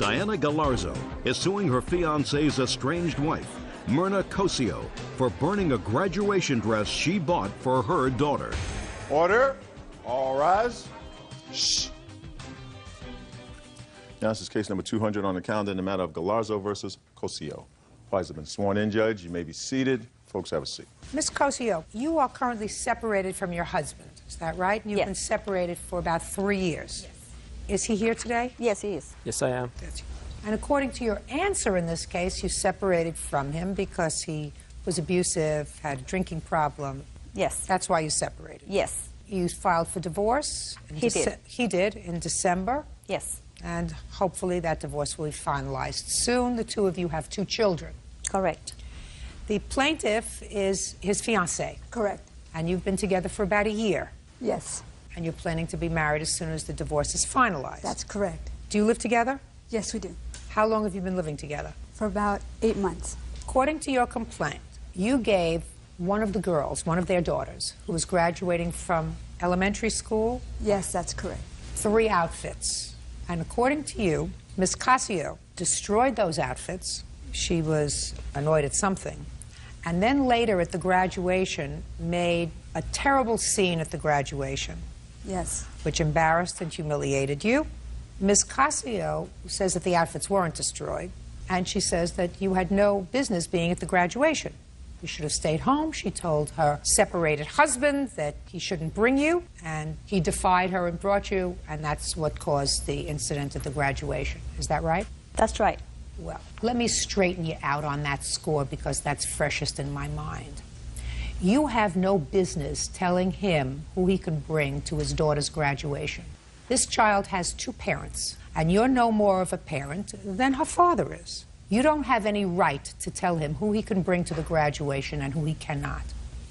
Diana Galarzo is suing her fiancé's estranged wife, Myrna Cosio, for burning a graduation dress she bought for her daughter. Order. All rise. Shh. Now, this is case number 200 on the calendar in the matter of Galarzo versus Cosio. Parties have been sworn in, Judge. You may be seated. Folks, have a seat. Ms. Cosio, you are currently separated from your husband. Is that right? And you've been separated for about 3 years. Yes. Is he here today? Yes, he is. Yes, I am. And according to your answer in this case, you separated from him because he was abusive, had a drinking problem. Yes. That's why you separated. Yes. You filed for divorce. He did. He did in December. Yes. And hopefully that divorce will be finalized soon. The two of you have 2 children. Correct. The plaintiff is his fiancé. Correct. And you've been together for about a year. Yes. And you're planning to be married as soon as the divorce is finalized. That's correct. Do you live together? Yes, we do. How long have you been living together? For about 8 months. According to your complaint, you gave one of the girls, one of their daughters, who was graduating from elementary school. Yes, that's correct. 3 outfits. And according to you, Ms. Casio destroyed those outfits. She was annoyed at something. And then later at the graduation made a terrible scene at the graduation. Yes. Which embarrassed and humiliated you. Ms. Casio says that the outfits weren't destroyed, and she says that you had no business being at the graduation. You should have stayed home. She told her separated husband that he shouldn't bring you, and he defied her and brought you, and that's what caused the incident at the graduation. Is that right? That's right. Well, let me straighten you out on that score because that's freshest in my mind. You have no business telling him who he can bring to his daughter's graduation. This child has 2 parents, and you're no more of a parent than her father is. You don't have any right to tell him who he can bring to the graduation and who he cannot.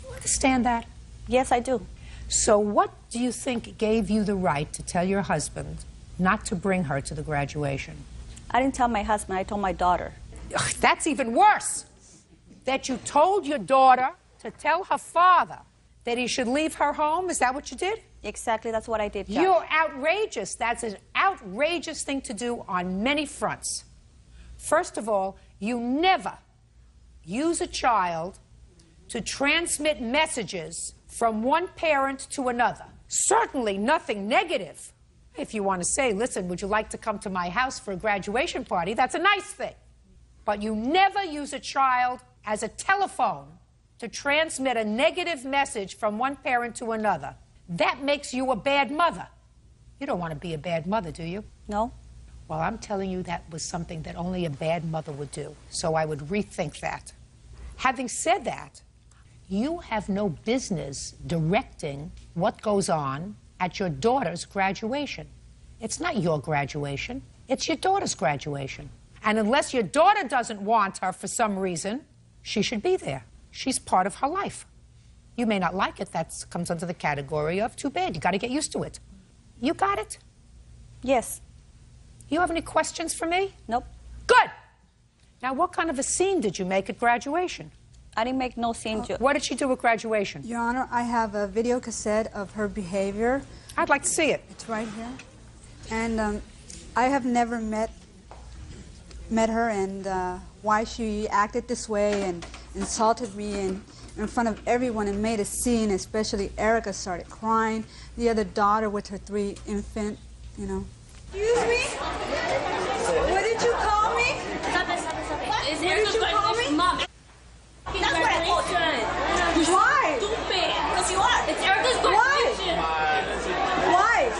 You understand that? Yes, I do. So what do you think gave you the right to tell your husband not to bring her to the graduation? I didn't tell my husband, I told my daughter. Ugh, that's even worse. That you told your daughter to tell her father that he should leave her home? Is that what you did? Exactly, that's what I did, Judge. You're outrageous. That's an outrageous thing to do on many fronts. First of all, you never use a child to transmit messages from one parent to another. Certainly nothing negative. If you want to say, listen, would you like to come to my house for a graduation party? That's a nice thing. But you never use a child as a telephone to transmit a negative message from one parent to another. That makes you a bad mother. You don't want to be a bad mother, do you? No. Well, I'm telling you that was something that only a bad mother would do. So I would rethink that. Having said that, you have no business directing what goes on at your daughter's graduation. It's not your graduation. It's your daughter's graduation. And unless your daughter doesn't want her for some reason, she should be there. She's part of her life. You may not like it. That comes under the category of too bad. You got to get used to it. You got it? Yes. You have any questions for me? Nope. Good. Now, what kind of a scene did you make at graduation? I didn't make no scene. What did she do at graduation? Your Honor, I have a video cassette of her behavior. I'd like to see it. It's right here. And I have never met her, and why she acted this way and insulted me in front of everyone and made a scene, especially Erica started crying. The other daughter with her 3 infant, you know. Excuse me? What did you call me? Stop it, stop it, stop it. What did you call me? Mom. That's what I thought. Why? Stupid. Because you are. It's Erica's graduation. Why?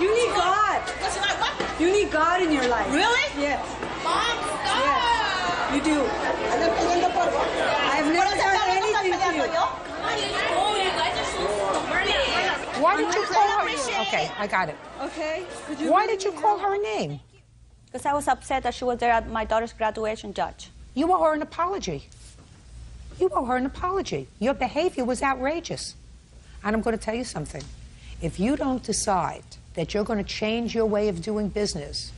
You need God. Because you're not what? You need God in your life. Really? Yes. Mom, stop. Yes. You do. I've never done anything to you. Why did you call her? Okay, I got it. Okay. Why did you call her a name? Because I was upset that she was there at my daughter's graduation, Judge. You owe her an apology. You owe her an apology. Your behavior was outrageous. And I'm going to tell you something. If you don't decide that you're going to change your way of doing business,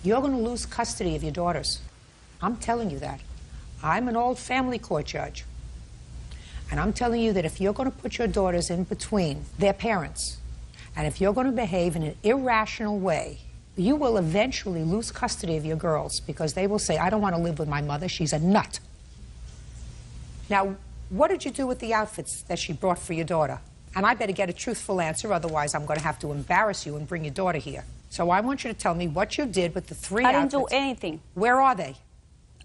you're going to lose custody of your daughters. I'm telling you that. I'm an old family court judge. And I'm telling you that if you're going to put your daughters in between their parents, and if you're going to behave in an irrational way you will eventually lose custody of your girls because they will say, I don't want to live with my mother, she's a nut. Now, what did you do with the outfits that she brought for your daughter? And I better get a truthful answer, otherwise I'm going to have to embarrass you and bring your daughter here. So I want you to tell me what you did with the 3 outfits. I didn't do anything. Where are they?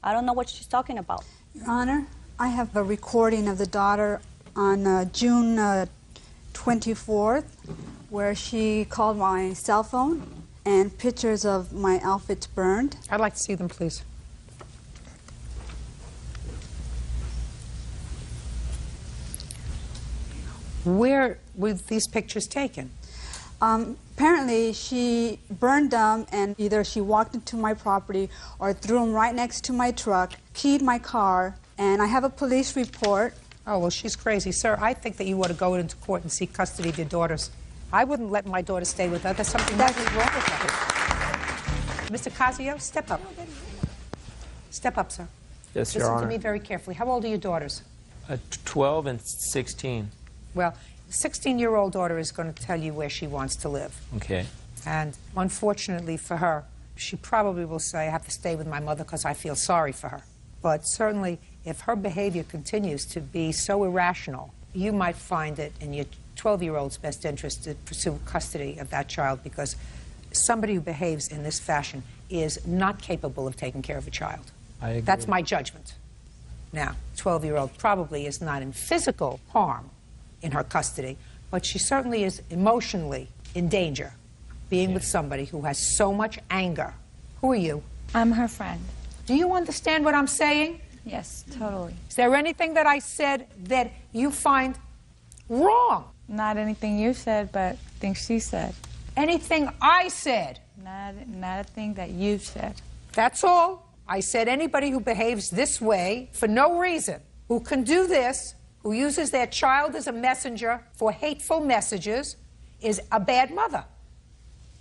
I don't know what she's talking about. Your Honor, I have a recording of the daughter on June 24th, where she called my cell phone, and pictures of my outfits burned. I'd like to see them, please. Where were these pictures taken? Apparently, she burned them, and either she walked into my property or threw them right next to my truck, keyed my car, and I have a police report. Oh, well, she's crazy. Sir, I think that you ought to go into court and seek custody of your daughters. I wouldn't let my daughter stay with her. There's something badly wrong with her. Mr. Casio, step up. Step up, sir. Yes, Your Listen Honor. to me very carefully. How old are your daughters? 12 and 16. Well, the 16-year-old daughter is going to tell you where she wants to live. Okay. And unfortunately for her, she probably will say, I have to stay with my mother because I feel sorry for her. But certainly, if her behavior continues to be so irrational, you might find it in your 12-year-old's best interest to pursue custody of that child, because somebody who behaves in this fashion is not capable of taking care of a child. I agree. That's my judgment. Now, 12-year-old probably is not in physical harm in her custody, but she certainly is emotionally in danger, being with somebody who has so much anger. Who are you? I'm her friend. Do you understand what I'm saying? Yes, totally. Is there anything that I said that you find wrong? Not anything you said, but things she said. Anything I said? Not a thing that you said. That's all. I said anybody who behaves this way for no reason, who can do this, who uses their child as a messenger for hateful messages, is a bad mother.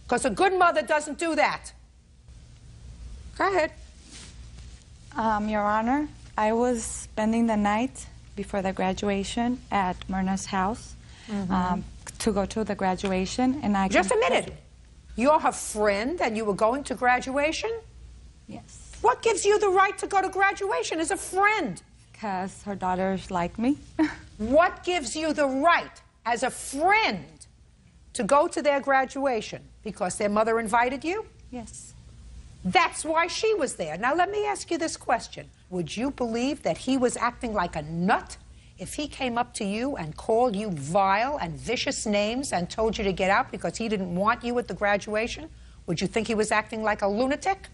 Because a good mother doesn't do that. Go ahead. Your Honor, I was spending the night before the graduation at Myrna's house to go to the graduation, and I... Just a minute. You're her friend and you were going to graduation? Yes. What gives you the right to go to graduation as a friend? Because her daughters like me. What gives you the right as a friend to go to their graduation? Because their mother invited you? Yes. That's why she was there. Now, let me ask you this question. Would you believe that he was acting like a nut if he came up to you and called you vile and vicious names and told you to get out because he didn't want you at the graduation? Would you think he was acting like a lunatic?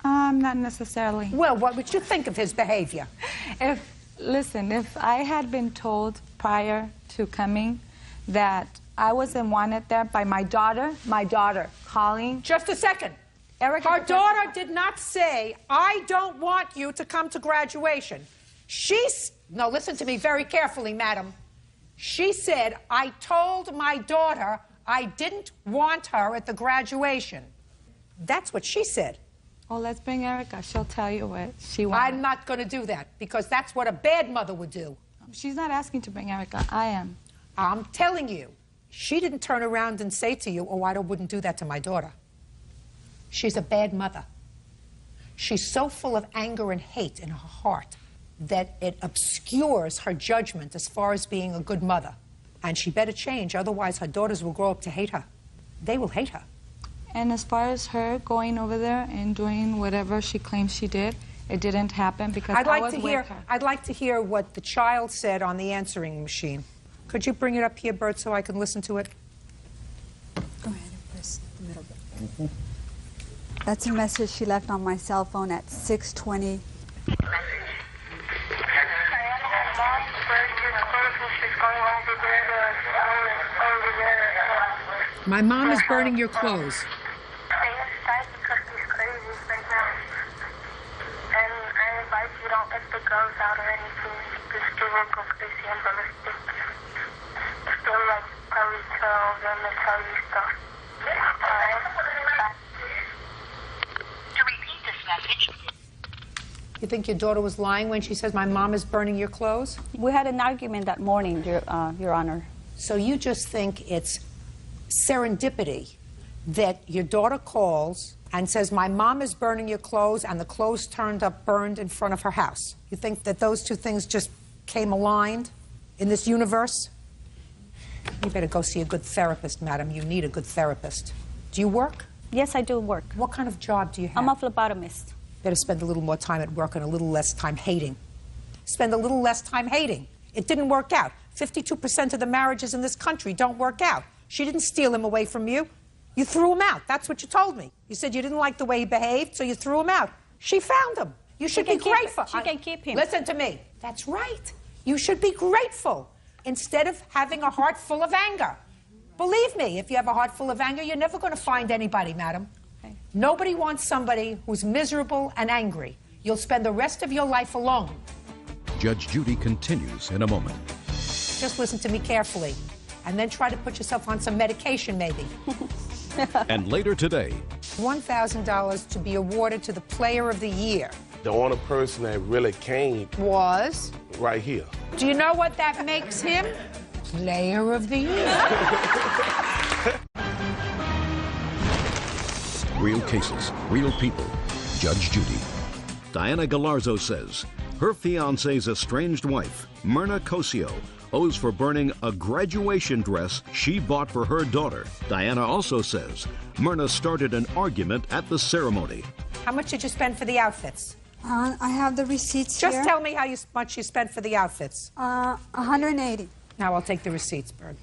Not necessarily. Well, what would you think of his behavior? Listen, if I had been told prior to coming that I wasn't wanted there by my daughter calling... Just a second. Erica, her daughter did not say, I don't want you to come to graduation. No, listen to me very carefully, madam. She said, I told my daughter I didn't want her at the graduation. That's what she said. Oh, let's bring Erica. She'll tell you what she wants. I'm not going to do that, because that's what a bad mother would do. She's not asking to bring Erica. I am. I'm telling you, she didn't turn around and say to you, oh, I wouldn't do that to my daughter. She's a bad mother. She's so full of anger and hate in her heart that it obscures her judgment as far as being a good mother. And she better change, otherwise her daughters will grow up to hate her. They will hate her. And as far as her going over there and doing whatever she claims she did, it didn't happen because I was with her. I'd like to hear what the child said on the answering machine. Could you bring it up here, Byrd, so I can listen to it? Go ahead and press the middle button. That's a message she left on my cell phone at 6:20. My mom is burning your clothes. You think your daughter was lying when she says, my mom is burning your clothes? We had an argument that morning, Your Honor. So you just think it's serendipity that your daughter calls and says, my mom is burning your clothes, and the clothes turned up burned in front of her house? You think that those two things just came aligned in this universe? You better go see a good therapist, madam. You need a good therapist. Do you work? Yes, I do work. What kind of job do you have? I'm a phlebotomist. Better spend a little more time at work and a little less time hating. Spend a little less time hating. It didn't work out. 52% of the marriages in this country don't work out. She didn't steal him away from you. You threw him out. That's what you told me. You said you didn't like the way he behaved, so you threw him out. She found him. You should be grateful. She can keep him. Listen to me. That's right. You should be grateful instead of having a heart full of anger. Believe me, if you have a heart full of anger, you're never going to find anybody, madam. Okay. Nobody wants somebody who's miserable and angry. You'll spend the rest of your life alone. Judge Judy continues in a moment. Just listen to me carefully, and then try to put yourself on some medication, maybe. And later today, $1,000 to be awarded to the Player of the Year. The only person that really came Was? right here. Do you know what that makes him? Player of the Year. real cases, real people. Judge Judy. Diana Galarzo says her fiancé's estranged wife, Myrna Cosio, owes for burning a graduation dress she bought for her daughter. Diana also says Myrna started an argument at the ceremony. How much did you spend for the outfits? I have the receipts here. Just tell me how much you spent for the outfits. 180. Now I'll take the receipts, Byrd.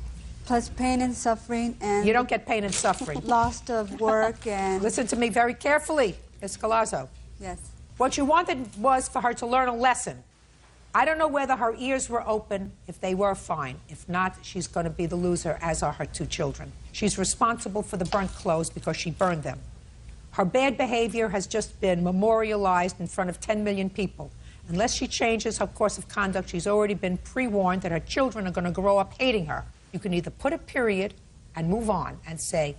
Plus pain and suffering and... You don't get pain and suffering. Loss of work and... Listen to me very carefully, Ms. Galazzo. Yes. What you wanted was for her to learn a lesson. I don't know whether her ears were open. If they were, fine. If not, she's going to be the loser, as are her two children. She's responsible for the burnt clothes because she burned them. Her bad behavior has just been memorialized in front of 10 million people. Unless she changes her course of conduct, she's already been pre-warned that her children are going to grow up hating her. You can either put a period and move on and say,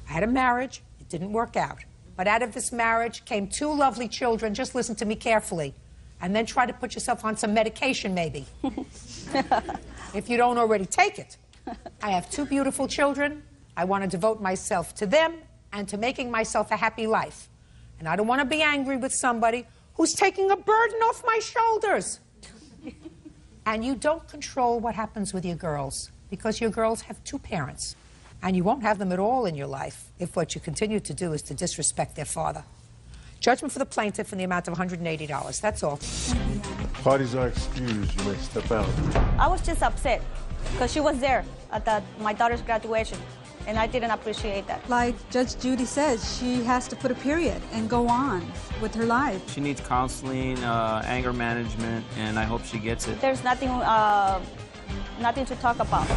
I had a marriage, it didn't work out. But out of this marriage came two lovely children. Just listen to me carefully. And then try to put yourself on some medication, maybe. If you don't already take it. I have two beautiful children. I want to devote myself to them and to making myself a happy life. And I don't want to be angry with somebody who's taking a burden off my shoulders. And you don't control what happens with your girls, because your girls have two parents. And you won't have them at all in your life if what you continue to do is to disrespect their father. Judgment for the plaintiff in the amount of $180. That's all. Parties are excused. You may step out. I was just upset because she was there at my daughter's graduation, and I didn't appreciate that. Like Judge Judy says, she has to put a period and go on with her life. She needs counseling, anger management, and I hope she gets it. There's nothing to talk about.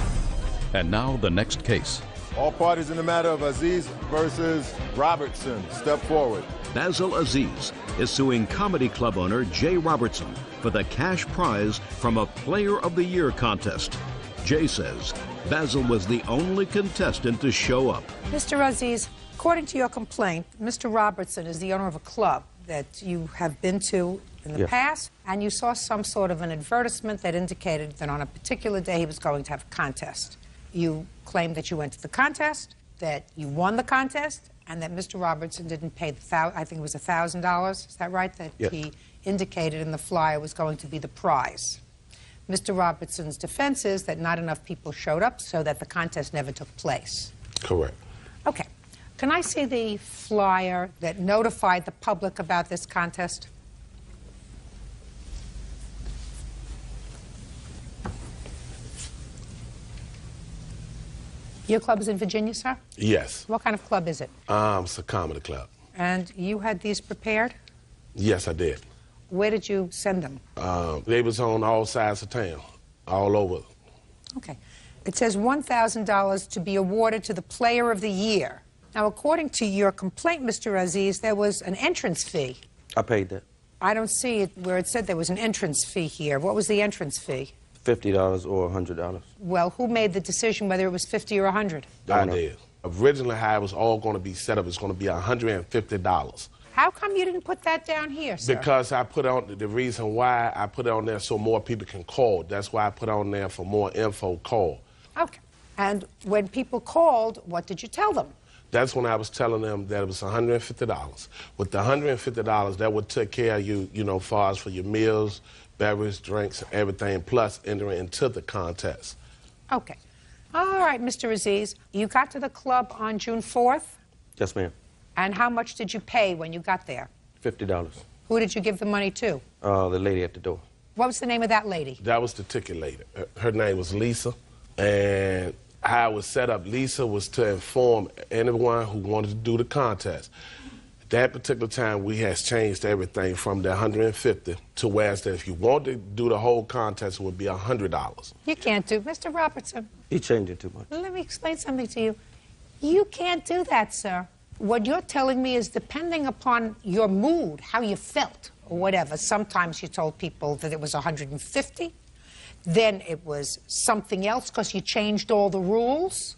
And now the next case. All parties in the matter of Aziz versus Robertson, step forward. Basil Aziz is suing comedy club owner Jay Robertson for the cash prize from a Player of the Year contest. Jay says Basil was the only contestant to show up. Mr. Aziz, according to your complaint, Mr. Robertson is the owner of a club that you have been to in the past, and you saw some sort of an advertisement that indicated that on a particular day he was going to have a contest. You claimed that you went to the contest, that you won the contest, and that Mr. Robertson didn't pay I think it was $1,000, is that right? That he indicated in the flyer was going to be the prize. Mr. Robertson's defense is that not enough people showed up, so that the contest never took place. Correct. Okay. Can I see the flyer that notified the public about this contest? Your club is in Virginia, sir? Yes. What kind of club is it? It's a comedy club. And you had these prepared? Yes, I did. Where did you send them? They was on all sides of town, all over. Okay. It says $1,000 to be awarded to the Player of the Year. Now, according to your complaint, Mr. Aziz, there was an entrance fee. I paid that. I don't see it where it said there was an entrance fee here. What was the entrance fee? $50 or $100. Well, who made the decision whether it was 50 or 100? I did. Originally, how it was all going to be set up, it's going to be $150. How come you didn't put that down here, sir? Because I put on, the reason why I put it on there so more people can call. That's why I put on there for more info, call. Okay. And when people called, what did you tell them? That's when I was telling them that it was $150. With the $150, that would take care of you, you know, far as for your meals, beverage, drinks, everything, plus entering into the contest. Okay. All right, Mr. Aziz, you got to the club on June 4th? Yes, ma'am. And how much did you pay when you got there? $50. Who did you give the money to? The lady at the door. What was the name of that lady? That was the ticket lady. Her name was Lisa. And how it was set up, Lisa was to inform anyone who wanted to do the contest. That particular time, we has changed everything from the $150 to whereas that if you wanted to do the whole contest, it would be $100. You can't do, Mr. Robertson. He changed it too much. Let me explain something to you. You can't do that, sir. What you're telling me is depending upon your mood, how you felt, or whatever. Sometimes you told people that it was $150. Then it was something else because you changed all the rules.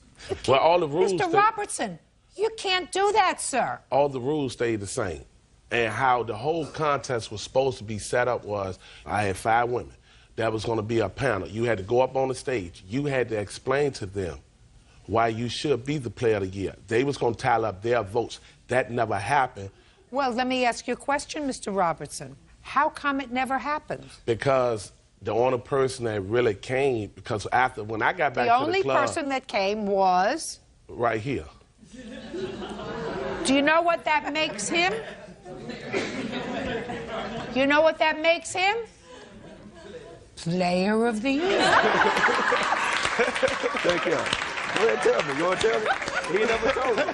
Well, all the rules... Mr. Robertson, you can't do that, sir. All the rules stayed the same. And how the whole contest was supposed to be set up was, I had 5 women. That was going to be a panel. You had to go up on the stage. You had to explain to them why you should be the player of the year. They was going to tally up their votes. That never happened. Well, let me ask you a question, Mr. Robertson. How come it never happened? Because the only person that really came, because after, when I got back to the club... The only person that came was? Right here. Do you know what that makes him? You know what that makes him? Player of the year. Thank you. Go ahead, tell me. You want to tell me? He never told me.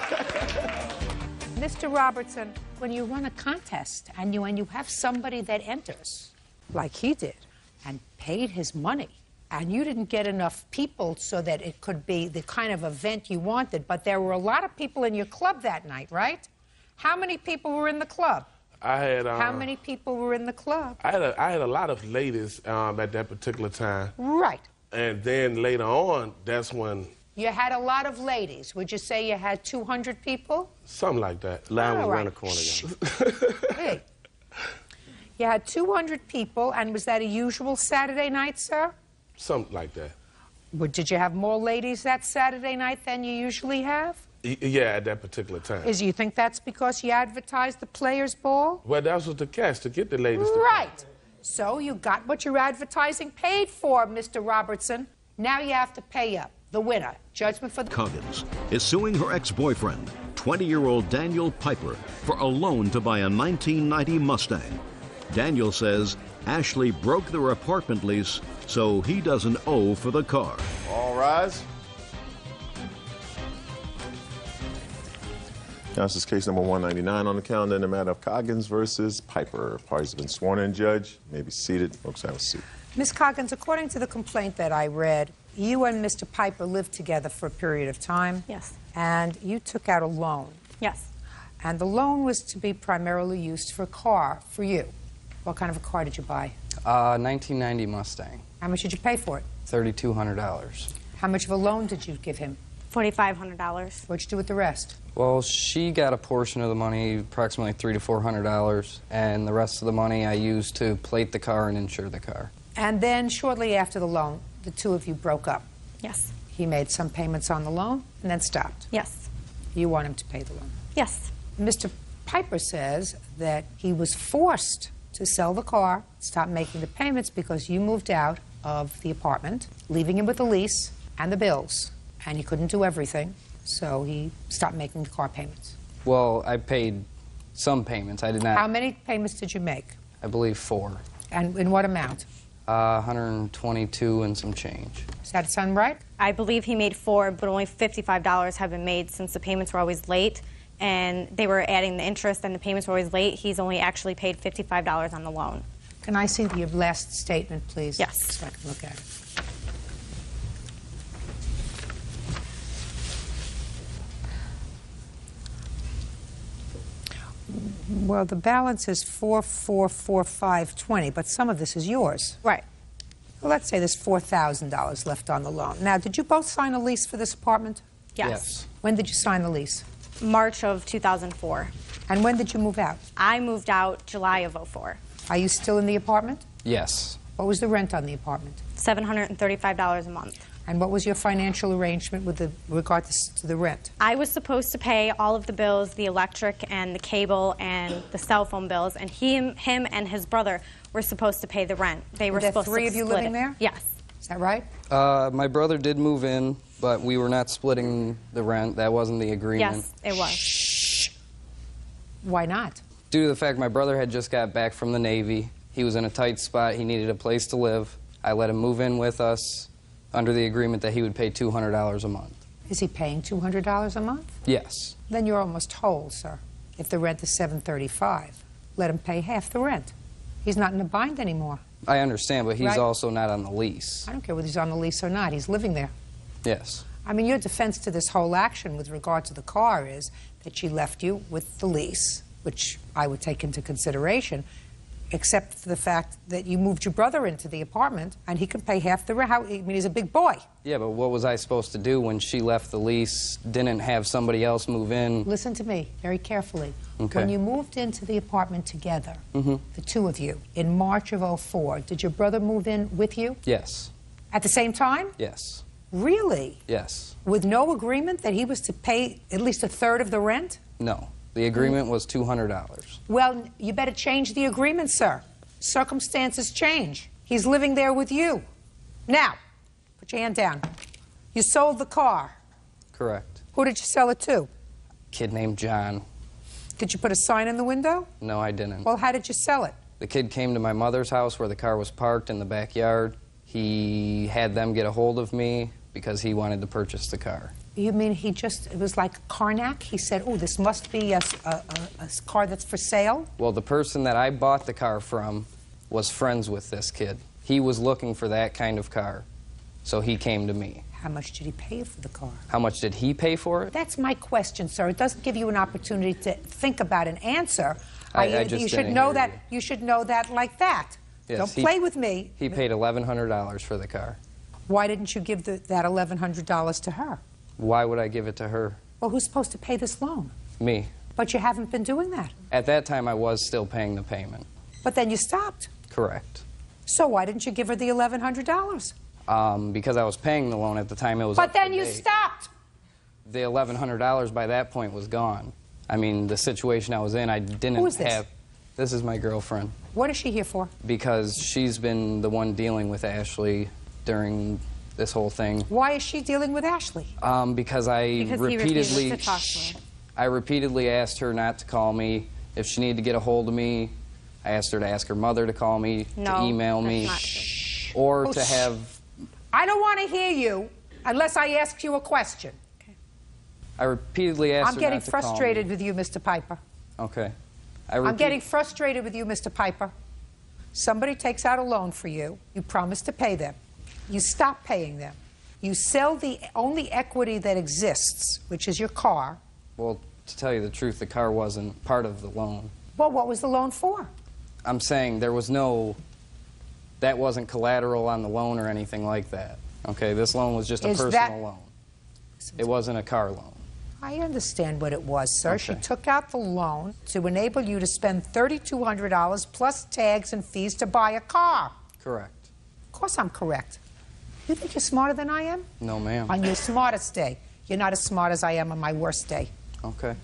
Mr. Robertson, when you run a contest and you have somebody that enters, like he did, and paid his money, and you didn't get enough people so that it could be the kind of event you wanted, but there were a lot of people in your club that night, right? How many people were in the club? I had... How many people were in the club? I had a lot of ladies at that particular time. Right. And then later on, that's when... You had a lot of ladies. Would you say you had 200 people? Something like that. Line was around the corner. Hey. You had 200 people, and was that a usual Saturday night, sir? Something like that. Did you have more ladies that Saturday night than you usually have? Yeah, at that particular time. You think that's because you advertised the Players' Ball? Well, that was the catch, to get the ladies to Right. come. So you got what your advertising paid for, Mr. Robertson. Now you have to pay up. The winner, judgment for the... Coggins is suing her ex-boyfriend, 20-year-old Daniel Piper, for a loan to buy a 1990 Mustang. Daniel says Ashley broke their apartment lease, so he doesn't owe for the car. All rise. Now, this is case number 199 on the calendar in the matter of Coggins versus Piper. Parties have been sworn in, Judge. You may be seated. Folks, have a seat. Ms. Coggins, according to the complaint that I read, you and Mr. Piper lived together for a period of time. Yes. And you took out a loan. Yes. And the loan was to be primarily used for a car for you. What kind of a car did you buy? 1990 Mustang. How much did you pay for it? $3,200. How much of a loan did you give him? $4,500. What'd you do with the rest? Well, she got a portion of the money, approximately $300 to $400, and the rest of the money I used to plate the car and insure the car. And then shortly after the loan, the two of you broke up. Yes. He made some payments on the loan and then stopped. Yes. You want him to pay the loan? Yes. Mr. Piper says that he was forced to sell the car, stop making the payments because you moved out of the apartment, leaving him with the lease and the bills. And he couldn't do everything, so he stopped making the car payments. Well, I paid some payments. I did not... How many payments did you make? I believe 4. And in what amount? 122 and some change. Does that sound right? I believe he made 4, but only $55 have been made since the payments were always late, and they were adding the interest and the payments were always late. He's only actually paid $55 on the loan. Can I see your last statement, please? Yes. So I can look at it. Well, the balance is $4,445.20, but some of this is yours. Right. Well, let's say there's $4,000 left on the loan. Now, did you both sign a lease for this apartment? Yes. When did you sign the lease? March of 2004. And when did you move out? I moved out July of 04. Are you still in the apartment? Yes. What was the rent on the apartment? $735 a month. And what was your financial arrangement with regard to the rent? I was supposed to pay all of the bills, the electric and the cable and the cell phone bills, and him and his brother were supposed to pay the rent. They were supposed to split it. 3 of you living there? Yes. Is that right? My brother did move in, but we were not splitting the rent. That wasn't the agreement. Yes, it was. Shh. Why not? Due to the fact my brother had just got back from the Navy, he was in a tight spot, he needed a place to live. I let him move in with us under the agreement that he would pay $200 a month. Is he paying $200 a month? Yes. Then you're almost whole, sir. If the rent is $735, let him pay half the rent. He's not in a bind anymore. I understand, but he's Right. also not on the lease. I don't care whether he's on the lease or not. He's living there. Yes. I mean, your defense to this whole action with regard to the car is that she left you with the lease, which I would take into consideration, except for the fact that you moved your brother into the apartment and he can pay half the rent. I mean, he's a big boy. Yeah, but what was I supposed to do when she left the lease, didn't have somebody else move in? Listen to me very carefully. Okay. When you moved into the apartment together, the two of you, in March of '04, did your brother move in with you? Yes. At the same time? Yes. Really? Yes. With no agreement that he was to pay at least a third of the rent? No. The agreement was $200. Well, you better change the agreement, sir. Circumstances change. He's living there with you. Now, put your hand down. You sold the car. Correct. Who did you sell it to? Kid named John. Did you put a sign in the window? No, I didn't. Well, how did you sell it? The kid came to my mother's house where the car was parked in the backyard. He had them get a hold of me because he wanted to purchase the car. You mean it was like Karnak? He said, oh, this must be a car that's for sale? Well, the person that I bought the car from was friends with this kid. He was looking for that kind of car, so he came to me. How much did he pay you for the car? How much did he pay for it? That's my question, sir. It doesn't give you an opportunity to think about an answer. I just you should didn't know hear that. you. You should know that like that. Yes, Don't play with me. He paid $1,100 for the car. Why didn't you give that $1,100 to her? Why would I give it to her? Well, who's supposed to pay this loan? Me. But you haven't been doing that. At that time, I was still paying the payment. But then you stopped. Correct. So why didn't you give her the $1,100? Because I was paying the loan at the time it was But up then to you date. stopped. The $1,100 by that point was gone. I mean, the situation I was in, I didn't Who is this? have... This is my girlfriend. What is she here for? Because she's been the one dealing with Ashley during this whole thing. Why is she dealing with Ashley? Because I Because repeatedly... he refused to talk to me. I repeatedly asked her not to call me. If she needed to get a hold of me, I asked her to ask her mother to call me, No, to email me, that's not true. or Oh, to have... I don't want to hear you unless I ask you a question. I repeatedly asked I'm her getting not to call me. frustrated with you, Mr. Piper. Okay. I'm getting frustrated with you, Mr. Piper. Somebody takes out a loan for you. You promise to pay them. You stop paying them. You sell the only equity that exists, which is your car. Well, to tell you the truth, the car wasn't part of the loan. Well, what was the loan for? I'm saying there was no... That wasn't collateral on the loan or anything like that. Okay, this loan was just a personal loan. It wasn't a car loan. I understand what it was, sir. Okay. She took out the loan to enable you to spend $3,200 plus tags and fees to buy a car. Correct. Of course I'm correct. You think you're smarter than I am? No, ma'am. On your smartest day. You're not as smart as I am on my worst day. Okay.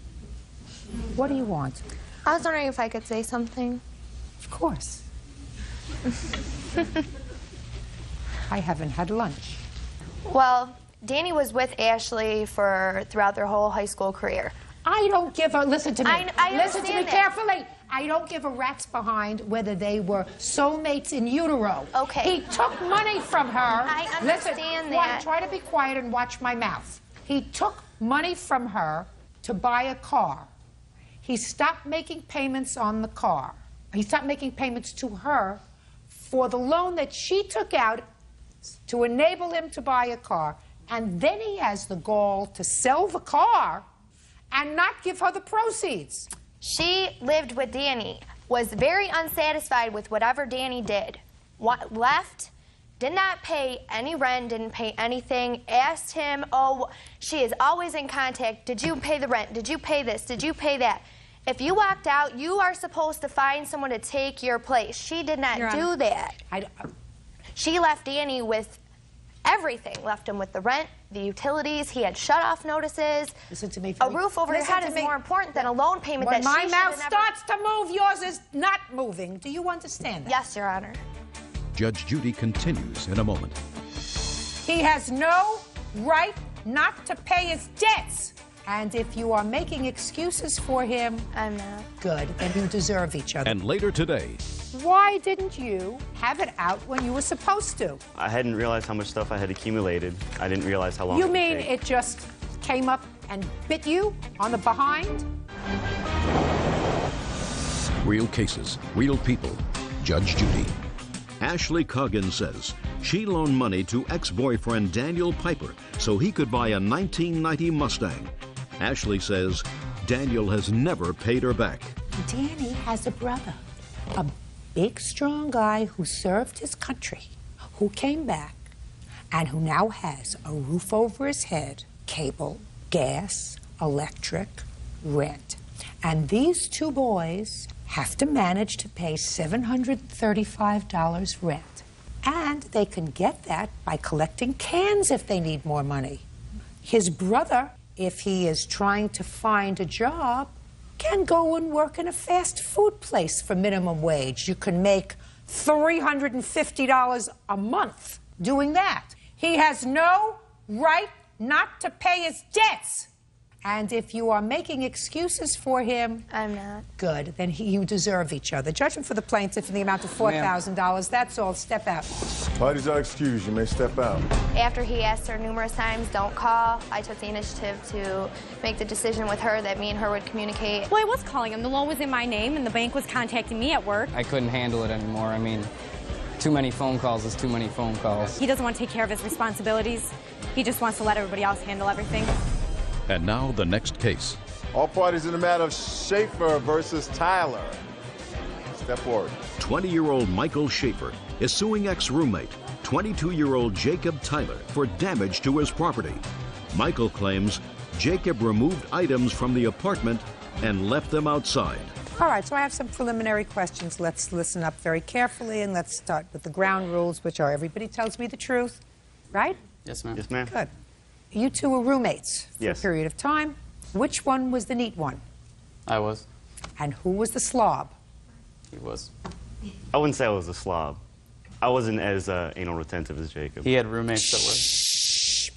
What do you want? I was wondering if I could say something. Of course. I haven't had lunch. Well, Danny was with Ashley throughout their whole high school career. I don't give a... Listen to me. I Listen to me understand that. carefully. I don't give a rat's behind whether they were soulmates in utero. Okay. He took money from her. I understand Listen, that. Try to be quiet and watch my mouth. He took money from her to buy a car. He stopped making payments on the car. He stopped making payments to her for the loan that she took out to enable him to buy a car. And then he has the gall to sell the car and not give her the proceeds. She lived with Danny, was very unsatisfied with whatever Danny did. Left, did not pay any rent, didn't pay anything, asked him, oh, she is always in contact. Did you pay the rent? Did you pay this? Did you pay that? If you walked out, you are supposed to find someone to take your place. She did not do that. She left Danny with everything. Left him with the rent, the utilities. He had shut-off notices. Listen to me. A roof over your head is more important than a loan payment when that my she mouth should have starts to move, yours is not moving. Do you understand that? Yes, Your Honor. Judge Judy continues in a moment. He has no right not to pay his debts. And if you are making excuses for him, I'm not. Good, then you deserve each other. And later today, why didn't you have it out when you were supposed to? I hadn't realized how much stuff I had accumulated. I didn't realize how long You it would mean take. it just came up and bit you on the behind? real cases, real people. Judge Judy. Ashley Coggin says she loaned money to ex-boyfriend Daniel Piper so he could buy a 1990 Mustang. Ashley says Daniel has never paid her back. Danny has a brother, a big, strong guy who served his country, who came back, and who now has a roof over his head, cable, gas, electric, rent. And these two boys have to manage to pay $735 rent. And they can get that by collecting cans if they need more money. His brother, if he is trying to find a job, can go and work in a fast food place for minimum wage. You can make $350 a month doing that. He has no right not to pay his debts. And if you are making excuses for him, I'm not. Good, then you deserve each other. Judgment for the plaintiff in the amount of $4,000. That's all. Step out. Parties are excused. You may step out. After he asked her numerous times, don't call, I took the initiative to make the decision with her that me and her would communicate. Well, I was calling him. The loan was in my name, and the bank was contacting me at work. I couldn't handle it anymore. I mean, too many phone calls is too many phone calls. He doesn't want to take care of his responsibilities. He just wants to let everybody else handle everything. And now the next case. All parties in the matter of Schaefer versus Tyler. Step forward. 20-year-old Michael Schaefer is suing ex-roommate, 22-year-old Jacob Tyler, for damage to his property. Michael claims Jacob removed items from the apartment and left them outside. All right, so I have some preliminary questions. Let's listen up very carefully, and let's start with the ground rules, which are everybody tells me the truth, right? Yes, ma'am. Yes, ma'am. Good. You two were roommates for Yes. a period of time. Which one was the neat one? I was. And who was the slob? He was. I wouldn't say I was a slob. I wasn't as anal retentive as Jacob. He had roommates that were.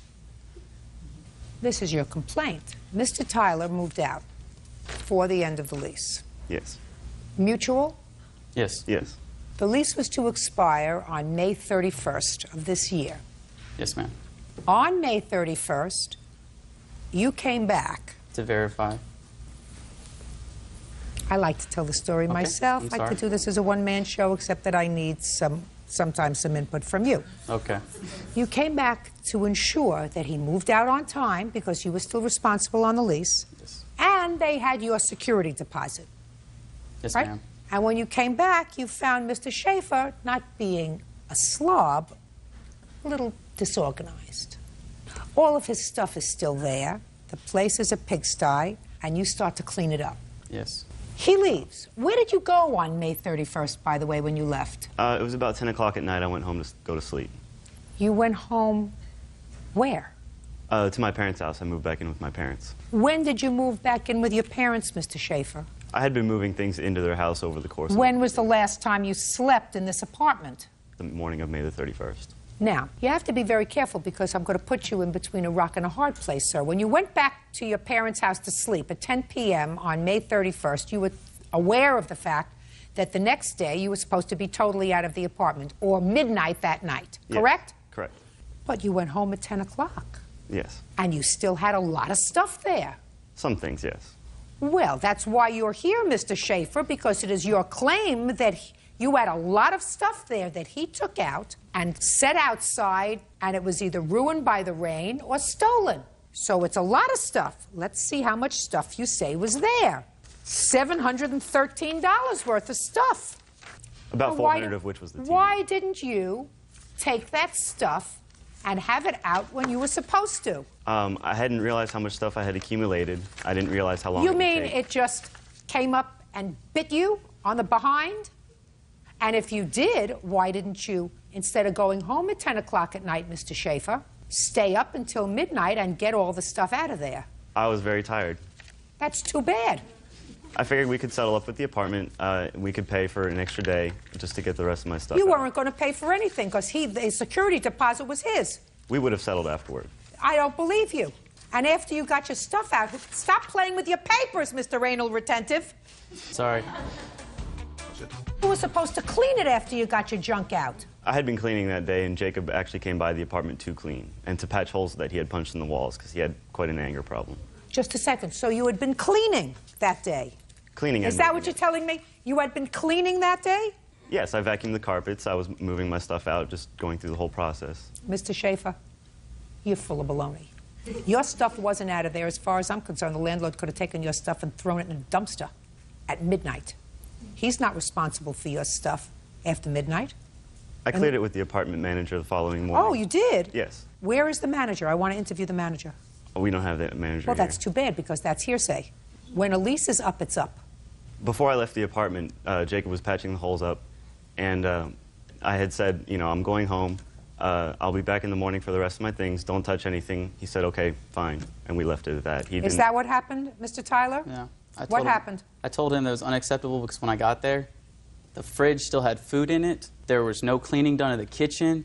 This is your complaint. Mr. Tyler moved out before the end of the lease. Yes. Mutual? Yes. Yes. The lease was to expire on May 31st of this year. Yes, ma'am. On May 31st, you came back. To verify. I like to tell the story myself. I could do this as a one-man show, except that I need sometimes some input from you. Okay. You came back to ensure that he moved out on time because you were still responsible on the lease, Yes. and they had your security deposit. Yes, Right? ma'am. And when you came back, you found Mr. Schaefer not being a slob, a little disorganized. All of his stuff is still there. The place is a pigsty, and you start to clean it up. Yes. He leaves. Where did you go on May 31st, by the way, when you left? It was about 10 o'clock at night. I went home to go to sleep. You went home where? To my parents' house. I moved back in with my parents. When did you move back in with your parents, Mr. Schaefer? I had been moving things into their house over the course When was the last time you slept in this apartment? of the morning of May the 31st. Now, you have to be very careful because I'm going to put you in between a rock and a hard place, sir. When you went back to your parents' house to sleep at 10 p.m. on May 31st, you were aware of the fact that the next day you were supposed to be totally out of the apartment, or midnight that night, Yes. correct? Correct. But you went home at 10 o'clock, Yes. and you still had a lot of stuff there. Some things, yes. Well, that's why you're here, Mr. Schaefer, because it is your claim that you had a lot of stuff there that he took out and set outside, and it was either ruined by the rain or stolen. So it's a lot of stuff. Let's see how much stuff you say was there. $713 worth of stuff. About Now, 400 of which was the TV. Why didn't you take that stuff and have it out when you were supposed to? I hadn't realized how much stuff I had accumulated. I didn't realize how long You it would mean take. it just came up and bit you on the behind? And if you did, why didn't you, instead of going home at 10 o'clock at night, Mr. Schaefer, stay up until midnight and get all the stuff out of there? I was very tired. That's too bad. I figured we could settle up with the apartment. We could pay for an extra day just to get the rest of my stuff You out. weren't going to pay for anything because the security deposit was his. We would have settled afterward. I don't believe you. And after you got your stuff out, stop playing with your papers, Mr. Anal Retentive. Sorry. Who was supposed to clean it after you got your junk out? I had been cleaning that day, and Jacob actually came by the apartment to clean and to patch holes that he had punched in the walls because he had quite an anger problem. Just a second. So you had been cleaning that day? Cleaning. Is that what you're telling me? You had been cleaning that day? Yes, I vacuumed the carpets. I was moving my stuff out, just going through the whole process. Mr. Schaefer, you're full of baloney. Your stuff wasn't out of there. As far as I'm concerned, the landlord could have taken your stuff and thrown it in a dumpster at midnight. He's not responsible for your stuff after midnight. I cleared it with the apartment manager the following morning. Oh, you did? Yes. Where is the manager? I want to interview the manager. We don't have that manager Well, here. that's too bad because that's hearsay. When a lease is up, it's up. Before I left the apartment, Jacob was patching the holes up, and I had said, you know, I'm going home. I'll be back in the morning for the rest of my things. Don't touch anything. He said, okay, fine. And we left it at that. Is that what happened, Mr. Tyler? Yeah. What happened? I told him that it was unacceptable because when I got there, the fridge still had food in it. There was no cleaning done in the kitchen.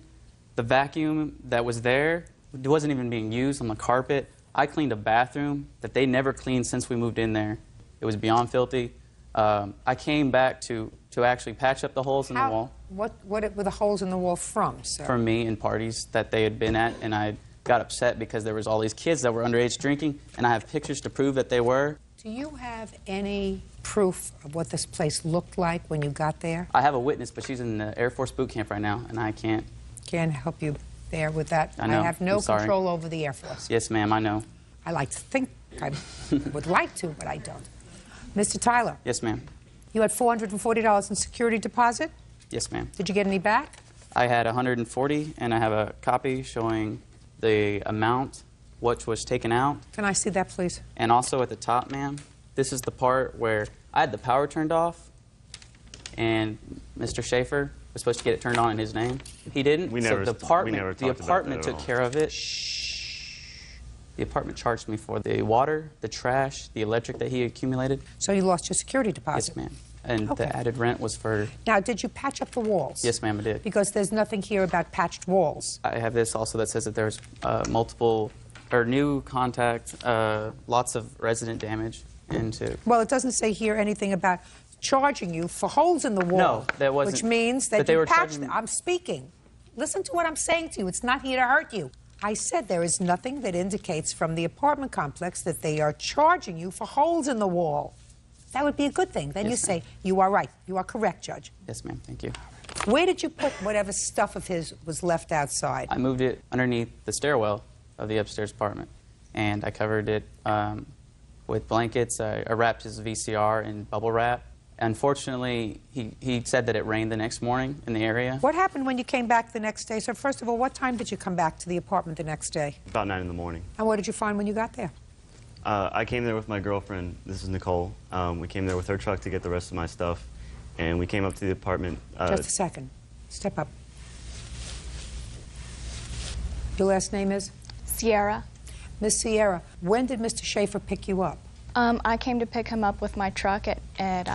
The vacuum that was there wasn't even being used on the carpet. I cleaned a bathroom that they never cleaned since we moved in there. It was beyond filthy. I came back to actually patch up the holes in the wall. What were the holes in the wall from, sir? From me and parties that they had been at, and I got upset because there was all these kids that were underage drinking, and I have pictures to prove that they were. Do you have any proof of what this place looked like when you got there? I have a witness, but she's in the Air Force boot camp right now, and I can't help you there with that. I know. I have no I'm sorry. control over the Air Force. Yes, ma'am, I know. I like to think I would like to, but I don't. Mr. Tyler. Yes, ma'am. You had $440 in security deposit? Yes, ma'am. Did you get any back? I had $140, and I have a copy showing the amount which was taken out. Can I see that, please? And also at the top, ma'am, this is the part where I had the power turned off, and Mr. Schaefer was supposed to get it turned on in his name. He didn't. So the apartment took care of it. The apartment charged me for the water, the trash, the electric that he accumulated. So you lost your security deposit? Yes, ma'am. And Okay. the added rent was for... Now, did you patch up the walls? Yes, ma'am, I did. Because there's nothing here about patched walls. I have this also that says that there's new contact, lots of resident damage into... Well, it doesn't say here anything about charging you for holes in the wall. No, that wasn't... Which means that but they you were patched charging... them. I'm speaking. Listen to what I'm saying to you. It's not here to hurt you. I said there is nothing that indicates from the apartment complex that they are charging you for holes in the wall. That would be a good thing. Then Yes, you say, you are right. You are correct, Judge. Yes, ma'am. Thank you. Where did you put whatever stuff of his was left outside? I moved it underneath the stairwell of the upstairs apartment, and I covered it with blankets. I wrapped his VCR in bubble wrap. Unfortunately, he said that it rained the next morning in the area. What happened when you came back the next day? So first of all, what time did you come back to the apartment the next day? About 9 in the morning. And what did you find when you got there? I came there with my girlfriend. This is Nicole. We came there with her truck to get the rest of my stuff, and we came up to the apartment. Just a second. Step up. Your last name is? Sierra. Miss Sierra, when did Mr. Schaefer pick you up? I came to pick him up with my truck at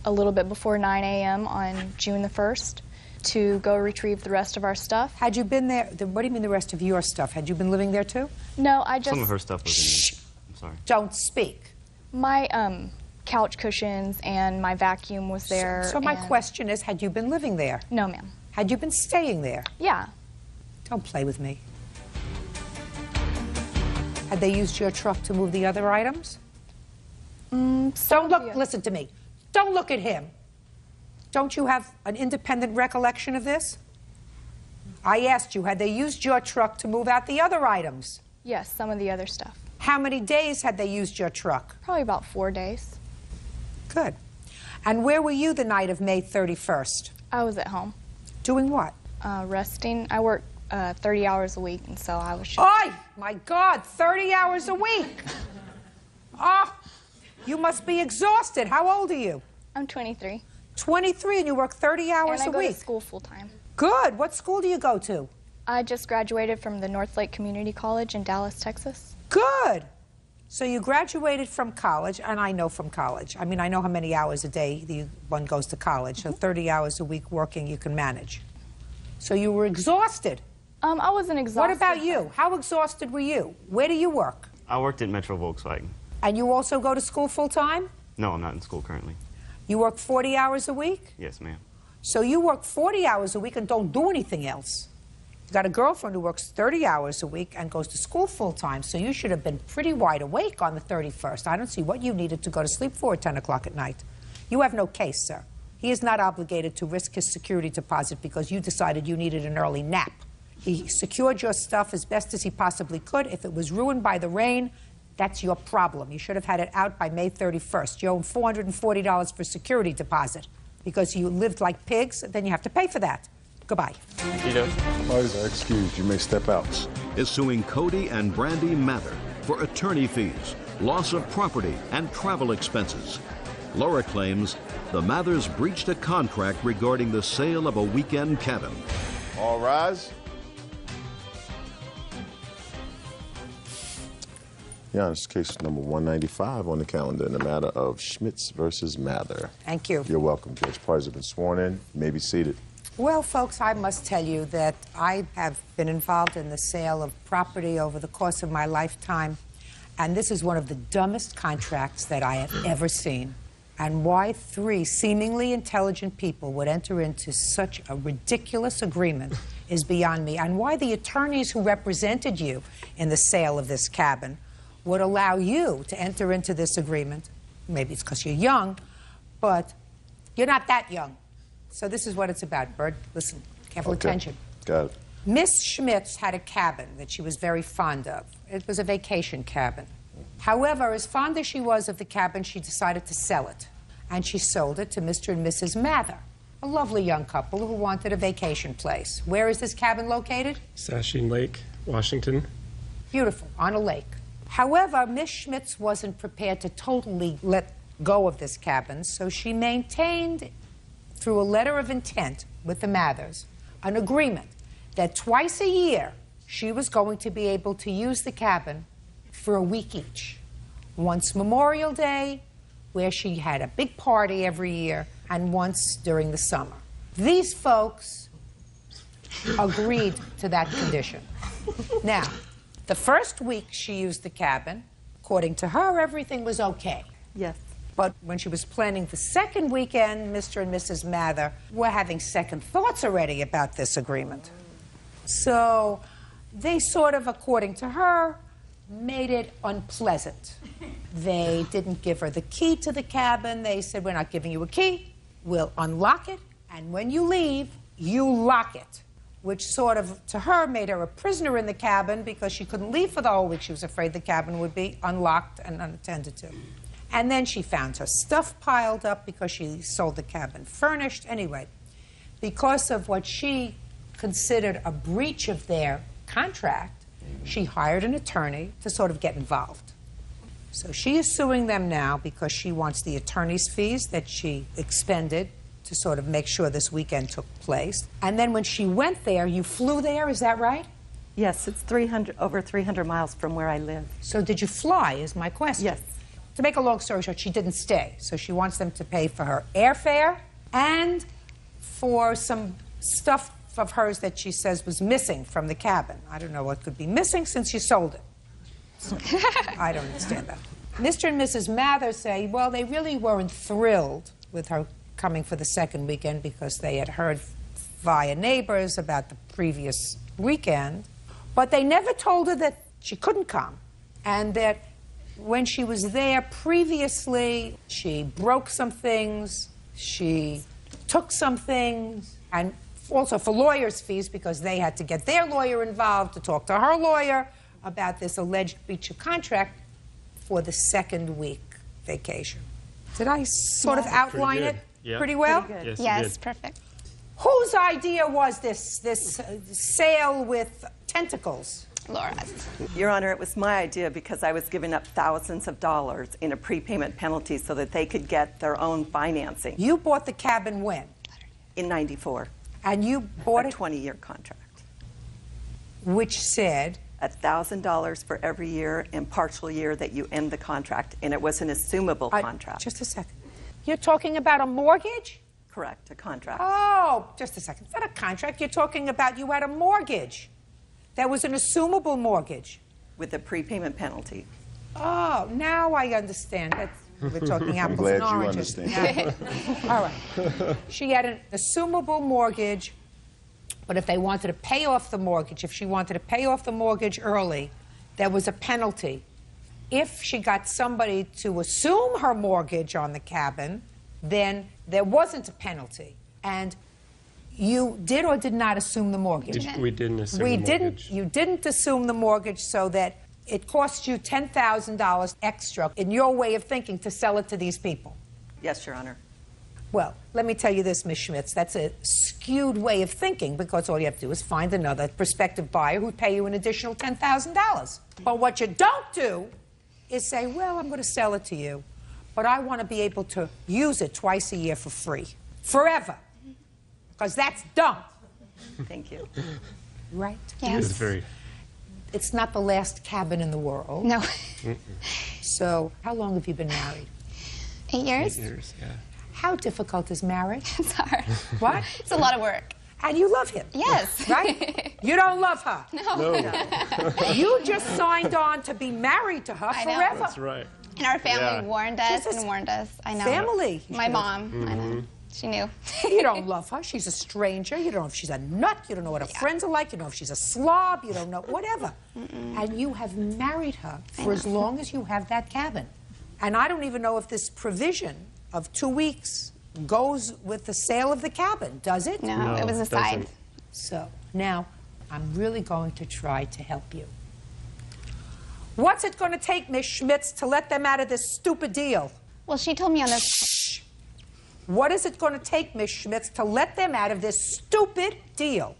a little bit before 9 a.m. on June the 1st to go retrieve the rest of our stuff. Had you been there? What do you mean the rest of your stuff? Had you been living there too? No, I just... Some of her stuff was in there. I'm sorry. Don't speak. My couch cushions and my vacuum was there. So my question is, had you been living there? No, ma'am. Had you been staying there? Yeah. Don't play with me. Had they used your truck to move the other items? Don't look, listen to me. Don't look at him. Don't you have an independent recollection of this? I asked you, had they used your truck to move out the other items? Yes, some of the other stuff. How many days had they used your truck? Probably about 4 days. Good. And where were you the night of May 31st? I was at home. Doing what? Resting. I work 30 hours a week, and so I was just... Oy! My God, 30 hours a week! Oh, you must be exhausted. How old are you? I'm 23. 23, and you work 30 hours and a week? I go to school full-time. Good. What school do you go to? I just graduated from the North Lake Community College in Dallas, Texas. Good. So you graduated from college, and I know from college. I mean, I know how many hours a day one goes to college, so 30 hours a week working you can manage. So you were exhausted. I wasn't exhausted. What about you? How exhausted were you? Where do you work? I worked at Metro Volkswagen. And you also go to school full-time? No, I'm not in school currently. You work 40 hours a week? Yes, ma'am. So you work 40 hours a week and don't do anything else. You got a girlfriend who works 30 hours a week and goes to school full-time, so you should have been pretty wide awake on the 31st. I don't see what you needed to go to sleep for at 10 o'clock at night. You have no case, sir. He is not obligated to risk his security deposit because you decided you needed an early nap. He secured your stuff as best as he possibly could. If it was ruined by the rain, that's your problem. You should have had it out by May 31st. You owe him $440 for security deposit because you lived like pigs, then you have to pay for that. Goodbye. Parties are excused. You may step out. Is suing Cody and Brandy Mather for attorney fees, loss of property, and travel expenses. Laura claims the Mathers breached a contract regarding the sale of a weekend cabin. All rise. Yeah, this is case number 195 on the calendar in the matter of Schmitz versus Mather. Thank you. You're welcome, Judge. Parties have been sworn in. You may be seated. Well, folks, I must tell you that I have been involved in the sale of property over the course of my lifetime, and this is one of the dumbest contracts that I have ever seen. And why three seemingly intelligent people would enter into such a ridiculous agreement is beyond me. And why the attorneys who represented you in the sale of this cabin would allow you to enter into this agreement. Maybe it's because you're young, but you're not that young. So this is what it's about, Byrd. Listen, careful attention. Got it. Miss Schmitz had a cabin that she was very fond of. It was a vacation cabin. However, as fond as she was of the cabin, she decided to sell it. And she sold it to Mr. and Mrs. Mather, a lovely young couple who wanted a vacation place. Where is this cabin located? Sasheen Lake, Washington. Beautiful, on a lake. However, Miss Schmitz wasn't prepared to totally let go of this cabin, so she maintained, through a letter of intent with the Mathers, an agreement that twice a year she was going to be able to use the cabin for a week each. Once Memorial Day, where she had a big party every year, and once during the summer. These folks agreed to that condition. Now, the first week she used the cabin, according to her, everything was okay. Yes. But when she was planning the second weekend, Mr. and Mrs. Mather were having second thoughts already about this agreement. So they sort of, according to her, made it unpleasant. They didn't give her the key to the cabin. They said, we're not giving you a key. We'll unlock it, and when you leave, you lock it. Which sort of, to her, made her a prisoner in the cabin because she couldn't leave for the whole week. She was afraid the cabin would be unlocked and unattended to. And then she found her stuff piled up because she sold the cabin furnished. Anyway, because of what she considered a breach of their contract, she hired an attorney to sort of get involved. So she is suing them now because she wants the attorney's fees that she expended to sort of make sure this weekend took place. And then when she went there, you flew there, is that right? Yes, it's over 300 miles from where I live. So did you fly, is my question. Yes. To make a long story short, she didn't stay. So she wants them to pay for her airfare and for some stuff of hers that she says was missing from the cabin. I don't know what could be missing since you sold it. I don't understand that. Mr. and Mrs. Mather say, well, they really weren't thrilled with her coming for the second weekend because they had heard via neighbors about the previous weekend, but they never told her that she couldn't come, and that when she was there previously, she broke some things, she took some things, and also for lawyers' fees because they had to get their lawyer involved to talk to her lawyer about this alleged breach of contract for the second week vacation. Did I sort of outline it pretty well? Pretty good. Yes, perfect. Whose idea was this sale with tentacles? Laura's. Your Honor, it was my idea because I was giving up thousands of dollars in a prepayment penalty so that they could get their own financing. You bought the cabin when? In '94. And you bought a it? 20-year contract. Which said? $1,000 for every year and partial year that you end the contract, and it was an assumable contract. Just a second. You're talking about a mortgage? Correct, a contract. Oh, just a second. It's not a contract. You're talking about you had a mortgage. That was an assumable mortgage. With a prepayment penalty. Oh, now I understand. We're talking apples glad and oranges. you understand. Yeah. All right. She had an assumable mortgage, but if they wanted to pay off the mortgage, if she wanted to pay off the mortgage early, there was a penalty. If she got somebody to assume her mortgage on the cabin, then there wasn't a penalty. And you did or did not assume the mortgage? We didn't assume the mortgage. You didn't assume the mortgage so that it cost you $10,000 extra, in your way of thinking, to sell it to these people. Yes, Your Honor. Well, let me tell you this, Ms. Schmitz, that's a skewed way of thinking because all you have to do is find another prospective buyer who'd pay you an additional $10,000. But what you don't do is say, well, I'm going to sell it to you, but I want to be able to use it twice a year for free, forever, because that's dumb. Thank you. Right? Yes. It's very... It's not the last cabin in the world. No. So, how long have you been married? 8 years. 8 years, yeah. How difficult is marriage? It's hard. What? It's a lot of work. And you love him? Yes. Right? You don't love her? No. You just signed on to be married to her forever. That's right. And our family warned us and warned us. I know. Family? My mom. I know. She knew. You don't love her. She's a stranger. You don't know if she's a nut. You don't know what her friends are like. You don't know if she's a slob. You don't know, whatever. And you have married her for as long as you have that cabin. And I don't even know if this provision of 2 weeks goes with the sale of the cabin, does it? No, it was a side. So, now, I'm really going to try to help you. What's it going to take, Ms. Schmitz, to let them out of this stupid deal? Well, she told me on this... What is it going to take, Ms. Schmitz, to let them out of this stupid deal?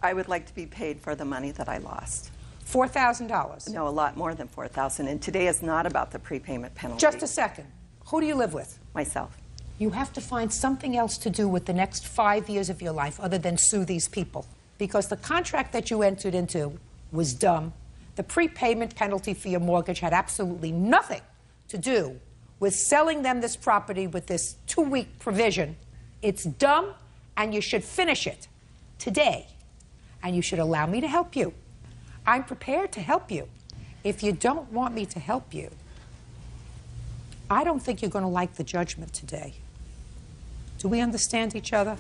I would like to be paid for the money that I lost. $4,000? No, a lot more than $4,000. And today is not about the prepayment penalty. Just a second. Who do you live with? Myself. You have to find something else to do with the next 5 years of your life other than sue these people. Because the contract that you entered into was dumb. The prepayment penalty for your mortgage had absolutely nothing to do with selling them this property with this 2-week provision. It's dumb, and you should finish it today. And you should allow me to help you. I'm prepared to help you. If you don't want me to help you, I don't think you're going to like the judgment today. Do we understand each other?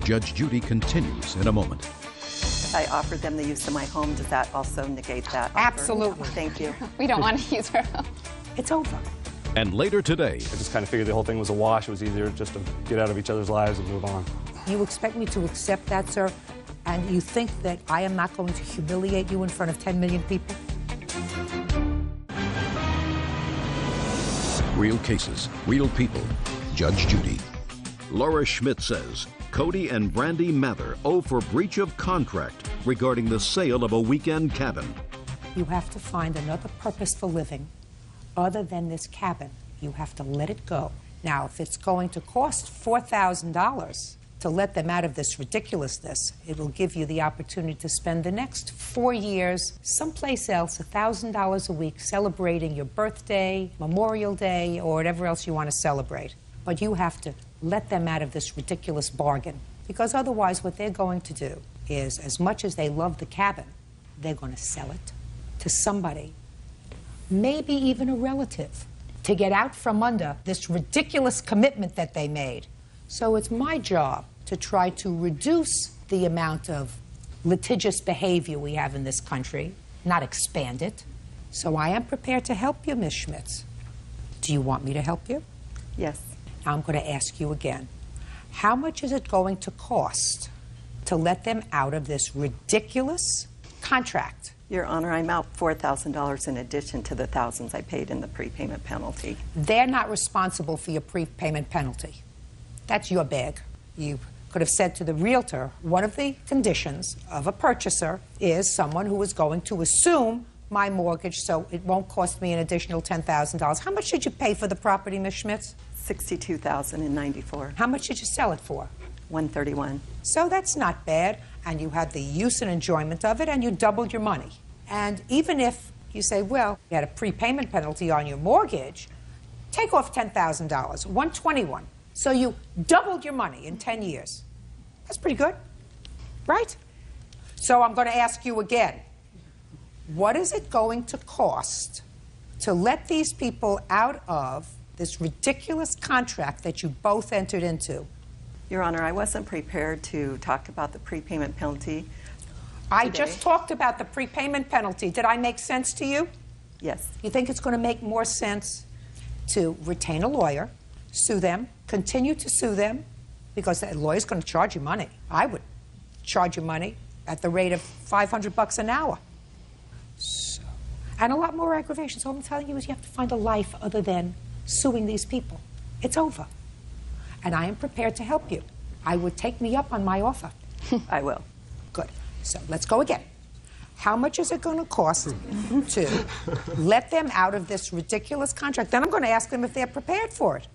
Judge Judy continues in a moment. If I offered them the use of my home, does that also negate that offer? Absolutely. Thank you. We don't want to use her home. It's over. And later today... I just kind of figured the whole thing was a wash. It was easier just to get out of each other's lives and move on. You expect me to accept that, sir? And you think that I am not going to humiliate you in front of 10 million people? Real cases, real people. Judge Judy. Laura Schmidt says Cody and Brandy Mather owe for breach of contract regarding the sale of a weekend cabin. You have to find another purpose for living other than this cabin. You have to let it go. Now, if it's going to cost $4,000 to let them out of this ridiculousness, it will give you the opportunity to spend the next 4 years someplace else, $1,000 a week, celebrating your birthday, Memorial Day, or whatever else you want to celebrate. But you have to let them out of this ridiculous bargain, because otherwise what they're going to do is, as much as they love the cabin, they're going to sell it to somebody, maybe even a relative, to get out from under this ridiculous commitment that they made. So it's my job to try to reduce the amount of litigious behavior we have in this country, not expand it. So I am prepared to help you, Ms. Schmitz. Do you want me to help you? Yes. Now I'm going to ask you again. How much is it going to cost to let them out of this ridiculous contract? Your Honor, I'm out $4,000 in addition to the thousands I paid in the prepayment penalty. They're not responsible for your prepayment penalty. That's your bag. You could have said to the realtor, one of the conditions of a purchaser is someone who is going to assume my mortgage so it won't cost me an additional $10,000. How much did you pay for the property, Ms. Schmitz? $62,094. How much did you sell it for? $131. So that's not bad, and you had the use and enjoyment of it, and you doubled your money. And even if you say, well, you had a prepayment penalty on your mortgage, take off $10,000, $121. So you doubled your money in 10 years. That's pretty good, right? So I'm going to ask you again, what is it going to cost to let these people out of this ridiculous contract that you both entered into? Your Honor, I wasn't prepared to talk about the prepayment penalty today. I just talked about the prepayment penalty. Did I make sense to you? Yes. You think it's going to make more sense to retain a lawyer, sue them, continue to sue them, because the lawyer's going to charge you money. I would charge you money at the rate of $500 an hour. So, and a lot more aggravation. So all I'm telling you is you have to find a life other than suing these people. It's over. And I am prepared to help you. I would take me up on my offer. I will. Good. So let's go again. How much is it going to cost to let them out of this ridiculous contract? Then I'm going to ask them if they're prepared for it.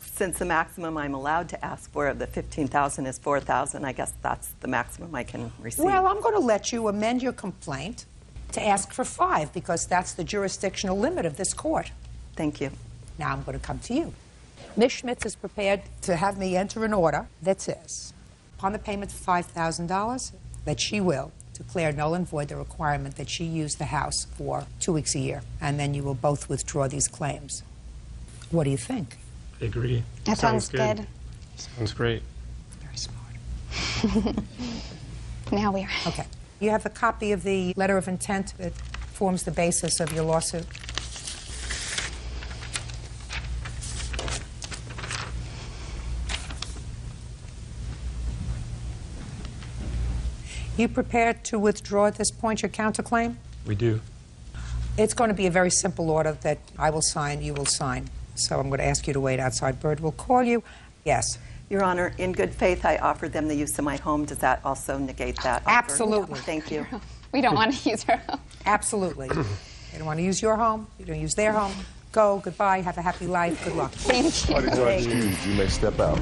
Since the maximum I'm allowed to ask for of the $15,000 is $4,000, I guess that's the maximum I can receive. Well, I'm going to let you amend your complaint to ask for $5 because that's the jurisdictional limit of this court. Thank you. Now I'm going to come to you. Ms. Schmitz is prepared to have me enter an order that says, upon the payment of $5,000, that she will declare null and void the requirement that she use the house for 2 weeks a year, and then you will both withdraw these claims. What do you think? I agree. That sounds good. Sounds great. Very smart. Now we are. Okay. You have a copy of the letter of intent that forms the basis of your lawsuit? You prepared to withdraw at this point your counterclaim? We do. It's going to be a very simple order that I will sign, you will sign. So I'm going to ask you to wait outside. Byrd will call you. Yes. Your Honor, in good faith, I offered them the use of my home. Does that also negate that offer? Absolutely. Thank you. We don't want to use her home. Absolutely. You don't want to use your home. You don't use their home. Go. Goodbye. Have a happy life. Good luck. Thank you. Judge Judy, you may step out.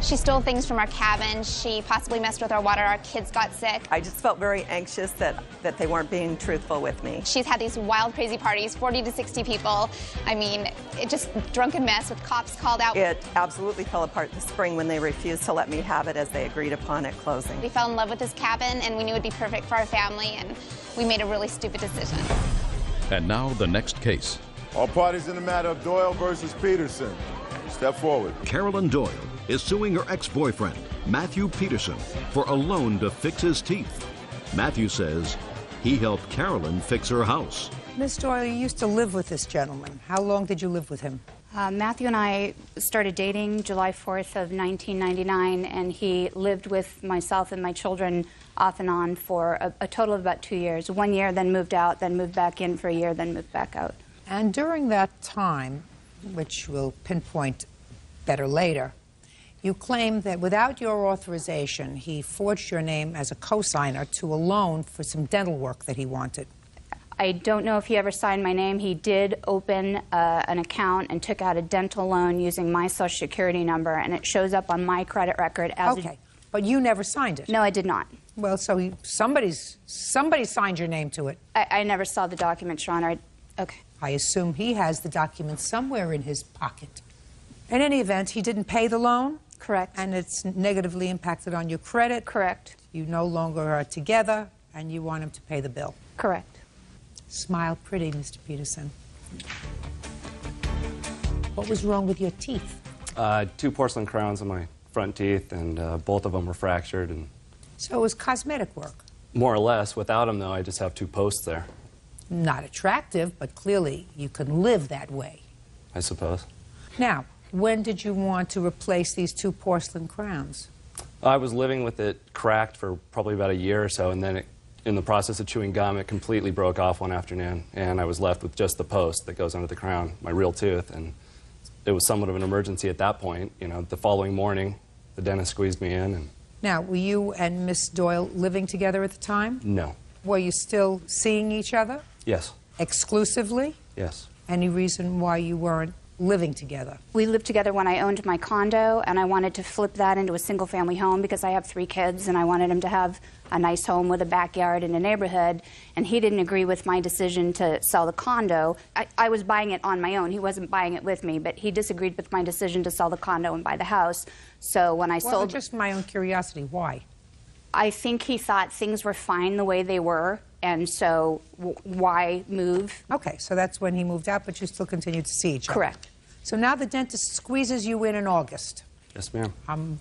She stole things from our cabin. She possibly messed with our water. Our kids got sick. I just felt very anxious that they weren't being truthful with me. She's had these wild, crazy parties, 40 to 60 people. I mean, it just drunken mess with cops called out. It absolutely fell apart this spring when they refused to let me have it as they agreed upon at closing. We fell in love with this cabin, and we knew it would be perfect for our family, and we made a really stupid decision. And now the next case. All parties in the matter of Doyle versus Peterson. Step forward. Carolyn Doyle is suing her ex-boyfriend, Matthew Peterson, for a loan to fix his teeth. Matthew says he helped Carolyn fix her house. Miss Doyle, you used to live with this gentleman. How long did you live with him? Matthew and I started dating July 4th of 1999, and he lived with myself and my children off and on for a total of about 2 years. 1 year, then moved out, then moved back in for a year, then moved back out. And during that time, which we'll pinpoint better later, you claim that without your authorization, he forged your name as a co-signer to a loan for some dental work that he wanted. I don't know if he ever signed my name. He did open an account and took out a dental loan using my Social Security number, and it shows up on my credit record as okay, but you never signed it. No, I did not. Well, so somebody signed your name to it. I never saw the documents, Your Honor. Okay. I assume he has the documents somewhere in his pocket. In any event, he didn't pay the loan? Correct. And it's negatively impacted on your credit? Correct. You no longer are together, and you want him to pay the bill? Correct. Smile pretty, Mr. Peterson. What was wrong with your teeth? 2 porcelain crowns in my front teeth, and both of them were fractured. And So it was cosmetic work? more or less. Without them, though, I just have 2 posts there, Not attractive, but clearly you can live that way. I suppose. Now, when did you want to replace these 2 porcelain crowns? I was living with it cracked for probably about a year or so, and then in the process of chewing gum, it completely broke off one afternoon, and I was left with just the post that goes under the crown, my real tooth, and it was somewhat of an emergency at that point. You know, the following morning, the dentist squeezed me in, and Now, were you and Miss Doyle living together at the time? No. Were you still seeing each other? Yes. Exclusively? Yes. Any reason why you weren't living together? We lived together when I owned my condo, and I wanted to flip that into a single-family home because I have 3 kids, and I wanted him to have a nice home with a backyard in a neighborhood, and he didn't agree with my decision to sell the condo. I was buying it on my own. He wasn't buying it with me, but he disagreed with my decision to sell the condo and buy the house. So when I sold... just my own curiosity, why? I think he thought things were fine the way they were, and so why move? Okay, so that's when he moved out, but you still continued to see each other. Correct. So now the dentist squeezes you in August. Yes, ma'am. I'm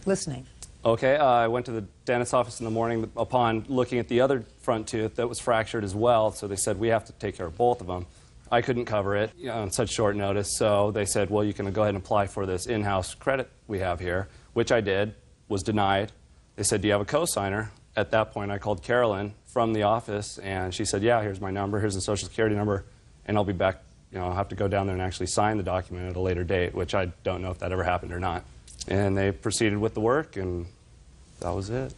listening. Okay, I went to the dentist's office in the morning upon looking at the other front tooth that was fractured as well, so they said, we have to take care of both of them. I couldn't cover it on such short notice, so they said, well, you can go ahead and apply for this in-house credit we have here, which I did, was denied. They said, do you have a cosigner? At that point, I called Carolyn from the office, and she said, yeah, here's my number, here's the Social Security number, and I'll be back. You know, I'll have to go down there and actually sign the document at a later date, which I don't know if that ever happened or not. And they proceeded with the work, and that was it.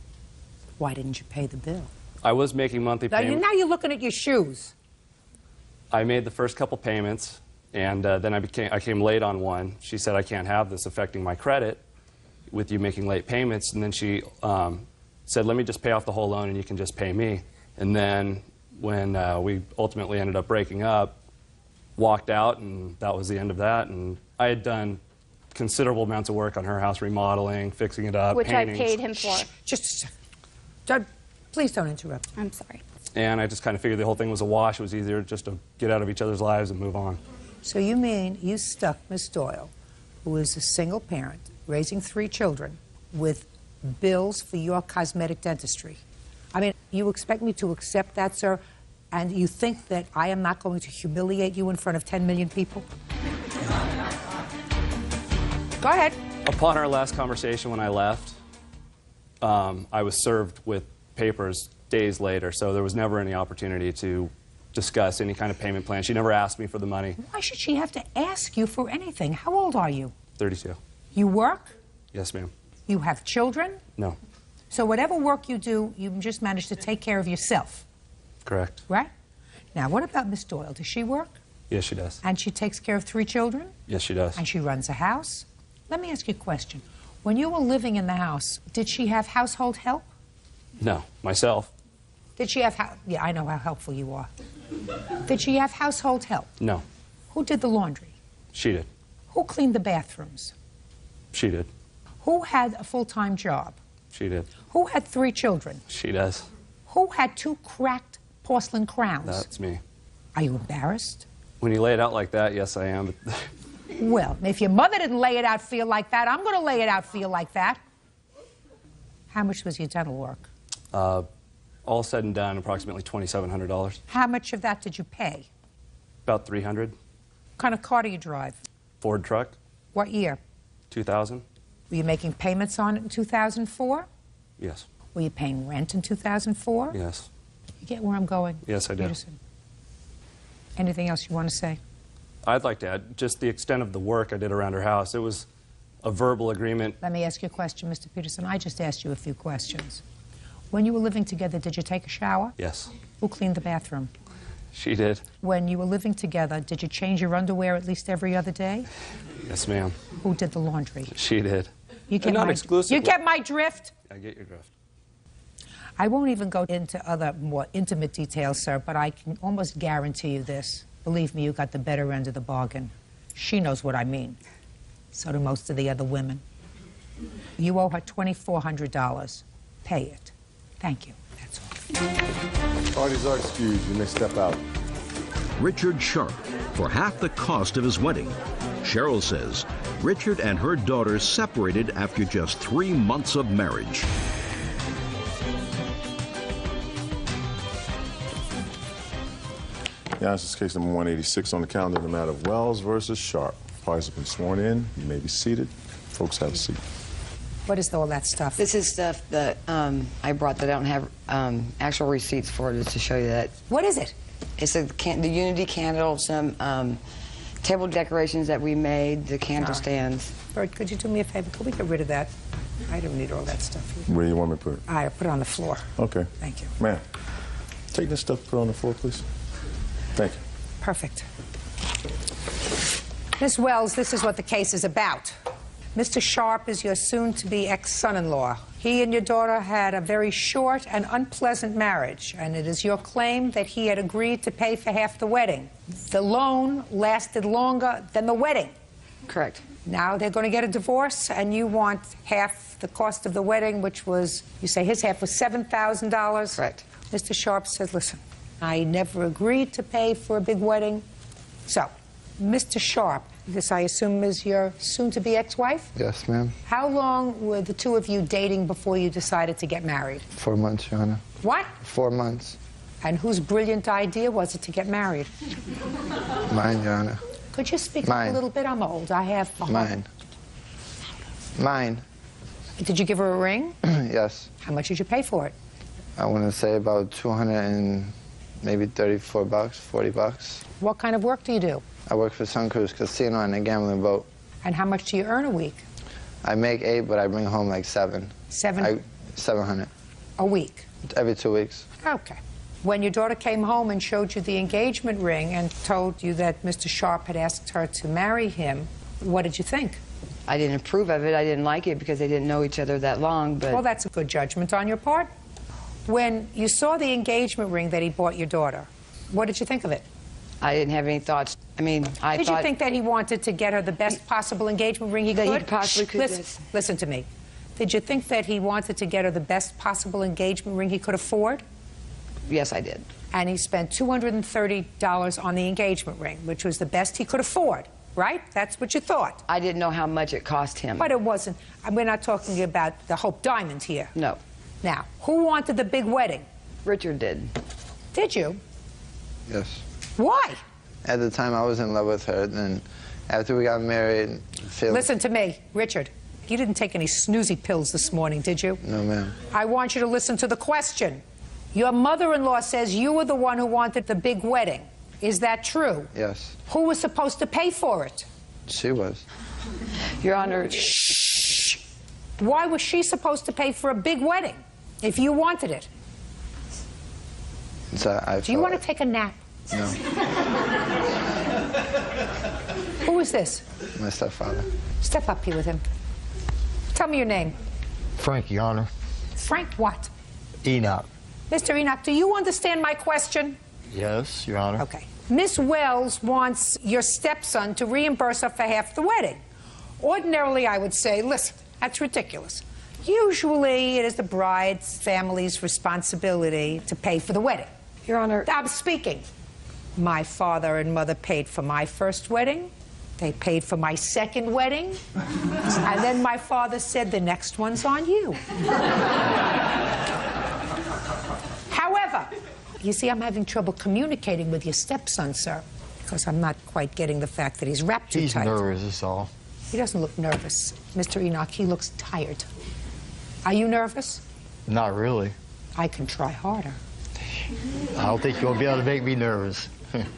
Why didn't you pay the bill? I was making monthly payments. Now you're looking at your shoes. I made the first couple payments, and then I came late on one. She said, I can't have this affecting my credit with you making late payments. And then she said, let me just pay off the whole loan, and you can just pay me. And then when we ultimately ended up breaking up, walked out, and that was the end of that. And I had done considerable amounts of work on her house, remodeling, fixing it up, Which paintings. I paid him for. Just a second. Please don't interrupt. I'm sorry. And I just kind of figured the whole thing was a wash. It was easier just to get out of each other's lives and move on. So you mean you stuck Miss Doyle, who is a single parent, raising 3 children, with bills for your cosmetic dentistry? I mean, you expect me to accept that, sir? And you think that I am not going to humiliate you in front of 10 million people? Go ahead. Upon our last conversation when I left, I was served with papers days later, so there was never any opportunity to discuss any kind of payment plan. She never asked me for the money. Why should she have to ask you for anything? How old are you? 32. You work? Yes, ma'am. You have children? No. So whatever work you do, you just manage to take care of yourself, Correct. right? Now, what about Miss Doyle? Does she work? Yes, she does. And she takes care of 3 children? Yes, she does. And she runs a house? Let me ask you a question. When you were living in the house, did she have household help? No, myself. Did she have, yeah, I know how helpful you are. Did she have household help? No, Who did the laundry? she did. Who cleaned the bathrooms? She did. Who had a full-time job? She did. Who had 3 children? She does. Who had 2 cracked porcelain crowns? That's me. Are you embarrassed? When you lay it out like that, yes, I am. But Well, if your mother didn't lay it out feel like that, I'm going to lay it out feel like that. How much was your dental work? all said and done, approximately $2,700. How much of that did you pay? About $300. What kind of car do you drive? Ford truck. What year? 2000. Were you making payments on it in 2004? Yes. Were you paying rent in 2004? Yes. You get where I'm going? Yes, I do. Peterson. Anything else you want to say? I'd like to add just the extent of the work I did around her house. It was a verbal agreement. Let me ask you a question, Mr. Peterson. I just asked you a few questions. When you were living together, did you take a shower? Yes. Who cleaned the bathroom? She did. When you were living together, did you change your underwear at least every other day? Yes, ma'am. Who did the laundry? She did. You get Not my, exclusively. You get my drift? I get your drift. I won't even go into other more intimate details, sir, but I can almost guarantee you this. Believe me, you got the better end of the bargain. She knows what I mean. So do most of the other women. You owe her $2,400. Pay it. Thank you. That's all. Parties are excused. You may step out. Richard Sharp for half the cost of his wedding. Cheryl says Richard and her daughter separated after just 3 months of marriage. Yeah, this is case number 186 on the calendar in the matter of Wells versus Sharp. Parties have been sworn in. You may be seated. Folks, have a seat. What is all that stuff? This is stuff that I brought that I don't have actual receipts for, just to show you that. What is it? It's the Unity candle, some table decorations that we made, the candle stands. Byrd, could you do me a favor? Could we get rid of that? I don't need all that stuff. Where do you want me to put it? I put it on the floor. Okay. Thank you. Ma'am, take this stuff, put it on the floor, please. Thank you. Perfect. Ms. Wells, this is what the case is about. Mr. Sharp is your soon-to-be ex-son-in-law. He and your daughter had a very short and unpleasant marriage, and it is your claim that he had agreed to pay for half the wedding. The loan lasted longer than the wedding. Correct. Now they're going to get a divorce, and you want half the cost of the wedding, which was, you say his half was $7,000? Correct. Mr. Sharp says, listen, I never agreed to pay for a big wedding. So, Mr. Sharp, this I assume is your soon-to-be ex-wife? Yes, ma'am. How long were the two of you dating before you decided to get married? 4 months, Your Honor. What? 4 months. And whose brilliant idea was it to get married? Mine, Your Honor. Could you speak up a little bit? I'm old. I have a Mine. Mine. Did you give her a ring? Yes. How much did you pay for it? I want to say about 200 and maybe 34 bucks, 40 bucks. What kind of work do you do? I work for Sun Cruise Casino and a gambling boat. And how much do you earn a week? I make 8, but I bring home like 7. 700. A week? Every 2 weeks. Okay. When your daughter came home and showed you the engagement ring and told you that Mr. Sharp had asked her to marry him, what did you think? I didn't approve of it. I didn't like it because they didn't know each other that long, but... Well, that's a good judgment on your part. When you saw the engagement ring that he bought your daughter, what did you think of it? I didn't have any thoughts. I mean, I Did thought... you think that he wanted to get her the best possible engagement ring he could? That he possibly could, Listen, yes. listen to me. Did you think that he wanted to get her the best possible engagement ring he could afford? Yes, I did. And he spent $230 on the engagement ring, which was the best he could afford, right? That's what you thought. I didn't know how much it cost him. But it wasn't. We're not talking about the Hope Diamond here. No. Now, who wanted the big wedding? Richard did. Did you? Yes. Why? At the time, I was in love with her. Then after we got married, Listen to me, Richard. You didn't take any snoozy pills this morning, did you? No, ma'am. I want you to listen to the question. Your mother-in-law says you were the one who wanted the big wedding. Is that true? Yes. Who was supposed to pay for it? She was. Your Honor... Shh. Why was she supposed to pay for a big wedding if you wanted it? Do you want to take a nap? No. Who is this? My stepfather. Step up here with him. Tell me your name. Frank, Your Honor. Frank what? Enoch. Mr. Enoch, do you understand my question? Yes, Your Honor. Okay. Miss Wells wants your stepson to reimburse her for half the wedding. Ordinarily, I would say, listen, that's ridiculous. Usually, it is the bride's family's responsibility to pay for the wedding. Your Honor... I'm speaking. My father and mother paid for my first wedding. They paid for my second wedding. And then my father said, the next one's on you. However, you see, I'm having trouble communicating with your stepson, sir, because I'm not quite getting the fact that he's wrapped too tight. He's nervous, that's all. He doesn't look nervous. Mr. Enoch, he looks tired. Are you nervous? Not really. I can try harder. I don't think you'll be able to make me nervous.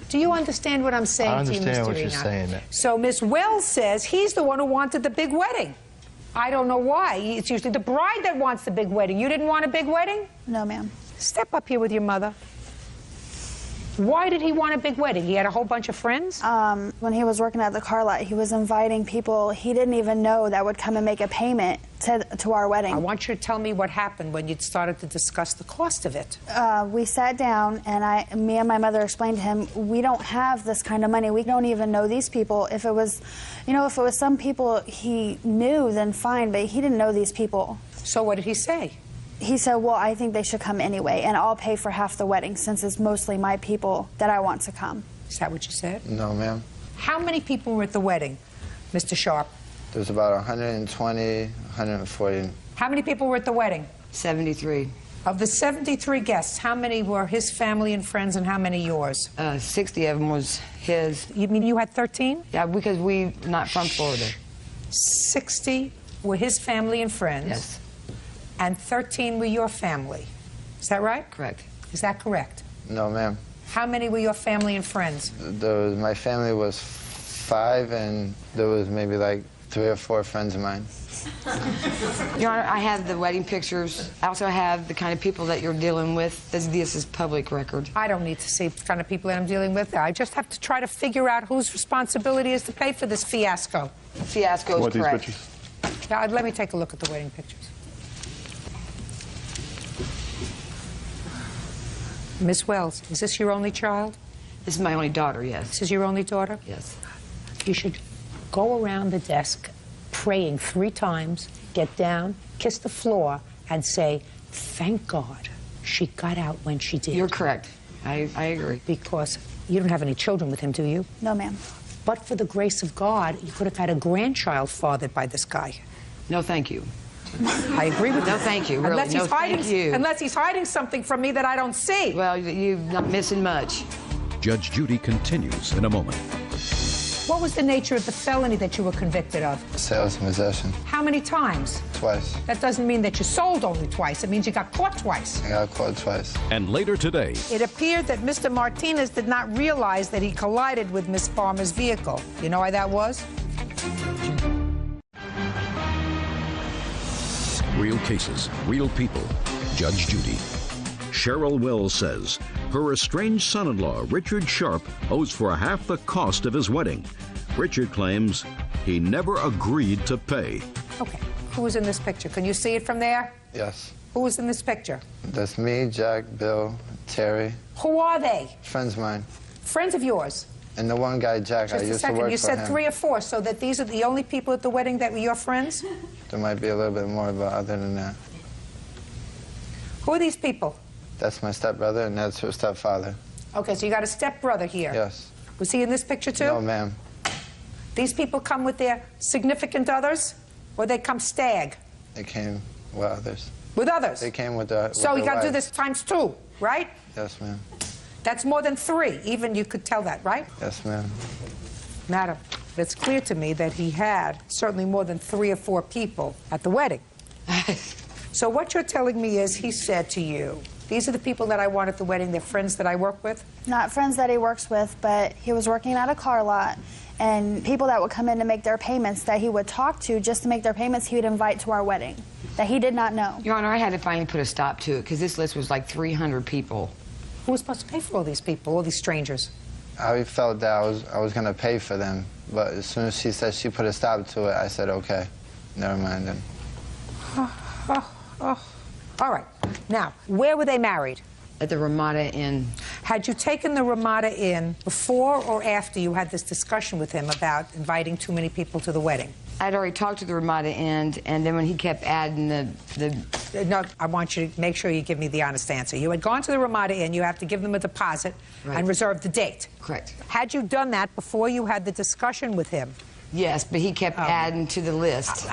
Do you understand what I'm saying I to you, Mr. understand what Enoch? you're saying. So Miss Wells says he's the one who wanted the big wedding. I don't know why. It's usually the bride that wants the big wedding. You didn't want a big wedding? No, ma'am. Step up here with your mother. Why did he want a big wedding? He had a whole bunch of friends? When he was working at the car lot, he was inviting people he didn't even know that would come and make a payment to our wedding. I want you to tell me what happened when you started to discuss the cost of it. We sat down, and me and my mother explained to him, we don't have this kind of money. We don't even know these people. If it was, if it was some people he knew, then fine, but he didn't know these people. So what did he say? He said, well, I think they should come anyway, and I'll pay for half the wedding since it's mostly my people that I want to come. Is that what you said? No, ma'am. How many people were at the wedding, Mr. Sharp? There's about 120, 140. How many people were at the wedding? 73. Of the 73 guests, how many were his family and friends and how many yours? 60 of them was his. You mean you had 13? Yeah, because we not from Florida. 60 were his family and friends? Yes. And 13 were your family. Is that right? Correct. Is that correct? No, ma'am. How many were your family and friends? My family was 5, and there was maybe like 3 or 4 friends of mine. Your Honor, I have the wedding pictures. I also have the kind of people that you're dealing with. This is public record. I don't need to see the kind of people that I'm dealing with. I just have to try to figure out whose responsibility is to pay for this fiasco. Fiasco is correct. These pictures? Now, let me take a look at the wedding pictures. Miss Wells, is this your only child? This is my only daughter, yes. This is your only daughter? Yes. You should go around the desk praying 3 times, get down, kiss the floor, and say, thank God she got out when she did. You're correct. I agree. Because you don't have any children with him, do you? No, ma'am. But for the grace of God, you could have had a grandchild fathered by this guy. No, thank you. I agree with you. No, thank you. Really. Unless he's hiding, thank you. unless he's hiding something from me that I don't see. Well, you're not missing much. Judge Judy continues in a moment. What was the nature of the felony that you were convicted of? Sales and possession. How many times? Twice. That doesn't mean that you sold only twice. It means you got caught twice. I got caught twice. And later today, It appeared that Mr. Martinez did not realize that he collided with Miss Farmer's vehicle. You know why that was? real cases, real people. Judge Judy. Cheryl Wells says her estranged son-in-law, Richard Sharp, owes for half the cost of his wedding. Richard claims he never agreed to pay. Okay, who was in this picture? Can you see it from there? Yes. Who was in this picture? That's me, Jack, Bill, Terry. Who are they? Friends of mine. Friends of yours? And the one guy, Jack, I used to work for him. You said 3 or 4, so that these are the only people at the wedding that were your friends? There might be a little bit more, but other than that. Who are these people? That's my stepbrother, and that's her stepfather. Okay, so you got a stepbrother here. Yes. Was he in this picture too? No, ma'am. These people come with their significant others, or they come stag? They came with others. With others? They came with their So you got to do wives. this times 2, right? Yes, ma'am. That's more than 3. Even you could tell that, right? Yes, ma'am. Madam, it's clear to me that he had certainly more than 3 or 4 people at the wedding. So what you're telling me is he said to you, these are the people that I want at the wedding, they're friends that I work with? Not friends that he works with, but he was working at a car lot, and people that would come in to make their payments that he would talk to just to make their payments, he would invite to our wedding that he did not know. Your Honor, I had to finally put a stop to it because this list was like 300 people. Who was supposed to pay for all these people, all these strangers? I felt that I was going to pay for them, but as soon as she said she put a stop to it, I said, okay, never mind then. All right. Now, where were they married? At the Ramada Inn. Had you taken the Ramada Inn before or after you had this discussion with him about inviting too many people to the wedding? I'd already talked to the Ramada Inn, and then when he kept adding the... No, I want you to make sure you give me the honest answer. You had gone to the Ramada Inn, you have to give them a deposit and reserve the date. Correct. Had you done that before you had the discussion with him? Yes, but he kept adding to the list.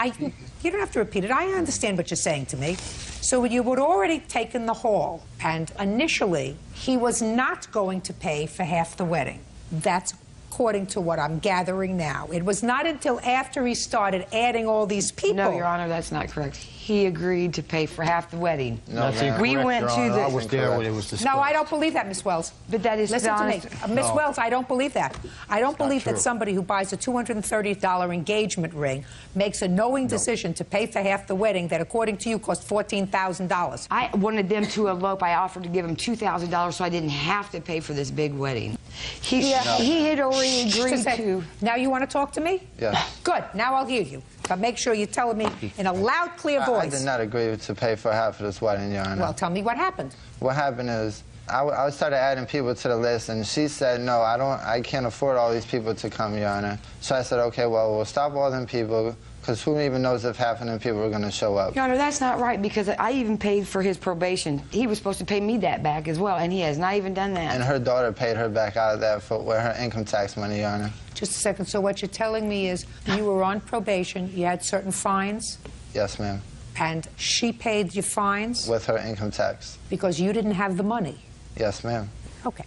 You don't have to repeat it. I understand what you're saying to me. So you had already taken the hall, and initially, he was not going to pay for half the wedding. That's according to what I'm gathering now. It was not until after he started adding all these people. No, Your Honor, that's not correct. He agreed to pay for half the wedding. No, that's we incorrect, went Your to Honor. the... I was there when it was discussed. No, I don't believe that, Miss Wells. But that is Listen to me. Miss No. Wells, I don't believe that. I don't believe that true. somebody who buys a $230 engagement ring makes a knowing decision to pay for half the wedding that, according to you, cost $14,000. I wanted them to elope. I offered to give them $2,000 so I didn't have to pay for this big wedding. He had already agreed to... Now you want to talk to me? Yes. Good. Now I'll hear you. But make sure you're telling me in a loud, clear I voice. did not agree to pay for half of this wedding, Your Honor. Well, tell me what happened. What happened is, I started adding people to the list, and she said, no, I can't afford all these people to come, Your Honor. So I said, okay, well, we'll stop all them people, because who even knows if half of them people are going to show up. Your Honor, that's not right, because I even paid for his probation. He was supposed to pay me that back as well, and he has not even done that. And her daughter paid her back out of that with her income tax money, Your Honor. Just a second. So what you're telling me is you were on probation, you had certain fines, Yes, ma'am. and she paid your fines With her income tax. because you didn't have the money. Yes, ma'am. Okay.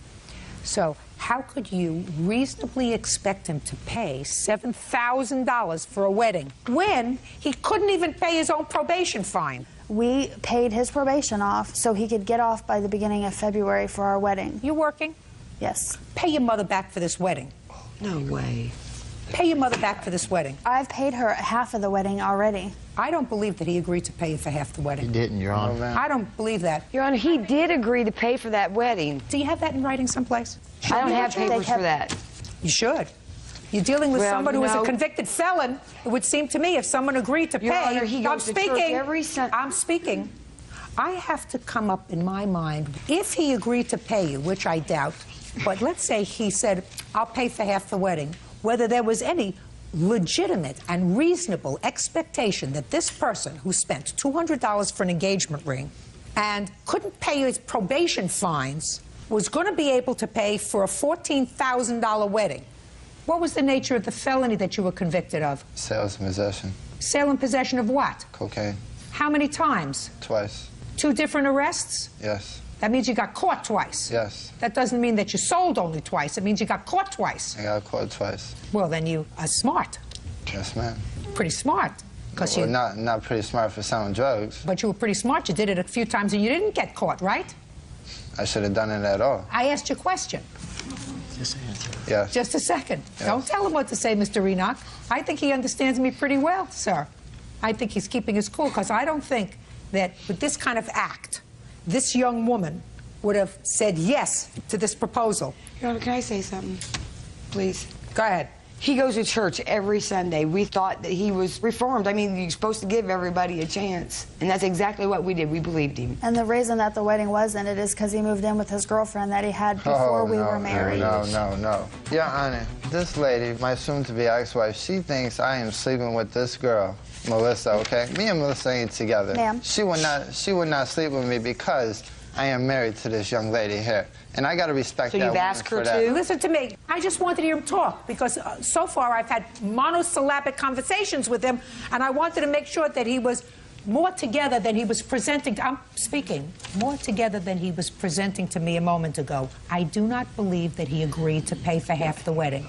So how could you reasonably expect him to pay $7,000 for a wedding when he couldn't even pay his own probation fine? We paid his probation off so he could get off by the beginning of February for our wedding. You working? Yes. Pay your mother back for this wedding. No way. Pay your mother back for this wedding. I've paid her half of the wedding already. I don't believe that he agreed to pay you for half the wedding. He didn't, Your Honor. I don't believe that. Your Honor, he did agree to pay for that wedding. Do you have that in writing someplace? I don't have papers for that. You should. You're dealing with Well, somebody who is a no. convicted felon. It would seem to me if someone agreed to Your pay. Honor, he goes to church every Sunday. I'm speaking. I have to come up in my mind, if he agreed to pay you, which I doubt, but let's say he said, I'll pay for half the wedding, whether there was any legitimate and reasonable expectation that this person who spent $200 for an engagement ring and couldn't pay his probation fines was going to be able to pay for a $14,000 wedding. What was the nature of the felony that you were convicted of? Sales and possession. Sale and possession of what? Cocaine. How many times? Twice. 2 different arrests? Yes. That means you got caught twice. Yes. That doesn't mean that you sold only twice. It means you got caught twice. I got caught twice. Well, then you are smart. Yes, ma'am. Pretty smart. Well, not pretty smart for selling drugs. But you were pretty smart. You did it a few times and you didn't get caught, right? I should have done it at all. I asked you a question. Yes. Just a second. Yes. Don't tell him what to say, Mr. Enoch. I think he understands me pretty well, sir. I think he's keeping his cool, because I don't think that with this kind of act, this young woman would have said yes to this proposal. Your Honor, can I say something, please? Go ahead. He goes to church every Sunday. We thought that he was reformed. I mean, you're supposed to give everybody a chance. And that's exactly what we did. We believed him. And the reason that the wedding was ended is because he moved in with his girlfriend that he had before we were married. No. Your Honor, this lady, my soon-to-be ex-wife, she thinks I am sleeping with this girl, Melissa, okay? Me and Melissa ain't together. Ma'am. She would not sleep with me because I am married to this young lady here. And I got to respect that woman for that. Listen to me. I just wanted to hear him talk, because so far I've had monosyllabic conversations with him, and I wanted to make sure that he was more together than he was presenting. I'm speaking. More together than he was presenting to me a moment ago. I do not believe that he agreed to pay for half the wedding.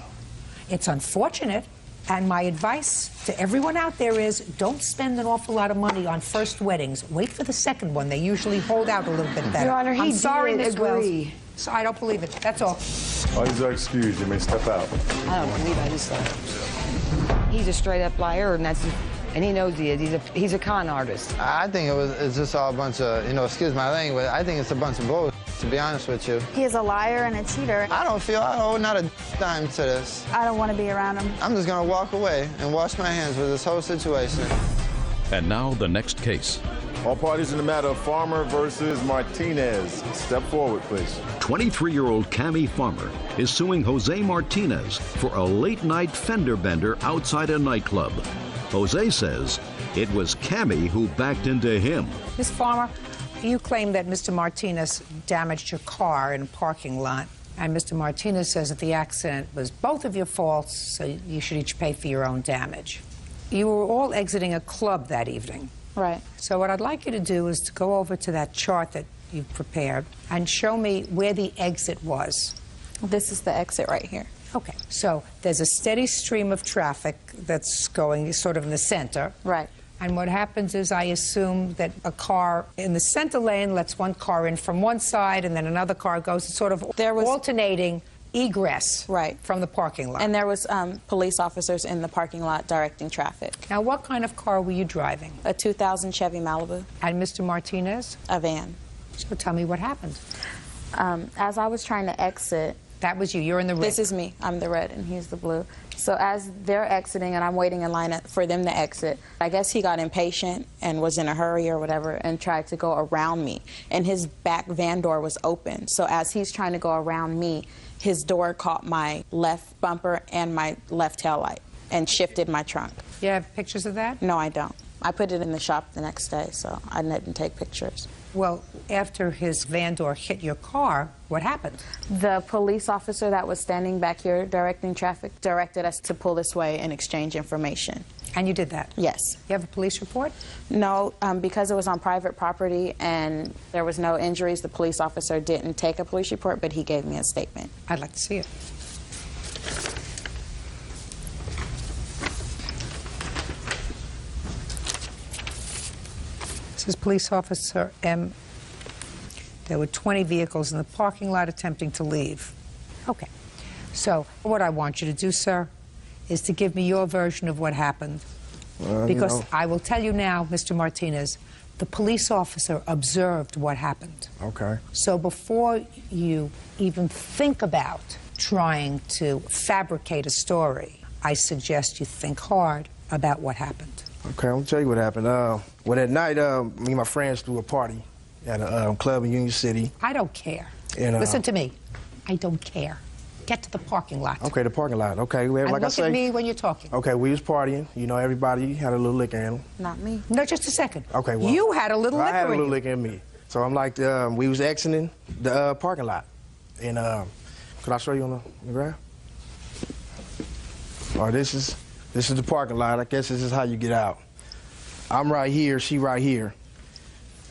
It's unfortunate. And my advice to everyone out there is, don't spend an awful lot of money on first weddings. Wait for the second one. They usually hold out a little bit better. Your Honor, he I'm sorry, did Miss Wells. agree. So I don't believe it. That's all. All these are excused. You may step out. I don't believe I just he's a straight-up liar, and he knows he is. He's a con artist. I think it's just all a bunch of, excuse my language, I think it's a bunch of bull, to be honest with you. He is a liar and a cheater. I don't feel I owe not a dime to this. I don't want to be around him. I'm just going to walk away and wash my hands with this whole situation. And now the next case. All parties in the matter of Farmer versus Martinez. Step forward, please. 23-year-old Cammie Farmer is suing Jose Martinez for a late-night fender bender outside a nightclub. Jose says it was Cammie who backed into him. Miss Farmer, you claim that Mr. Martinez damaged your car in a parking lot. And Mr. Martinez says that the accident was both of your faults, so you should each pay for your own damage. You were all exiting a club that evening. Right. So what I'd like you to do is to go over to that chart that you've prepared and show me where the exit was. This is the exit right here. Okay. So there's a steady stream of traffic that's going sort of in the center. Right. And what happens is, I assume that a car in the center lane lets one car in from one side, and then another car goes. It's sort of alternating egress from the parking lot. And there was police officers in the parking lot directing traffic. Now, what kind of car were you driving? A 2000 Chevy Malibu. And Mr. Martinez? A van. So tell me what happened. As I was trying to exit... That was you. You're in the red. This is me. I'm the red, and he's the blue. So as they're exiting, and I'm waiting in line for them to exit, I guess he got impatient and was in a hurry or whatever and tried to go around me. And his back van door was open. So as he's trying to go around me, his door caught my left bumper and my left taillight and shifted my trunk. You have pictures of that? No, I don't. I put it in the shop the next day, so I didn't take pictures. Well, after his van door hit your car, what happened? The police officer that was standing back here directing traffic directed us to pull this way and exchange information. And you did that? Yes. You have a police report? No, because it was on private property and there was no injuries, the police officer didn't take a police report, but he gave me a statement. I'd like to see it. This is Police Officer M. There were 20 vehicles in the parking lot attempting to leave. Okay. So what I want you to do, sir, is to give me your version of what happened. Because I will tell you now, Mr. Martinez, the police officer observed what happened. Okay. So before you even think about trying to fabricate a story, I suggest you think hard about what happened. Okay, I'm gonna tell you what happened. Well, that night, me and my friends threw a party at a club in Union City. I don't care. And, listen to me. I don't care. Get to the parking lot. Okay, the parking lot. Okay, And like look I say. at me when you're talking. Okay, we was partying. You know, everybody had a little liquor in them. Not me. No, just a second. Okay, well. You had a little liquor I had a in little you. liquor in me. So I'm like, we was exiting the parking lot. And could I show you on the graph? Oh, this is the parking lot. I guess this is how you get out. I'm right here, she right here.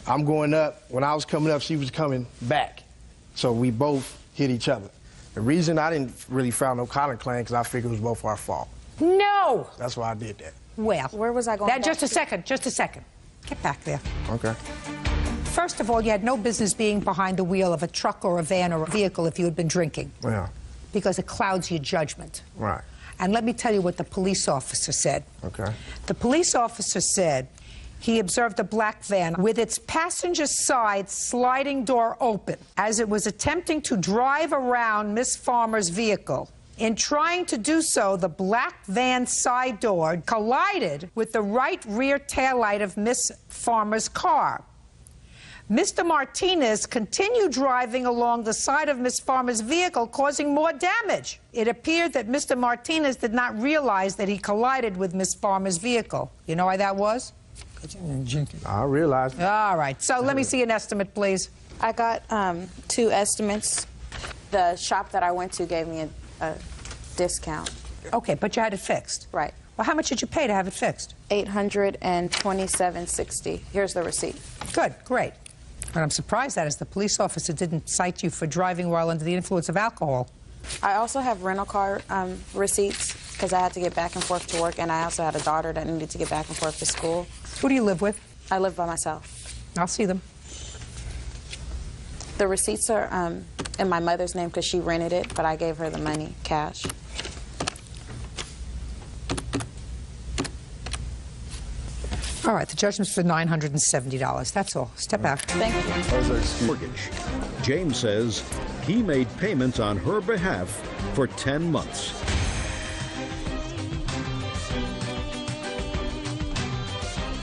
I'm going up. When I was coming up, she was coming back. So we both hit each other. The reason I didn't really file no conduct claim because I figured it was both our fault. No! That's why I did that. Well, where was I going? Now, just a second, just a second. Get back there. Okay. First of all, you had no business being behind the wheel of a truck or a van or a vehicle if you had been drinking. Yeah. Because it clouds your judgment. Right. And let me tell you what the police officer said. Okay. The police officer said he observed a black van with its passenger side sliding door open as it was attempting to drive around Miss Farmer's vehicle. In trying to do so, the black van side door collided with the right rear taillight of Miss Farmer's car. Mr. Martinez continued driving along the side of Miss Farmer's vehicle, causing more damage. It appeared that Mr. Martinez did not realize that he collided with Miss Farmer's vehicle. You know why that was? I realized. All right. So let me see an estimate, please. I got 2 estimates. The shop that I went to gave me a discount. Okay, but you had it fixed. Right. Well, how much did you pay to have it fixed? $827.60. Here's the receipt. Good, great. But I'm surprised that the police officer didn't cite you for driving while under the influence of alcohol. I also have rental car receipts because I had to get back and forth to work, and I also had a daughter that needed to get back and forth to school. Who do you live with? I live by myself. I'll see them. The receipts are in my mother's name because she rented it, but I gave her the money, cash. All right, the judgment's for $970. That's all. Step out. Thank you. Mortgage. James says he made payments on her behalf for 10 months.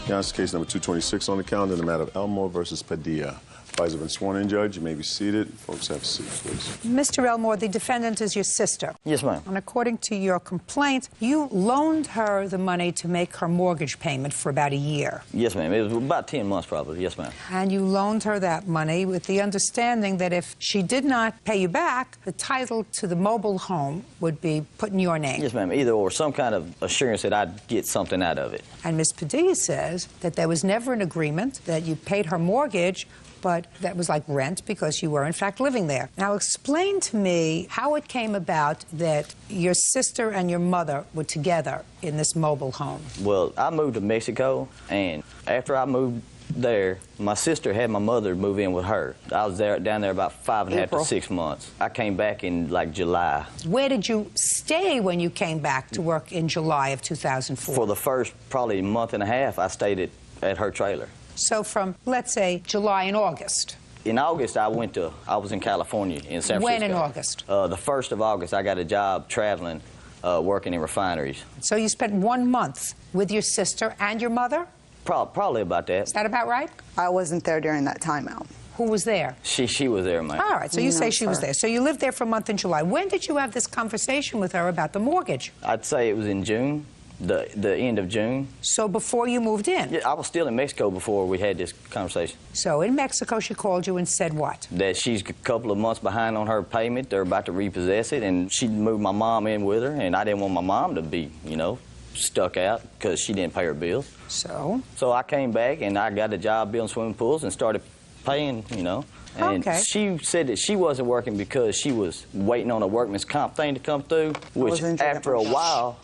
Now, case number 226 on the calendar in the matter of Elmore versus Padilla. Advisor been sworn in, Judge. You may be seated. Folks, have a seat, please. Mr. Elmore, the defendant is your sister. Yes, ma'am. And according to your complaint, you loaned her the money to make her mortgage payment for about a year. Yes, ma'am. It was about 10 months, probably. Yes, ma'am. And you loaned her that money with the understanding that if she did not pay you back, the title to the mobile home would be put in your name. Yes, ma'am. Either or, some kind of assurance that I'd get something out of it. And Ms. Padilla says that there was never an agreement that you paid her mortgage, but that was like rent because you were, in fact, living there. Now, explain to me how it came about that your sister and your mother were together in this mobile home. Well, I moved to Mexico, and after I moved there, my sister had my mother move in with her. I was down there about 5.5 to 6 months. I came back in, like, July. Where did you stay when you came back to work in July of 2004? For the first, probably month and a half, I stayed at her trailer. So from, let's say, July and August. In August, I was in California, in San Francisco. When in August? The 1st of August, I got a job traveling, working in refineries. So you spent 1 month with your sister and your mother? Probably about that. Is that about right? I wasn't there during that timeout. Who was there? She was there, ma'am. All right, so you say she was there. So you lived there for a month in July. When did you have this conversation with her about the mortgage? I'd say it was in June. The end of June. So before you moved in? Yeah, I was still in Mexico before we had this conversation. So in Mexico, she called you and said what? That she's a couple of months behind on her payment. They're about to repossess it, and she moved my mom in with her, and I didn't want my mom to be, you know, stuck out because she didn't pay her bills. So? So I came back, and I got a job building swimming pools and started paying, you know. And she said that she wasn't working because she was waiting on a workman's comp thing to come through, which after a while,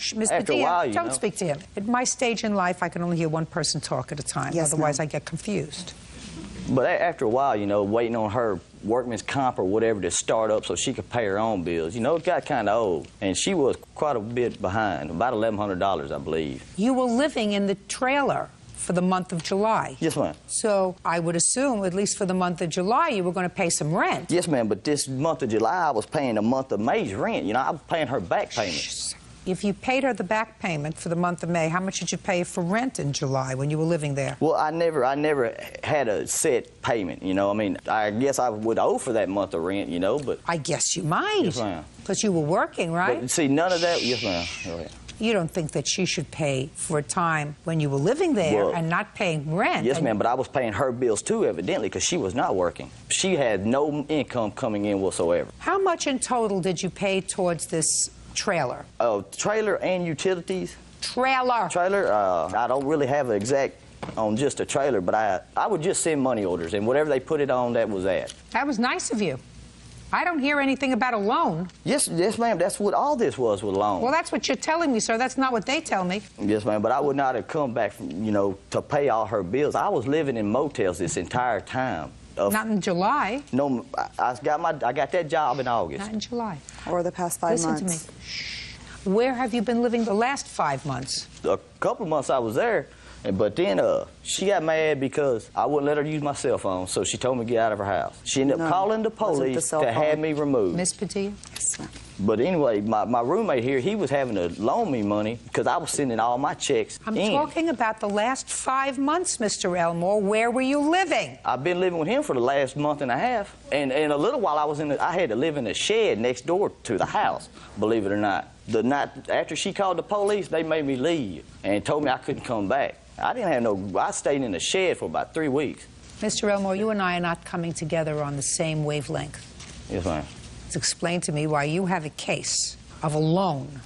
don't speak to him. At my stage in life, I can only hear one person talk at a time. Yes, otherwise, I get confused. But after a while, you know, waiting on her workman's comp or whatever to start up so she could pay her own bills, you know, it got kind of old. And she was quite a bit behind, about $1,100, I believe. You were living in the trailer for the month of July. Yes, ma'am. So I would assume, at least for the month of July, you were going to pay some rent. Yes, ma'am, but this month of July, I was paying the month of May's rent. You know, I was paying her back payment. If you paid her the back payment for the month of May, how much did you pay for rent in July when you were living there? Well, I never had a set payment, you know. I mean, I guess I would owe for that month of rent, you know, but... I guess you might. Yes, ma'am. Because you were working, right? But see, none of that... Yes, ma'am. Go ahead. You don't think that she should pay for a time when you were living there and not paying rent? Yes, ma'am, but I was paying her bills too, evidently, because she was not working. She had no income coming in whatsoever. How much in total did you pay towards this trailer? Trailer and utilities. Trailer. Trailer, I don't really have an exact on just a trailer, but I would just send money orders, and whatever they put it on, that was that. That was nice of you. I don't hear anything about a loan. Yes, ma'am, that's what all this was a loan. Well, that's what you're telling me, sir. That's not what they tell me. Yes, ma'am, but I would not have come back, you know, to pay all her bills. I was living in motels this entire time. Not in July. No, I got that job in August. Not in July. Or the past 5 months. Listen to me. Shh. Where have you been living the last 5 months? A couple of months I was there, but then she got mad because I wouldn't let her use my cell phone, so she told me to get out of her house. She ended up calling the police to have me removed. Miss Padilla? Yes, ma'am. But anyway, my roommate here, he was having to loan me money because I was sending all my checks I'm in. talking about the last 5 months, Mr. Elmore. Where were you living? I've been living with him for the last month and a half. And in a little while, I had to live in a shed next door to the house, believe it or not. The night after she called the police, they made me leave and told me I couldn't come back. I stayed in the shed for about 3 weeks. Mr. Elmore, you and I are not coming together on the same wavelength. Yes, ma'am. Explain to me why you have a case of a loan.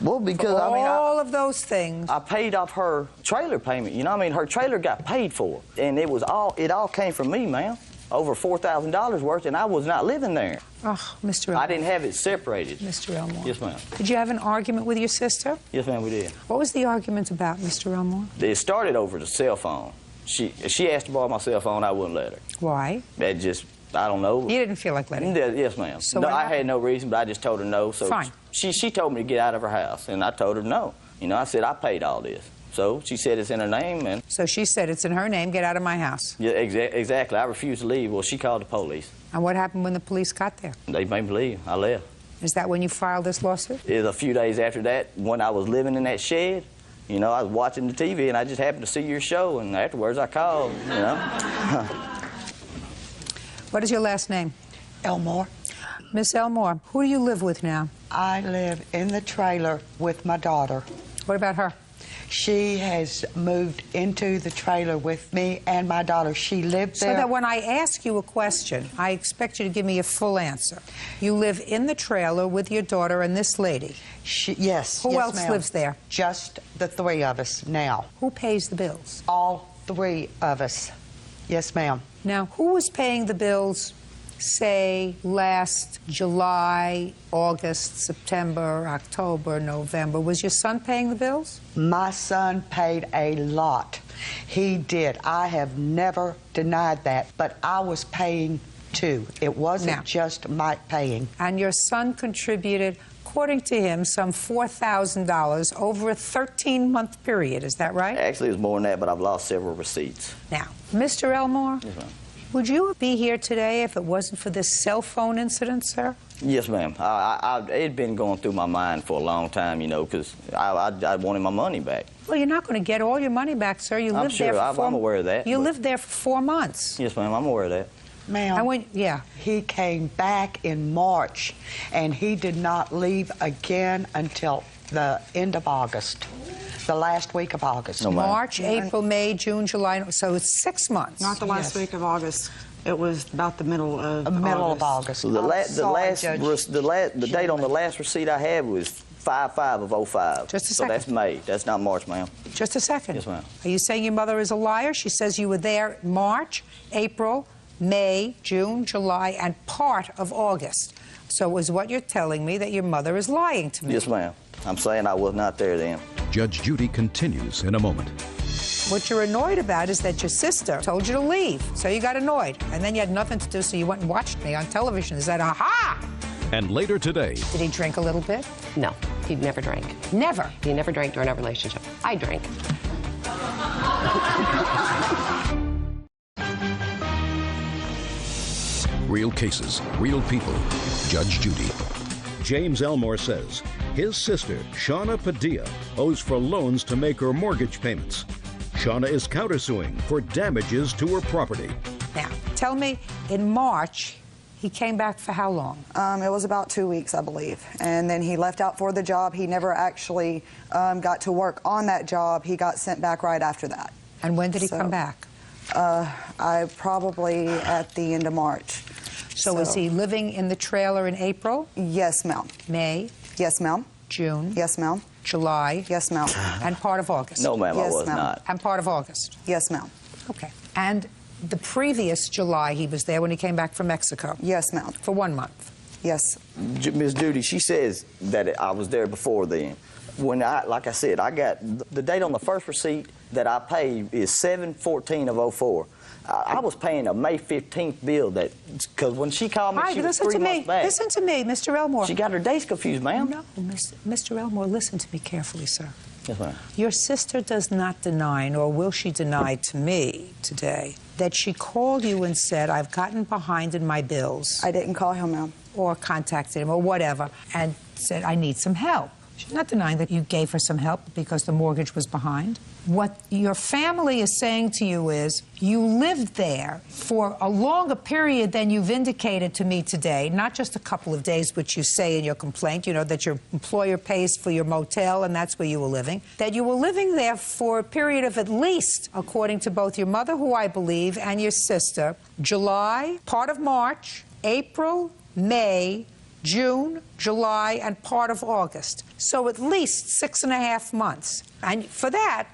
Well, because for all of those things. I paid off her trailer payment. You know what I mean? Her trailer got paid for, and it all came from me, ma'am. Over $4,000 worth, and I was not living there. Oh, Mr. Elmore. I didn't have it separated. Mr. Elmore. Yes, ma'am. Did you have an argument with your sister? Yes, ma'am, we did. What was the argument about, Mr. Elmore? It started over the cell phone. She asked to borrow my cell phone, I wouldn't let her. Why? That just, I don't know. You didn't feel like letting her? Yes, ma'am. So no, I had no reason, but I just told her no. So fine. She told me to get out of her house, and I told her no. You know, I said, I paid all this. So she said it's in her name, and... So she said it's in her name, get out of my house. Yeah, exactly. I refused to leave. Well, she called the police. And what happened when the police got there? They made me leave. I left. Is that when you filed this lawsuit? It was a few days after that, when I was living in that shed. You know, I was watching the TV, and I just happened to see your show, and afterwards I called, you know. What is your last name? Elmore. Miss Elmore, who do you live with now? I live in the trailer with my daughter. What about her? She has moved into the trailer with me and my daughter. She lived there. So that when I ask you a question, I expect you to give me a full answer. You live in the trailer with your daughter and this lady? Yes. Who yes, else lives there? Just the three of us now. Who pays the bills? All three of us. Yes, ma'am. Now, who was paying the bills, say, last July, August, September, October, November? Was your son paying the bills? My son paid a lot. He did. I have never denied that, but I was paying too. It wasn't just Mike paying. And your son contributed, according to him, some $4,000 over a 13-month period. Is that right? Actually, it was more than that, but I've lost several receipts. Now, Mr. Elmore, yes, ma'am. Would you be here today if it wasn't for this cell phone incident, sir? Yes, ma'am. It had been going through my mind for a long time, you know, because I wanted my money back. Well, you're not going to get all your money back, sir. You lived there for I'm aware of that. You lived there for 4 months. Yes, ma'am. I'm aware of that. Ma'am, he came back in March, and he did not leave again until the end of August, the last week of August. No, March, April, May, June, July, so it's 6 months. Not the last week of August. It was about the middle of August. So the date on the last receipt I had was 5/5 of 05. Just a second. So that's May. That's not March, ma'am. Just a second. Yes, ma'am. Are you saying your mother is a liar? She says you were there March, April, May, June, July, and part of August. So is what you're telling me that your mother is lying to me? Yes, ma'am. I'm saying I was not there then. Judge Judy continues in a moment. What you're annoyed about is that your sister told you to leave, so you got annoyed. And then you had nothing to do, so you went and watched me on television. Is that aha? And later today... Did he drink a little bit? No, he never drank. Never? He never drank during our relationship. I drank. Real cases, real people. Judge Judy. James Elmore says his sister, Shauna Padilla, owes for loans to make her mortgage payments. Shauna is countersuing for damages to her property. Now, tell me, in March, he came back for how long? It was about 2 weeks, I believe. And then he left out for the job. He never actually got to work on that job. He got sent back right after that. And when did he come back? I probably at the end of March. So was he living in the trailer in April? Yes, ma'am. May? Yes, ma'am. June? Yes, ma'am. July? Yes, ma'am. And part of August? No, ma'am, Yes, I was ma'am. not. And part of August? Yes, ma'am. Okay. And the previous July, he was there when he came back from Mexico? Yes, ma'am. For 1 month? Yes. Ms. Judy, she says that I was there before then. When like I said, I got the date on the first receipt that I paid is 7/14 of 04. I was paying a May 15th bill because when she called me, she was 3 months back. Listen to me, Mr. Elmore. She got her days confused, ma'am. No, Mr. Elmore, listen to me carefully, sir. Yes, ma'am. Your sister does not deny, nor will she deny to me today, that she called you and said, I've gotten behind in my bills. I didn't call him, ma'am. Or contacted him, or whatever, and said, I need some help. She's not denying that you gave her some help because the mortgage was behind. What your family is saying to you is you lived there for a longer period than you've indicated to me today, not just a couple of days, which you say in your complaint, you know, that your employer pays for your motel and that's where you were living, that you were living there for a period of at least, according to both your mother, who I believe, and your sister, July, part of March, April, May, June, July, and part of August. So at least 6.5 months. And for that,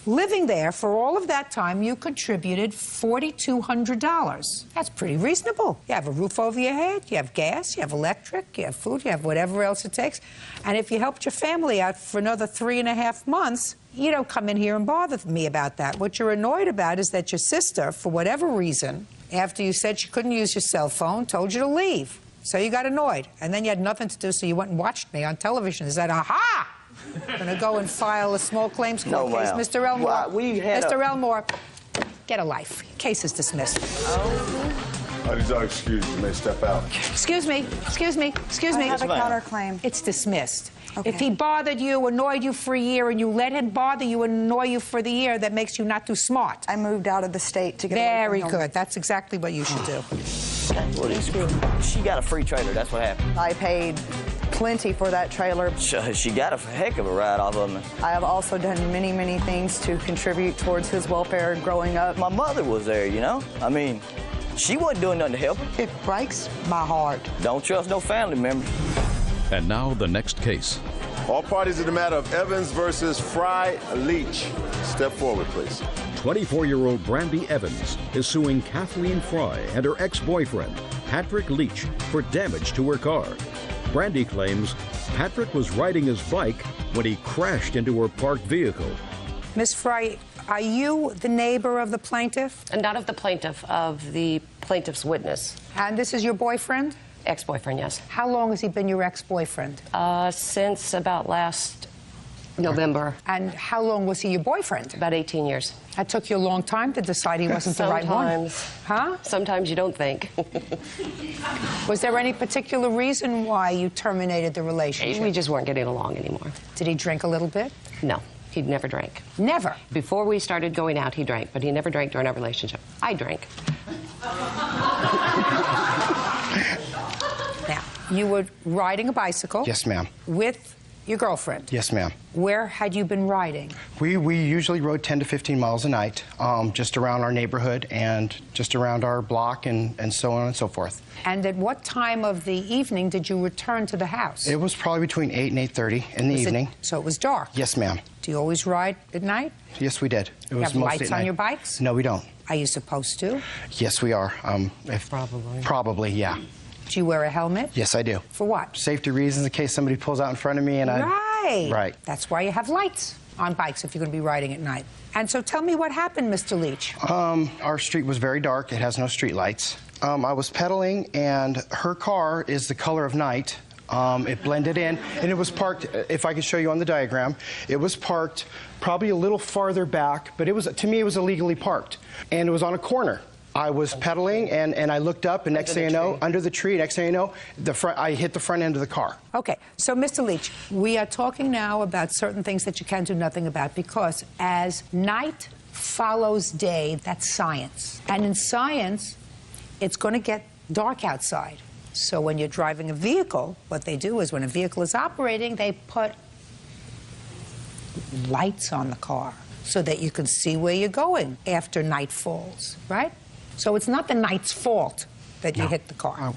living there for all of that time, you contributed $4,200. That's pretty reasonable. You have a roof over your head, you have gas, you have electric, you have food, you have whatever else it takes. And if you helped your family out for another 3.5 months, you don't come in here and bother me about that. What you're annoyed about is that your sister, for whatever reason, after you said she couldn't use your cell phone, told you to leave. So you got annoyed, and then you had nothing to do, so you went and watched me on television and said, aha! I'm going to go and file a small claims court case. Mr. Elmore, well, Mr. Elmore, get a life. Case is dismissed. Excuse me, you may step out. Excuse me. I have a counterclaim. It's dismissed. Okay. If he bothered you, annoyed you for a year, and you let him bother you and annoy you for the year, that makes you not too smart. I moved out of the state to get Very away from him. good. That's exactly what you should do. She got a free trailer, that's what happened. I paid plenty for that trailer. She got a heck of a ride off of me. I have also done many, many things to contribute towards his welfare growing up. My mother was there, you know? I mean, she wasn't doing nothing to help him. It breaks my heart. Don't trust no family member. And now the next case. All parties in the matter of Evans versus Fry Leach. Step forward, please. 24-year-old Brandy Evans is suing Kathleen Fry and her ex-boyfriend, Patrick Leach, for damage to her car. Brandy claims Patrick was riding his bike when he crashed into her parked vehicle. Miss Fry, are you the neighbor of the plaintiff? And not of the plaintiff, of the plaintiff's witness. And this is your boyfriend? Ex-boyfriend, yes. How long has he been your ex-boyfriend? Since about last November. And how long was he your boyfriend? About 18 years. That took you a long time to decide he wasn't the right one. Huh? Sometimes you don't think. Was there any particular reason why you terminated the relationship? We just weren't getting along anymore. Did he drink a little bit? No, he never drank. Never? Before we started going out, he drank, but he never drank during our relationship. I drank. Now, you were riding a bicycle. Yes, ma'am. With your girlfriend. Yes, ma'am. Where had you been riding? We usually rode 10 to 15 miles a night, just around our neighborhood and just around our block and so on and so forth. And at what time of the evening did you return to the house? It was probably between 8 and 8:30 in the evening. So it was dark? Yes, ma'am. Do you always ride at night? Yes, we did. It You was have mostly lights at on night. your bikes? No, we don't. Are you supposed to? Yes, we are. Probably. Probably, yeah. Do you wear a helmet? Yes, I do. For what? Safety reasons, in case somebody pulls out in front of me and I... Right. Right. That's why you have lights. on bikes if you're going to be riding at night. And so tell me what happened, Mr. Leach. Our street was very dark. It has no street lights. I was pedaling, and her car is the color of night. It blended in, and it was parked, if I could show you on the diagram, it was parked probably a little farther back, but it was, to me, it was illegally parked. And it was on a corner. I was pedaling, and I looked up, and next thing you know, under the tree, next thing you know, I hit the front end of the car. Okay, so Mr. Leach, we are talking now about certain things that you can do nothing about, because as night follows day, that's science. And in science, it's going to get dark outside. So when you're driving a vehicle, what they do is when a vehicle is operating, they put lights on the car so that you can see where you're going after night falls, right? So it's not the night's fault that you hit the car.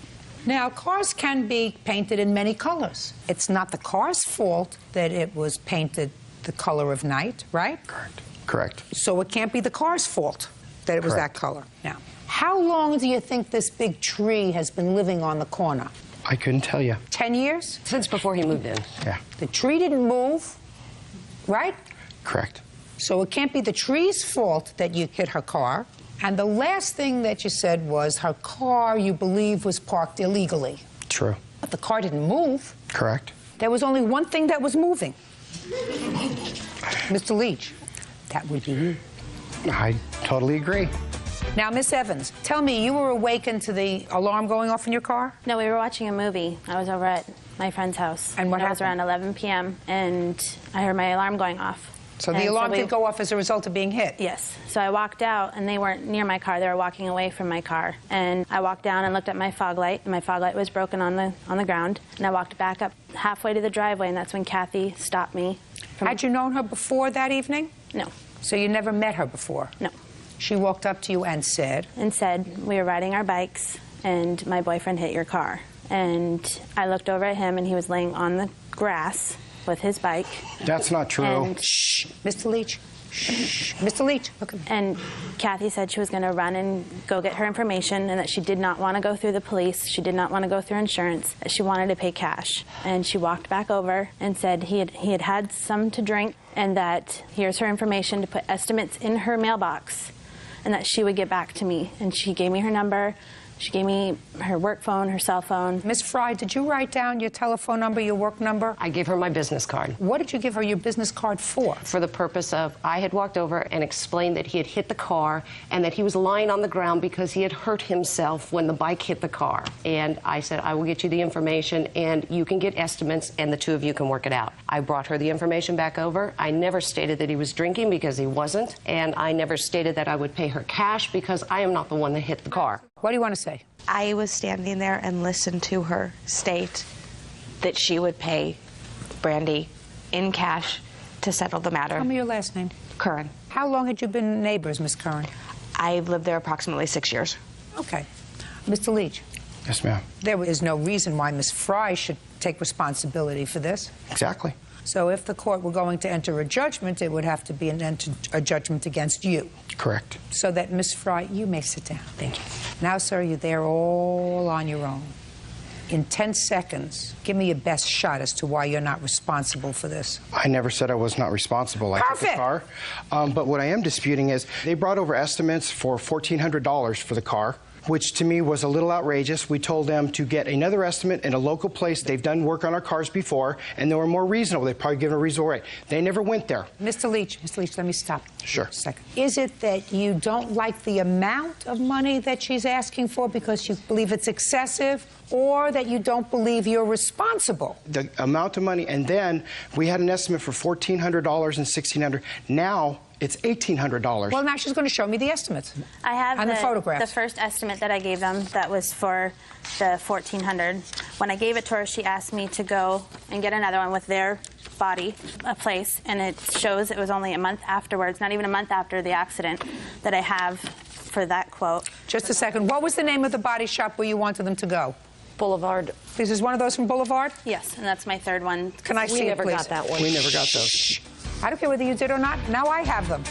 Now, cars can be painted in many colors. It's not the car's fault that it was painted the color of night, right? Correct. So it can't be the car's fault that it was that color. Now, how long do you think this big tree has been living on the corner? I couldn't tell you. 10 years? Since before he moved in. Yeah. The tree didn't move, right? Correct. So it can't be the tree's fault that you hit her car. And the last thing that you said was her car, you believe, was parked illegally. True. But the car didn't move. Correct. There was only one thing that was moving. Mr. Leach, that would be you. I totally agree. Now, Miss Evans, tell me, you were awakened to the alarm going off in your car? No, we were watching a movie. I was over at my friend's house. And what happened? It was around 11 p.m., and I heard my alarm going off. So the alarm did go off as a result of being hit? Yes. So I walked out, and they weren't near my car. They were walking away from my car. And I walked down and looked at my fog light, and my fog light was broken on the ground. And I walked back up halfway to the driveway, and that's when Kathy stopped me. Had you known her before that evening? No. So you never met her before? No. She walked up to you and said? And said, we were riding our bikes, and my boyfriend hit your car. And I looked over at him, and he was laying on the grass with his bike. That's not true. And shh, Mr. Leach. Shh, Mr. Leach. Okay. And Kathy said she was going to run and go get her information, and that she did not want to go through the police. She did not want to go through insurance. She wanted to pay cash. And she walked back over and said he had some to drink, and that here's her information to put estimates in her mailbox, and that she would get back to me. And she gave me her number. She gave me her work phone, her cell phone. Miss Fry, did you write down your telephone number, your work number? I gave her my business card. What did you give her your business card for? For the purpose of, I had walked over and explained that he had hit the car and that he was lying on the ground because he had hurt himself when the bike hit the car. And I said, I will get you the information and you can get estimates and the two of you can work it out. I brought her the information back over. I never stated that he was drinking because he wasn't. And I never stated that I would pay her cash because I am not the one that hit the car. What do you want to say? I was standing there and listened to her state that she would pay Brandy in cash to settle the matter. Tell me your last name. Curran. How long had you been neighbors, Miss Curran? I've lived there approximately 6 years. Okay. Mr. Leach. Yes, ma'am. There is no reason why Miss Fry should take responsibility for this. Exactly. So if the court were going to enter a judgment, it would have to be a judgment against you. Correct. So that, Miss Fry, you may sit down. Thank you. Now, sir, you're there all on your own. In 10 seconds, give me your best shot as to why you're not responsible for this. I never said I was not responsible. I took the car. But what I am disputing is they brought over estimates for $1,400 for the car, which to me was a little outrageous. We told them to get another estimate in a local place. They've done work on our cars before, and they were more reasonable. They've probably given a reasonable rate. They never went there. Mr. Leach, let me stop. Sure. A second. Is it that you don't like the amount of money that she's asking for because you believe it's excessive, or that you don't believe you're responsible? The amount of money, and then we had an estimate for $1,400 and $1,600. Now it's $1,800. Well, now she's going to show me the estimates. I have and the photographs. The first estimate that I gave them, that was for the $1,400. When I gave it to her, she asked me to go and get another one with their body, a place, and it shows it was only a month afterwards, not even a month after the accident, that I have for that quote. Just a second. What was the name of the body shop where you wanted them to go? Boulevard. This is one of those from Boulevard? Yes, and that's my third one. Can I see it, please? We never got that one. We never got those. Shh. I don't care whether you did or not. Now I have them.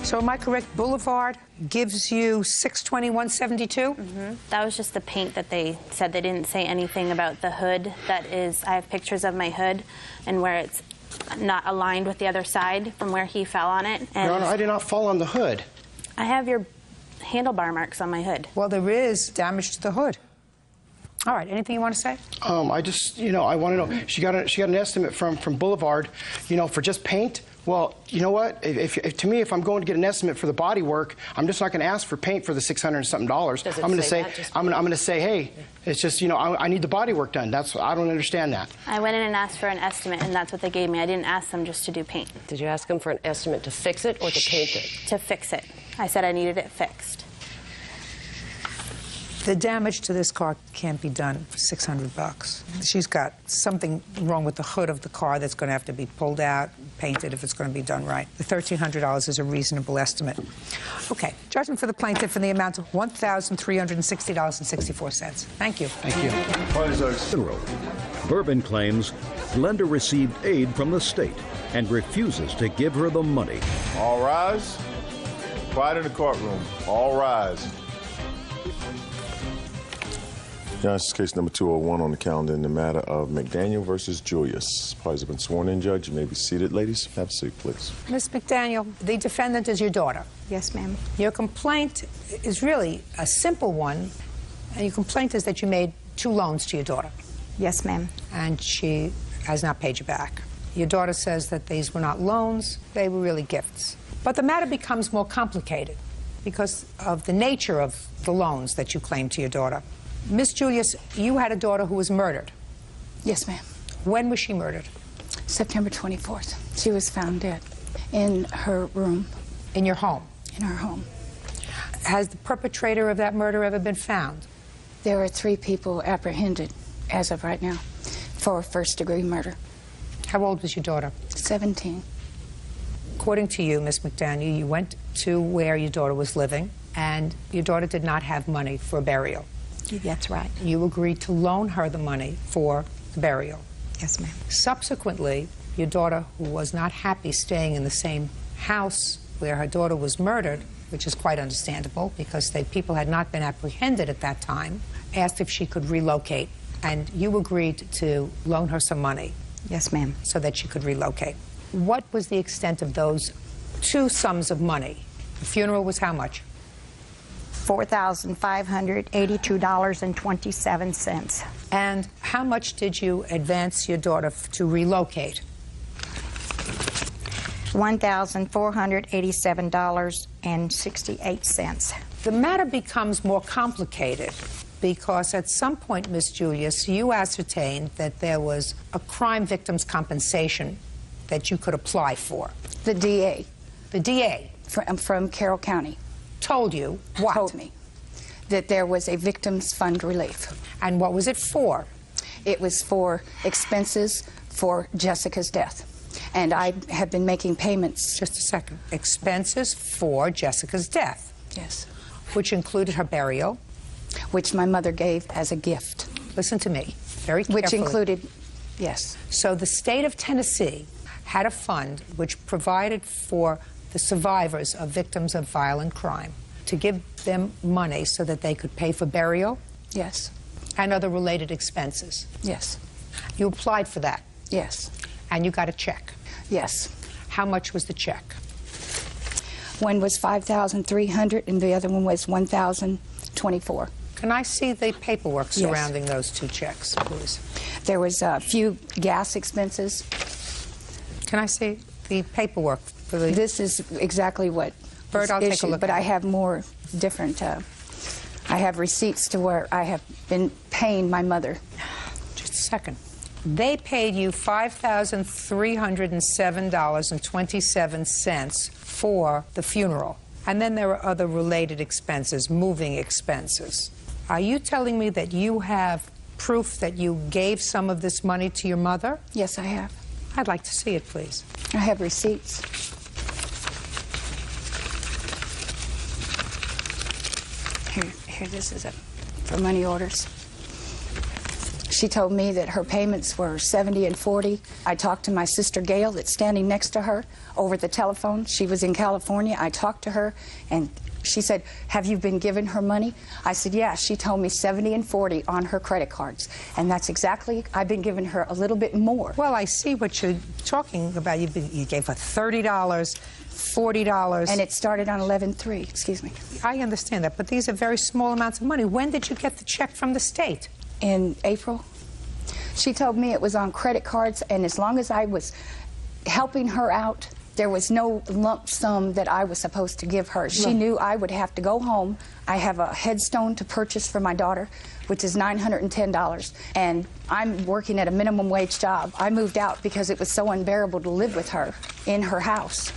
So am I correct? Boulevard gives you $621.72? Mm-hmm. That was just the paint that they said. They didn't say anything about the hood. That is, I have pictures of my hood and where it's not aligned with the other side from where he fell on it. And Your Honor, I did not fall on the hood. I have your handlebar marks on my hood. Well, there is damage to the hood. All right, anything you want to say? I just, you know, I want to know. She got an estimate from Boulevard, you know, for just paint. Well, you know what? To me, if I'm going to get an estimate for the body work, I'm just not going to ask for paint for the $600 and something. I'm going to say, I'm going to say, hey, it's just, you know, I need the body work done. I don't understand that. I went in and asked for an estimate, and that's what they gave me. I didn't ask them just to do paint. Did you ask them for an estimate to fix it or to paint it? To fix it. I said I needed it fixed. The damage to this car can't be done for $600. She's got something wrong with the hood of the car that's going to have to be pulled out, painted if it's going to be done right. The $1,300 is a reasonable estimate. Okay, judgment for the plaintiff in the amount of $1,360.64. Thank you. Thank you. Funeral. Bourbon claims Glenda received aid from the state and refuses to give her the money. All rise. Quiet in the courtroom. All rise. Your Honor, this is case number 201 on the calendar in the matter of McDaniel versus Julius. Parties have been sworn in, Judge. You may be seated. Ladies, have a seat, please. Ms. McDaniel, the defendant is your daughter. Yes, ma'am. Your complaint is really a simple one, and your complaint is that you made 2 loans to your daughter. Yes, ma'am. And she has not paid you back. Your daughter says that these were not loans, they were really gifts. But the matter becomes more complicated because of the nature of the loans that you claim to your daughter. Miss Julius, you had a daughter who was murdered. Yes, ma'am. When was she murdered? September 24th. She was found dead in her room. In your home? In her home. Has the perpetrator of that murder ever been found? There are 3 people apprehended as of right now for first-degree murder. How old was your daughter? 17. According to you, Miss McDaniel, you went to where your daughter was living, and your daughter did not have money for burial. That's right. You agreed to loan her the money for the burial. Yes, ma'am. Subsequently, your daughter, who was not happy staying in the same house where her daughter was murdered, which is quite understandable because people had not been apprehended at that time, asked if she could relocate, and you agreed to loan her some money. Yes, ma'am. So that she could relocate. What was the extent of those 2 sums of money? The funeral was how much? $4,582.27. And how much did you advance your daughter to relocate? $1,487.68. The matter becomes more complicated because at some point, Miss Julius, you ascertained that there was a crime victim's compensation that you could apply for. The DA. The DA? From Carroll County. Told you what? Told me that there was a victims fund relief. And what was it for? It was for expenses for Jessica's death. And I have been making payments. Just a second. Expenses for Jessica's death? Yes. Which included her burial? Which my mother gave as a gift. Listen to me very carefully. Which included, yes. So the state of Tennessee had a fund which provided for the survivors of victims of violent crime to give them money so that they could pay for burial? Yes. And other related expenses? Yes. You applied for that? Yes. And you got a check? Yes. How much was the check? One was $5,300 and the other one was $1,024. Can I see the paperwork surrounding those 2 checks, please? There was a few gas expenses. Can I see the paperwork? This is exactly what Byrd, I'll take a look but at I it. have more different, I have receipts to where I have been paying my mother. Just a second. They paid you $5,307.27 for the funeral. And then there are other related expenses, moving expenses. Are you telling me that you have proof that you gave some of this money to your mother? Yes, I have. I'd like to see it, please. I have receipts. Here, this is for money orders. She told me that her payments were $70 and $40. I talked to my sister Gail that's standing next to her over the telephone. She was in California. I talked to her, and She said, have you been giving her money? I said, yeah. She told me 70 and 40 on her credit cards. And that's exactly, I've been giving her a little bit more. Well, I see what you're talking about. You gave her $30, $40. And it started on 11/3, excuse me. I understand that, but these are very small amounts of money. When did you get the check from the state? In April. She told me it was on credit cards, and as long as I was helping her out, there was no lump sum that I was supposed to give her. She knew I would have to go home. I have a headstone to purchase for my daughter, which is $910, and I'm working at a minimum wage job. I moved out because it was so unbearable to live with her in her house.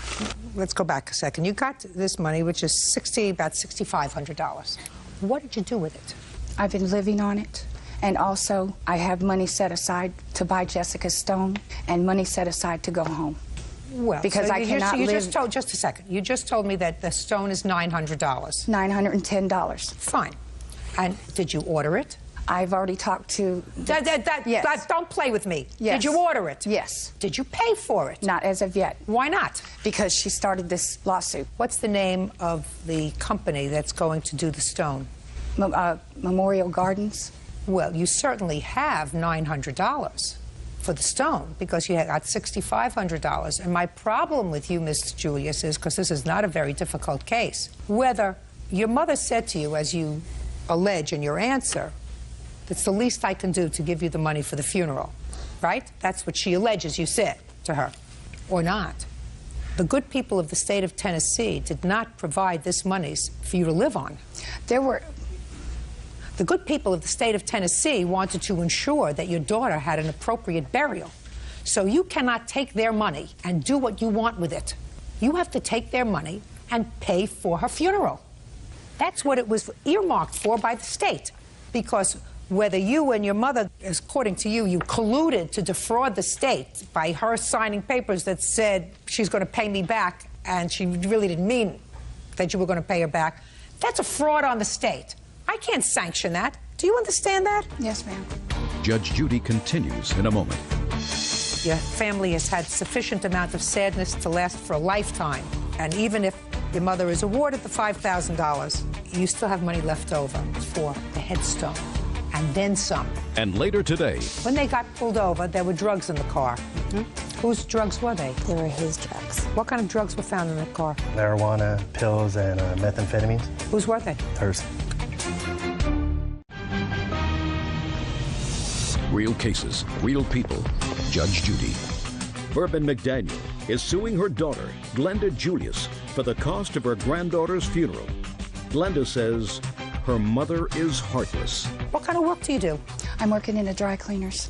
Let's go back a second. You got this money, which is about $6,500. What did you do with it? I've been living on it. And also, I have money set aside to buy Jessica's stone and money set aside to go home. Well, because so I cannot live. Just a second. You just told me that the stone is $900. $910. Fine. And did you order it? I've already talked to... Yes. Don't play with me. Yes. Did you order it? Yes. Did you pay for it? Not as of yet. Why not? Because she started this lawsuit. What's the name of the company that's going to do the stone? Memorial Gardens. Well, you certainly have $900 for the stone because you got $6,500. And my problem with you, Mr. Julius, is, because this is not a very difficult case, whether your mother said to you, as you allege in your answer, it's the least I can do to give you the money for the funeral, right? That's what she alleges you said to her, or not. The good people of the state of Tennessee did not provide this money for you to live on. The good people of the state of Tennessee wanted to ensure that your daughter had an appropriate burial. So you cannot take their money and do what you want with it. You have to take their money and pay for her funeral. That's what it was earmarked for by the state. Because whether you and your mother, according to you, you colluded to defraud the state by her signing papers that said she's going to pay me back, and she really didn't mean that you were going to pay her back, that's a fraud on the state. I can't sanction that. Do you understand that? Yes, ma'am. Judge Judy continues in a moment. Your family has had sufficient amount of sadness to last for a lifetime. And even if your mother is awarded the $5,000, you still have money left over for the headstone. And then some. And later today... When they got pulled over, there were drugs in the car. Whose drugs were they? They were his drugs. What kind of drugs were found in the car? Marijuana, pills, and methamphetamines. Whose were they? Hers. Real cases, real people. Judge Judy. Bourbon McDaniel is suing her daughter, Glenda Julius, for the cost of her granddaughter's funeral. Glenda says her mother is heartless. What kind of work do you do? I'm working in a dry cleaners.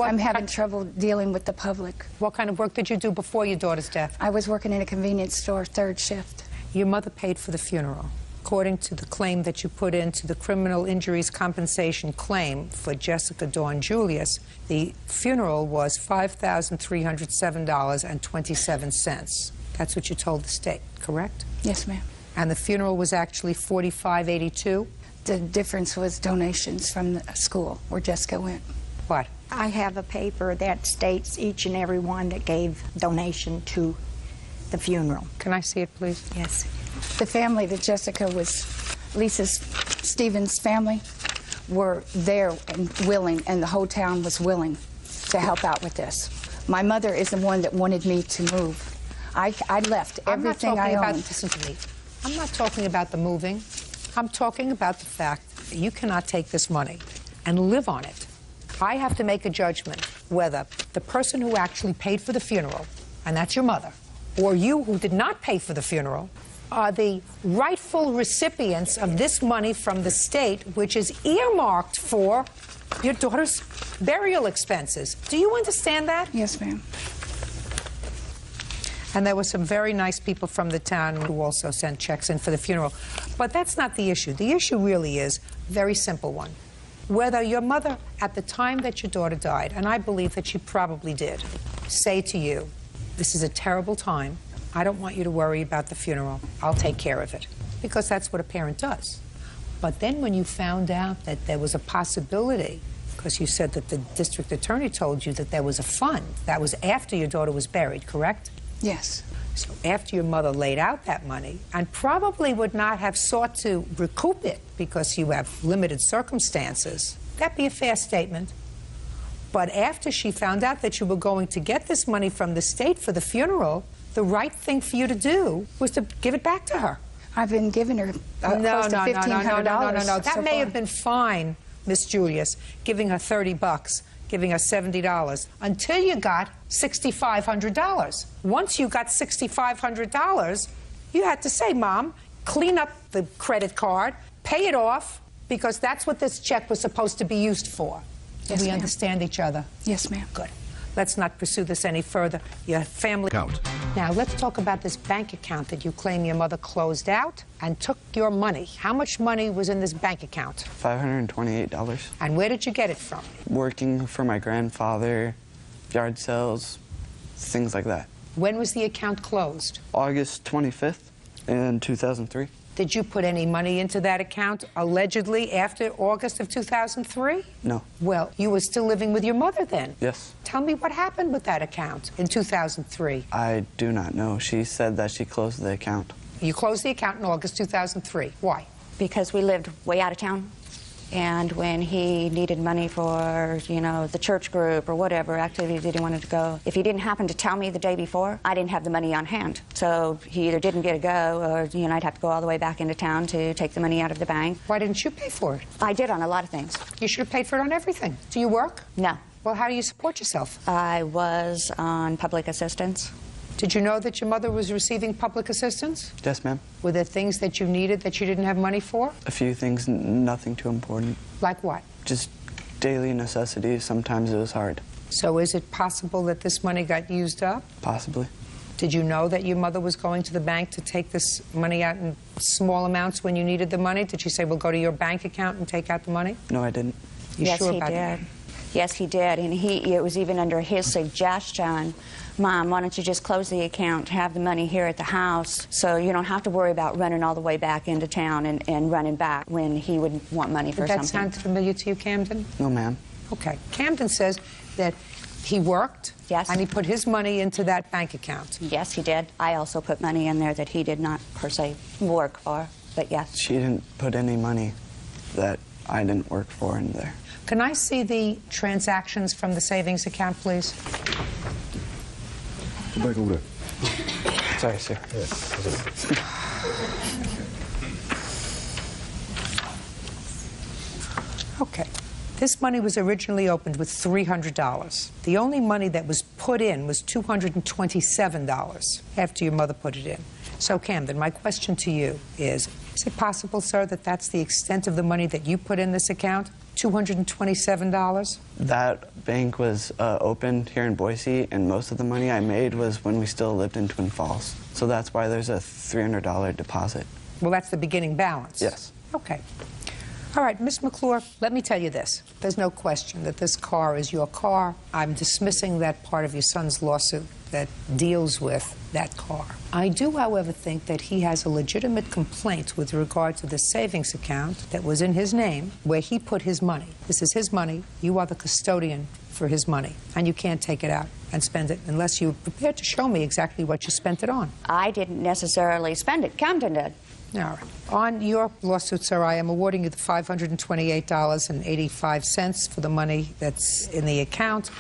I'm having trouble dealing with the public. What kind of work did you do before your daughter's death? I was working in a convenience store, third shift. Your mother paid for the funeral. According to the claim that you put into the criminal injuries compensation claim for Jessica Dawn Julius, the funeral was $5,307.27. That's what you told the state, correct? Yes, ma'am. And the funeral was actually $45.82? The difference was donations from the school where Jessica went. What? I have a paper that states each and every one that gave donation to the funeral. Can I see it, please? Yes. The family that Jessica was, Lisa Stevens' family, were there and willing, and the whole town was willing to help out with this. My mother is the one that wanted me to move. I left everything I owned. Listen to me. I'm not talking about the moving. I'm talking about the fact that you cannot take this money and live on it. I have to make a judgment whether the person who actually paid for the funeral, and that's your mother, or you who did not pay for the funeral, are the rightful recipients of this money from the state, which is earmarked for your daughter's burial expenses. Do you understand that? Yes, ma'am. And there were some very nice people from the town who also sent checks in for the funeral. But that's not the issue. The issue really is a very simple one. Whether your mother, at the time that your daughter died, and I believe that she probably did, say to you, this is a terrible time. I don't want you to worry about the funeral. I'll take care of it. Because that's what a parent does. But then when you found out that there was a possibility, because you said that the district attorney told you that there was a fund, that was after your daughter was buried, correct? Yes. So after your mother laid out that money, and probably would not have sought to recoup it because you have limited circumstances, that'd be a fair statement. But after she found out that you were going to get this money from the state for the funeral, the right thing for you to do was to give it back to her. I've been giving her close to $1,500. No. That may have been fine, Miss Julius, giving her $30, giving her $70, until you got $6,500. Once you got $6,500, you had to say, Mom, clean up the credit card, pay it off, because that's what this check was supposed to be used for. Do we understand each other? Yes, ma'am. Good. Let's not pursue this any further. Your family account. Now, let's talk about this bank account that you claim your mother closed out and took your money. How much money was in this bank account? $528. And where did you get it from? Working for my grandfather, yard sales, things like that. When was the account closed? August 25th in 2003. Did you put any money into that account, allegedly, after August of 2003? No. Well, you were still living with your mother then? Yes. Tell me what happened with that account in 2003. I do not know. She said that she closed the account. You closed the account in August 2003. Why? Because we lived way out of town. And when he needed money for, you know, the church group or whatever activity that he wanted to go, if he didn't happen to tell me the day before, I didn't have the money on hand. So he either didn't get to go or, you know, I'd have to go all the way back into town to take the money out of the bank. Why didn't you pay for it? I did on a lot of things. You should have paid for it on everything. Do you work? No. Well, how do you support yourself? I was on public assistance. Did you know that your mother was receiving public assistance? Yes, ma'am. Were there things that you needed that you didn't have money for? A few things, nothing too important. Like what? Just daily necessities. Sometimes it was hard. So is it possible that this money got used up? Possibly. Did you know that your mother was going to the bank to take this money out in small amounts when you needed the money? Did she say, well, go to your bank account and take out the money? No, I didn't. You Yes, sure he about did. that? Yes, he did. And it was even under his suggestion, Mom, why don't you just close the account, have the money here at the house, so you don't have to worry about running all the way back into town and running back when he would want money for something. Did that sound familiar to you, Camden? No, ma'am. Okay. Camden says that he worked. Yes. And he put his money into that bank account. Yes, he did. I also put money in there that he did not, per se, work for, but yes. She didn't put any money that I didn't work for in there. Can I see the transactions from the savings account, please? Go back over there. Sorry, sir. Okay. This money was originally opened with $300. The only money that was put in was $227 after your mother put it in. So, Camden, my question to you is it possible, sir, that that's the extent of the money that you put in this account? $227? That bank was opened here in Boise, and most of the money I made was when we still lived in Twin Falls. So that's why there's a $300 deposit. Well, that's the beginning balance. Yes. Okay. All right, Miss McClure, let me tell you this. There's no question that this car is your car. I'm dismissing that part of your son's lawsuit that deals with that car. I do, however, think that he has a legitimate complaint with regard to the savings account that was in his name, where he put his money. This is his money. You are the custodian for his money, and you can't take it out and spend it unless you're prepared to show me exactly what you spent it on. I didn't necessarily spend it. Camden did. All right. On your lawsuit, sir, I am awarding you the $528.85 for the money that's in the account.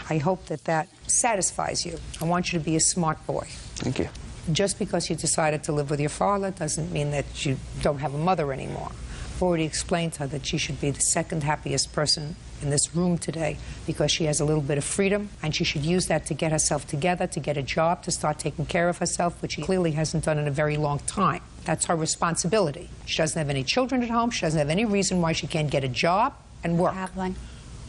I hope that that satisfies you. I want you to be a smart boy. Thank you. Just because you decided to live with your father doesn't mean that you don't have a mother anymore. I've already explained to her that she should be the second happiest person in this room today because she has a little bit of freedom, and she should use that to get herself together, to get a job, to start taking care of herself, which she clearly hasn't done in a very long time. That's her responsibility. She doesn't have any children at home. She doesn't have any reason why she can't get a job and work. I have one.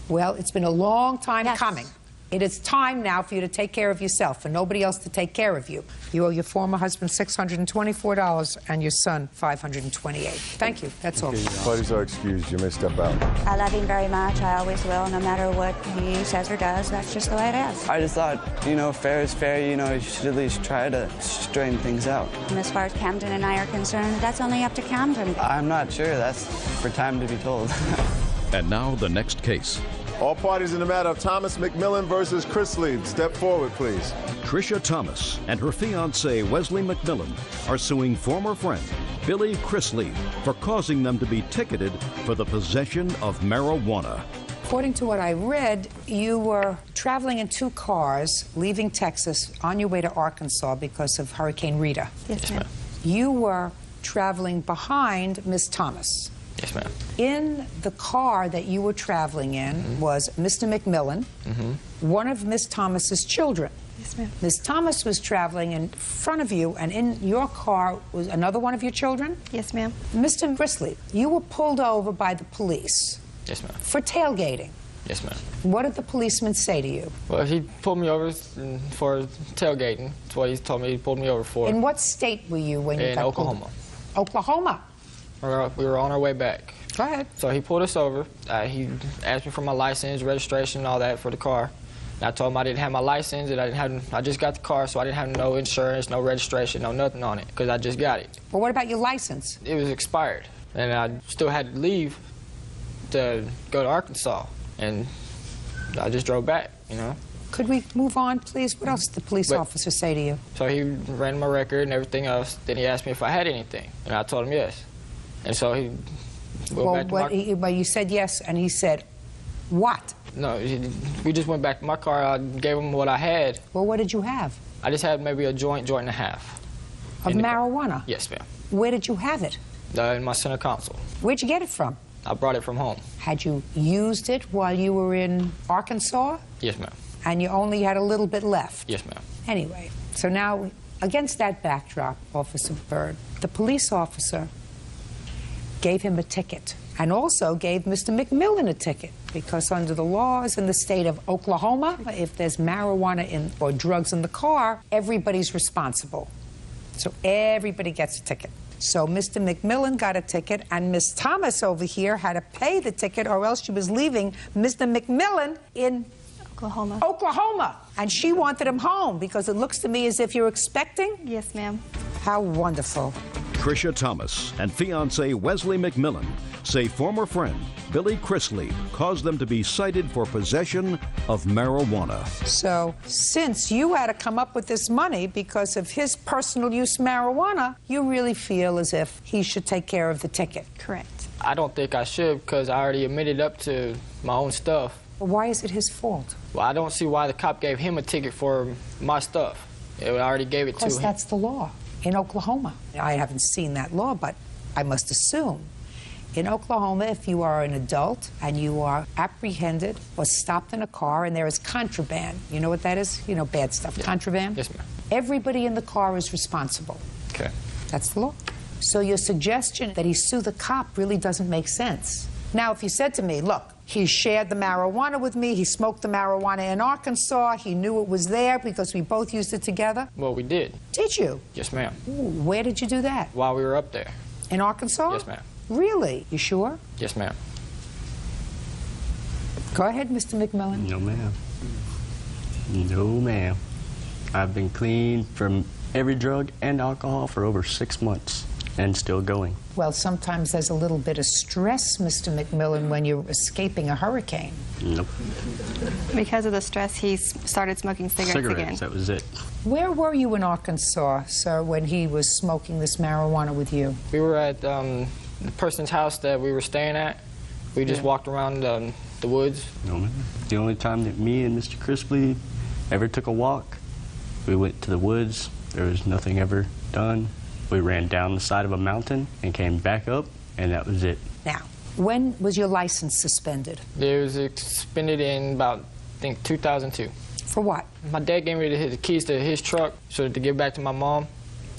Well, it's been a long time coming. It is time now for you to take care of yourself, for nobody else to take care of you. You owe your former husband $624 and your son $528. Thank you. That's all. Parties are excused. You may step out. I love him very much. I always will, no matter what he says or does. That's just the way it is. I just thought, you know, fair is fair. You know, you should at least try to straighten things out. And as far as Camden and I are concerned, that's only up to Camden. I'm not sure. That's for time to be told. And now the next case. All parties in the matter of Thomas McMillan versus Chrisley, step forward, please. Tricia Thomas and her fiancé Wesley McMillan are suing former friend Billy Chrisley for causing them to be ticketed for the possession of marijuana. According to what I read, you were traveling in 2 cars, leaving Texas on your way to Arkansas because of Hurricane Rita. Yes, ma'am. You were traveling behind Miss Thomas. Yes, ma'am. In the car that you were traveling in was Mr. McMillan, one of Miss Thomas's children. Yes, ma'am. Miss Thomas was traveling in front of you, and in your car was another one of your children? Yes, ma'am. Mr. Chrisley, you were pulled over by the police. Yes, ma'am. For tailgating. Yes, ma'am. What did the policeman say to you? Well, he pulled me over for tailgating. That's what he told me he pulled me over for. In what state were you when you In got Oklahoma. pulled? Oklahoma. We were on our way back. Go ahead. So he pulled us over. He asked me for my license, registration, and all that for the car. And I told him I didn't have my license, and I just got the car, so I didn't have no insurance, no registration, no nothing on it, because I just got it. Well, what about your license? It was expired, and I still had to leave to go to Arkansas, and I just drove back, you know. Could we move on, please? What else did the police officer say to you? So he ran my record and everything else. Then he asked me if I had anything, and I told him yes. And so he went back to well, you said yes, and he said, what? No, we just went back to my car. I gave him what I had. Well, what did you have? I just had maybe a joint and a half. Of marijuana? Yes, ma'am. Where did you have it? In my center console. Where'd you get it from? I brought it from home. Had you used it while you were in Arkansas? Yes, ma'am. And you only had a little bit left? Yes, ma'am. Anyway, so now, against that backdrop, Officer Byrd, the police officer gave him a ticket and also gave Mr. McMillan a ticket because under the laws in the state of Oklahoma, if there's marijuana or drugs in the car, everybody's responsible. So everybody gets a ticket. So Mr. McMillan got a ticket, and Miss Thomas over here had to pay the ticket, or else she was leaving Mr. McMillan in Oklahoma. And she wanted him home because it looks to me as if you're expecting. Yes, ma'am. How wonderful. Tricia Thomas and fiancé Wesley McMillan say former friend Billy Chrisley caused them to be cited for possession of marijuana. So, since you had to come up with this money because of his personal use marijuana, you really feel as if he should take care of the ticket. Correct. I don't think I should because I already admitted up to my own stuff. Why is it his fault? Well, I don't see why the cop gave him a ticket for my stuff. I already gave it to him. Because that's the law in Oklahoma. I haven't seen that law, but I must assume. In Oklahoma, if you are an adult and you are apprehended or stopped in a car and there is contraband, you know what that is? You know, bad stuff. Yeah. Contraband? Yes, ma'am. Everybody in the car is responsible. Okay. That's the law. So your suggestion that he sue the cop really doesn't make sense. Now, if you said to me, look, he shared the marijuana with me, he smoked the marijuana in Arkansas, he knew it was there because we both used it together. Well, we did. Did you? Yes, ma'am. Where did you do that? While we were up there. In Arkansas? Yes, ma'am. Really? You sure? Yes, ma'am. Go ahead, Mr. McMillan. No, ma'am. No, ma'am. I've been clean from every drug and alcohol for over 6 months and still going. Well, sometimes there's a little bit of stress, Mr. McMillan, when you're escaping a hurricane. Nope. Because of the stress, he started smoking cigarettes again. That was it. Where were you in Arkansas, sir, when he was smoking this marijuana with you? We were at the person's house that we were staying at. We just walked around the woods. No, ma'am. The only time that me and Mr. Chrisley ever took a walk, we went to the woods. There was nothing ever done. We ran down the side of a mountain and came back up, and that was it. Now, when was your license suspended? It was suspended in about, I think, 2002. For what? My dad gave me the keys to his truck so to give back to my mom.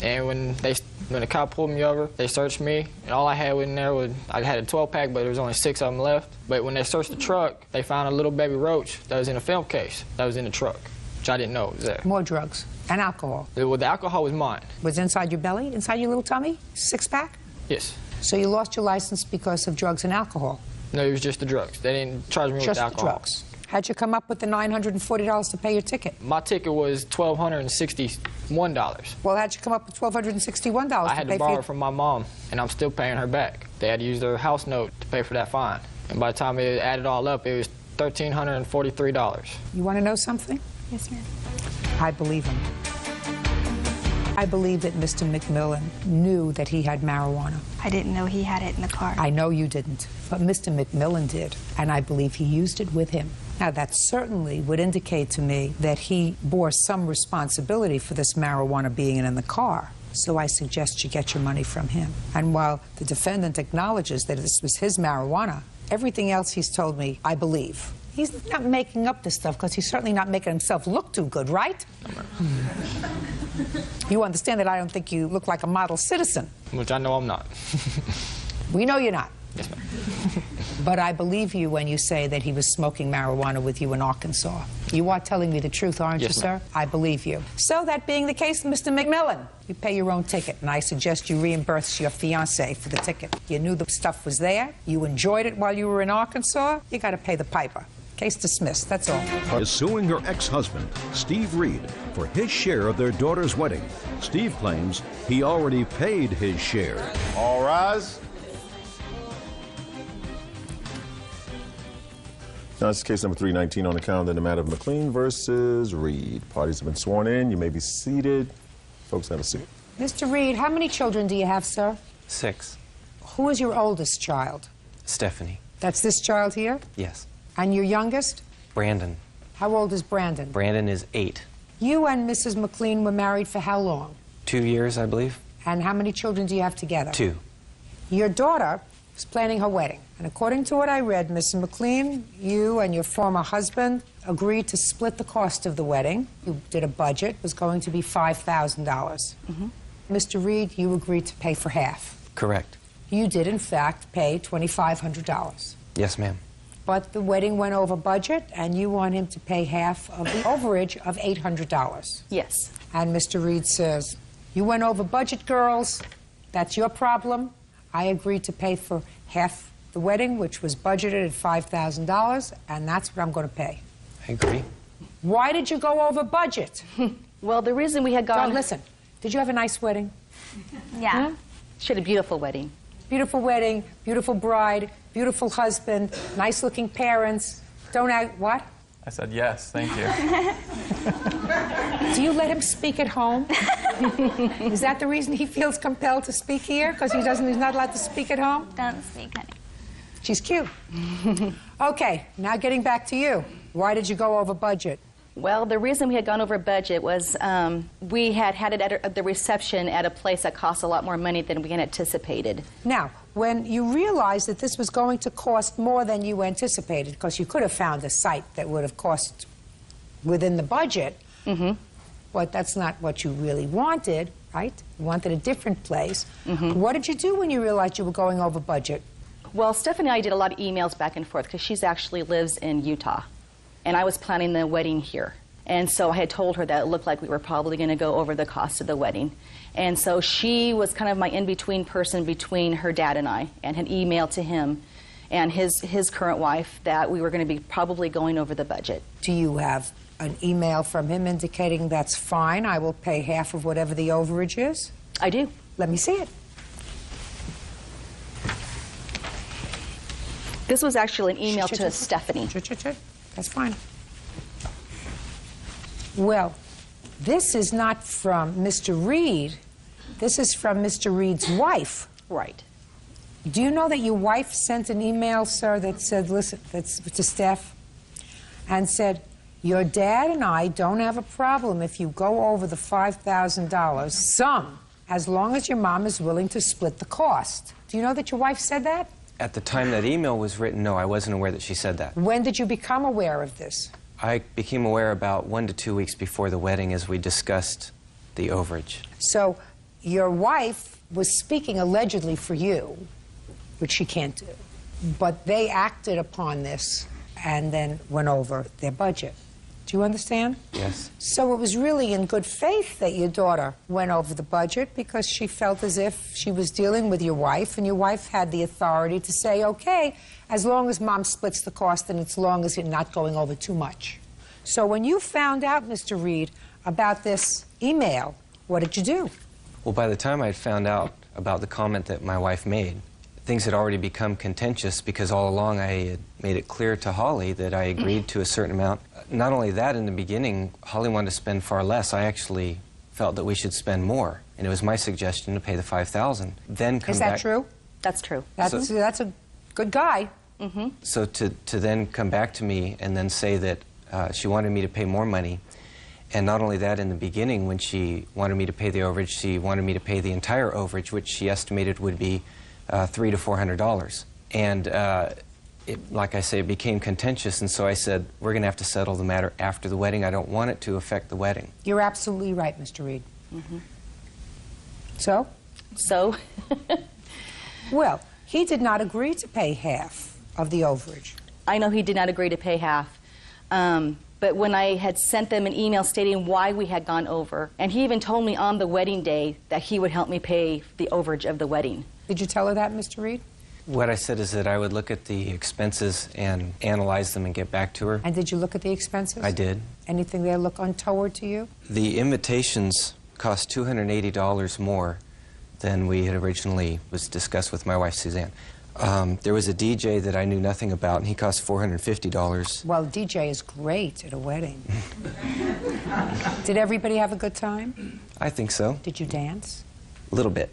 And when the cop pulled me over, they searched me, and all I had in there was, I had a 12-pack, but there was only 6 of them left. But when they searched the truck, they found a little baby roach that was in a film case that was in the truck, which I didn't know was there. More drugs and alcohol? Well, the alcohol was mine. Was inside your belly, inside your little tummy? 6-pack? Yes. So you lost your license because of drugs and alcohol? No, it was just the drugs. They didn't charge me with alcohol. Just the drugs. How'd you come up with the $940 to pay your ticket? My ticket was $1,261. Well, how'd you come up with $1,261 I had to borrow it from my mom, and I'm still paying her back. They had to use their house note to pay for that fine. And by the time it added all up, it was $1,343. You want to know something? Yes, ma'am. I believe him. I believe that Mr. McMillan knew that he had marijuana. I didn't know he had it in the car. I know you didn't, but Mr. McMillan did, and I believe he used it with him. Now, that certainly would indicate to me that he bore some responsibility for this marijuana being in the car. So I suggest you get your money from him. And while the defendant acknowledges that this was his marijuana, everything else he's told me, I believe. He's not making up this stuff because he's certainly not making himself look too good, right? You understand that I don't think you look like a model citizen. Which I know I'm not. We know you're not. Yes, ma'am. But I believe you when you say that he was smoking marijuana with you in Arkansas. You are telling me the truth, aren't you, sir? I believe you. So that being the case, Mr. McMillan, you pay your own ticket, and I suggest you reimburse your fiancé for the ticket. You knew the stuff was there. You enjoyed it while you were in Arkansas. You got to pay the piper. Case dismissed, that's all. Is suing her ex-husband, Steve Reed, for his share of their daughter's wedding. Steve claims he already paid his share. All rise. Now, this is case number 319 on the calendar in the matter of McLean versus Reed. Parties have been sworn in. You may be seated. Folks, have a seat. Mr. Reed, how many children do you have, sir? 6. Who is your oldest child? Stephanie. That's this child here? Yes. And your youngest? Brandon. How old is Brandon? Brandon is 8. You and Mrs. McLean were married for how long? 2 years, I believe. And how many children do you have together? 2. Your daughter is planning her wedding. And according to what I read, Mrs. McLean, you and your former husband agreed to split the cost of the wedding. You did a budget. It was going to be $5,000. Mr. Reed, you agreed to pay for half. Correct. You did, in fact, pay $2,500. Yes, ma'am. But the wedding went over budget, and you want him to pay half of the overage of $800. Yes. And Mr. Reed says, you went over budget, girls. That's your problem. I agreed to pay for half the wedding, which was budgeted at $5,000, and that's what I'm going to pay. I agree. Why did you go over budget? Well, the reason we had gone... Don't listen. Did you have a nice wedding? Yeah. She had a beautiful wedding. Beautiful wedding, beautiful bride, beautiful husband, nice-looking parents. Don't act... What? I said yes, thank you. Do you let him speak at home? Is that the reason he feels compelled to speak here? Because he's not allowed to speak at home? Don't speak, honey. She's cute. Okay, now getting back to you. Why did you go over budget? Well, the reason we had gone over budget was we had it at the reception at a place that cost a lot more money than we had anticipated. Now, when you realized that this was going to cost more than you anticipated, because you could have found a site that would have cost within the budget, but that's not what you really wanted, right? You wanted a different place. What did you do when you realized you were going over budget? Well, Stephanie and I did a lot of emails back and forth because she actually lives in Utah. And I was planning the wedding here. And so I had told her that it looked like we were probably going to go over the cost of the wedding. And so she was kind of my in-between person between her dad and I, and had emailed to him and his current wife that we were going to be probably going over the budget. Do you have an email from him indicating that's fine, I will pay half of whatever the overage is? I do. Let me see it. This was actually an email to Stephanie. That's fine. Well, this is not from Mr. Reed. This is from Mr. Reed's wife. Right. Do you know that your wife sent an email, sir, that said, listen, that's to Steph, and said, your dad and I don't have a problem if you go over the $5,000, some, as long as your mom is willing to split the cost. Do you know that your wife said that? At the time that email was written, no, I wasn't aware that she said that. When did you become aware of this? I became aware about 1 to 2 weeks before the wedding as we discussed the overage. So your wife was speaking allegedly for you, which she can't do, but they acted upon this and then went over their budget. Do you understand? Yes. So it was really in good faith that your daughter went over the budget because she felt as if she was dealing with your wife, and your wife had the authority to say, okay, as long as mom splits the cost and as long as you're not going over too much. So when you found out, Mr. Reed, about this email, what did you do? Well, by the time I found out about the comment that my wife made, things had already become contentious because all along I had made it clear to Holly that I agreed to a certain amount. Not only that, in the beginning, Holly wanted to spend far less. I actually felt that we should spend more, and it was my suggestion to pay the $5,000. Then come Is back. that true? That's true. That's a good guy. So to then come back to me and then say that she wanted me to pay more money, and not only that, in the beginning when she wanted me to pay the overage, she wanted me to pay the entire overage, which she estimated would be $300 to $400. And like I say, it became contentious, and so I said, we're going to have to settle the matter after the wedding. I don't want it to affect the wedding. You're absolutely right, Mr. Reed. So? So? Well, he did not agree to pay half of the overage. I know he did not agree to pay half. But when I had sent them an email stating why we had gone over, and he even told me on the wedding day that he would help me pay the overage of the wedding. Did you tell her that, Mr. Reed? What I said is that I would look at the expenses and analyze them and get back to her. And did you look at the expenses? I did. Anything there look untoward to you? The invitations cost $280 more than we had originally was discussed with my wife, Suzanne. There was a DJ that I knew nothing about, and he cost $450. Well, DJ is great at a wedding. Did everybody have a good time? I think so. Did you dance? A little bit.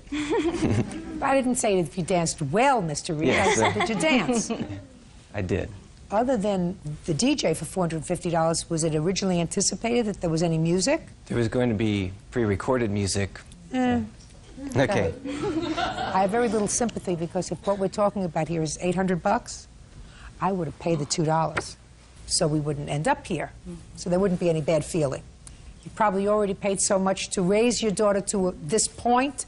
I didn't say if you danced well, Mr. Reed. Yes. I said, did you dance? I did. Other than the DJ for $450, was it originally anticipated that there was any music? There was going to be pre-recorded music. Okay. I have very little sympathy because if what we're talking about here is $800, I would have paid the $2 so we wouldn't end up here. So there wouldn't be any bad feeling. You probably already paid so much to raise your daughter to this point,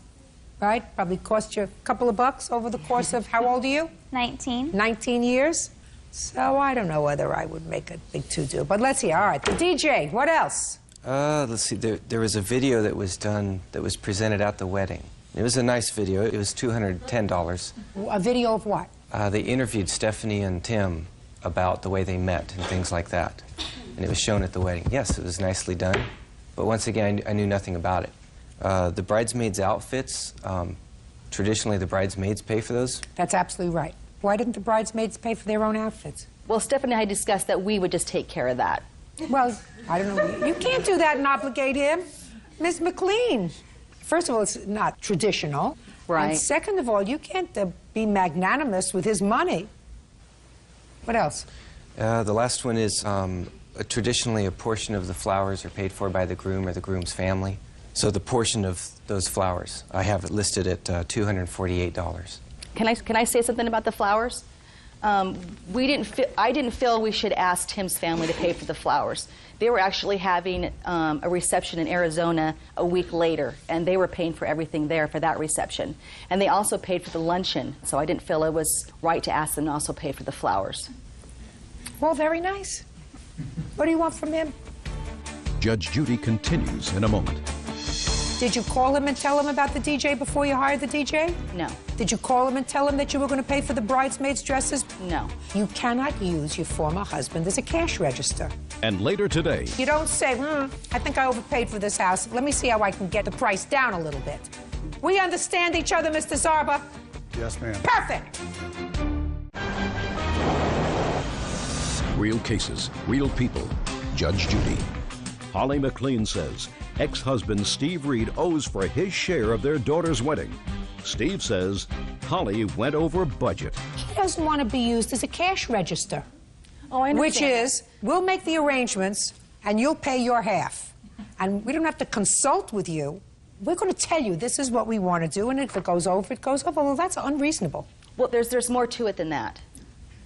right? Probably cost you a couple of bucks over the course of, how old are you? 19. 19 years? So I don't know whether I would make a big to-do. But let's see. All right, the DJ, what else? Let's see. There was a video that was done that was presented at the wedding. It was a nice video. It was $210. A video of what? They interviewed Stephanie and Tim about the way they met and things like that. And it was shown at the wedding. Yes, it was nicely done. But once again, I knew nothing about it. The bridesmaids' outfits, traditionally the bridesmaids pay for those. That's absolutely right. Why didn't the bridesmaids pay for their own outfits? Well, Stephanie and I discussed that we would just take care of that. Well, I don't know. You can't do that and obligate him. Ms. McLean. First of all, it's not traditional. Right. And second of all, you can't be magnanimous with his money. What else? The last one is traditionally a portion of the flowers are paid for by the groom or the groom's family. So the portion of those flowers, I have it listed at $248. Can I say something about the flowers? I didn't feel we should ask Tim's family to pay for the flowers. They were actually having a reception in Arizona a week later, and they were paying for everything there for that reception. And they also paid for the luncheon, so I didn't feel it was right to ask them to also pay for the flowers. Well, very nice. What do you want from him? Judge Judy continues in a moment. Did you call him and tell him about the DJ before you hired the DJ? No. Did you call him and tell him that you were going to pay for the bridesmaids' dresses? No. You cannot use your former husband as a cash register. And later today... You don't say, I think I overpaid for this house. Let me see how I can get the price down a little bit. We understand each other, Mr. Zarba? Yes, ma'am. Perfect! Real cases, real people. Judge Judy. Holly McLean says ex-husband Steve Reed owes for his share of their daughter's wedding. Steve says Holly went over budget. He doesn't want to be used as a cash register. Oh, I understand. Which is, we'll make the arrangements and you'll pay your half. And we don't have to consult with you. We're going to tell you this is what we want to do, and if it goes over, it goes over. Well, that's unreasonable. Well, there's more to it than that.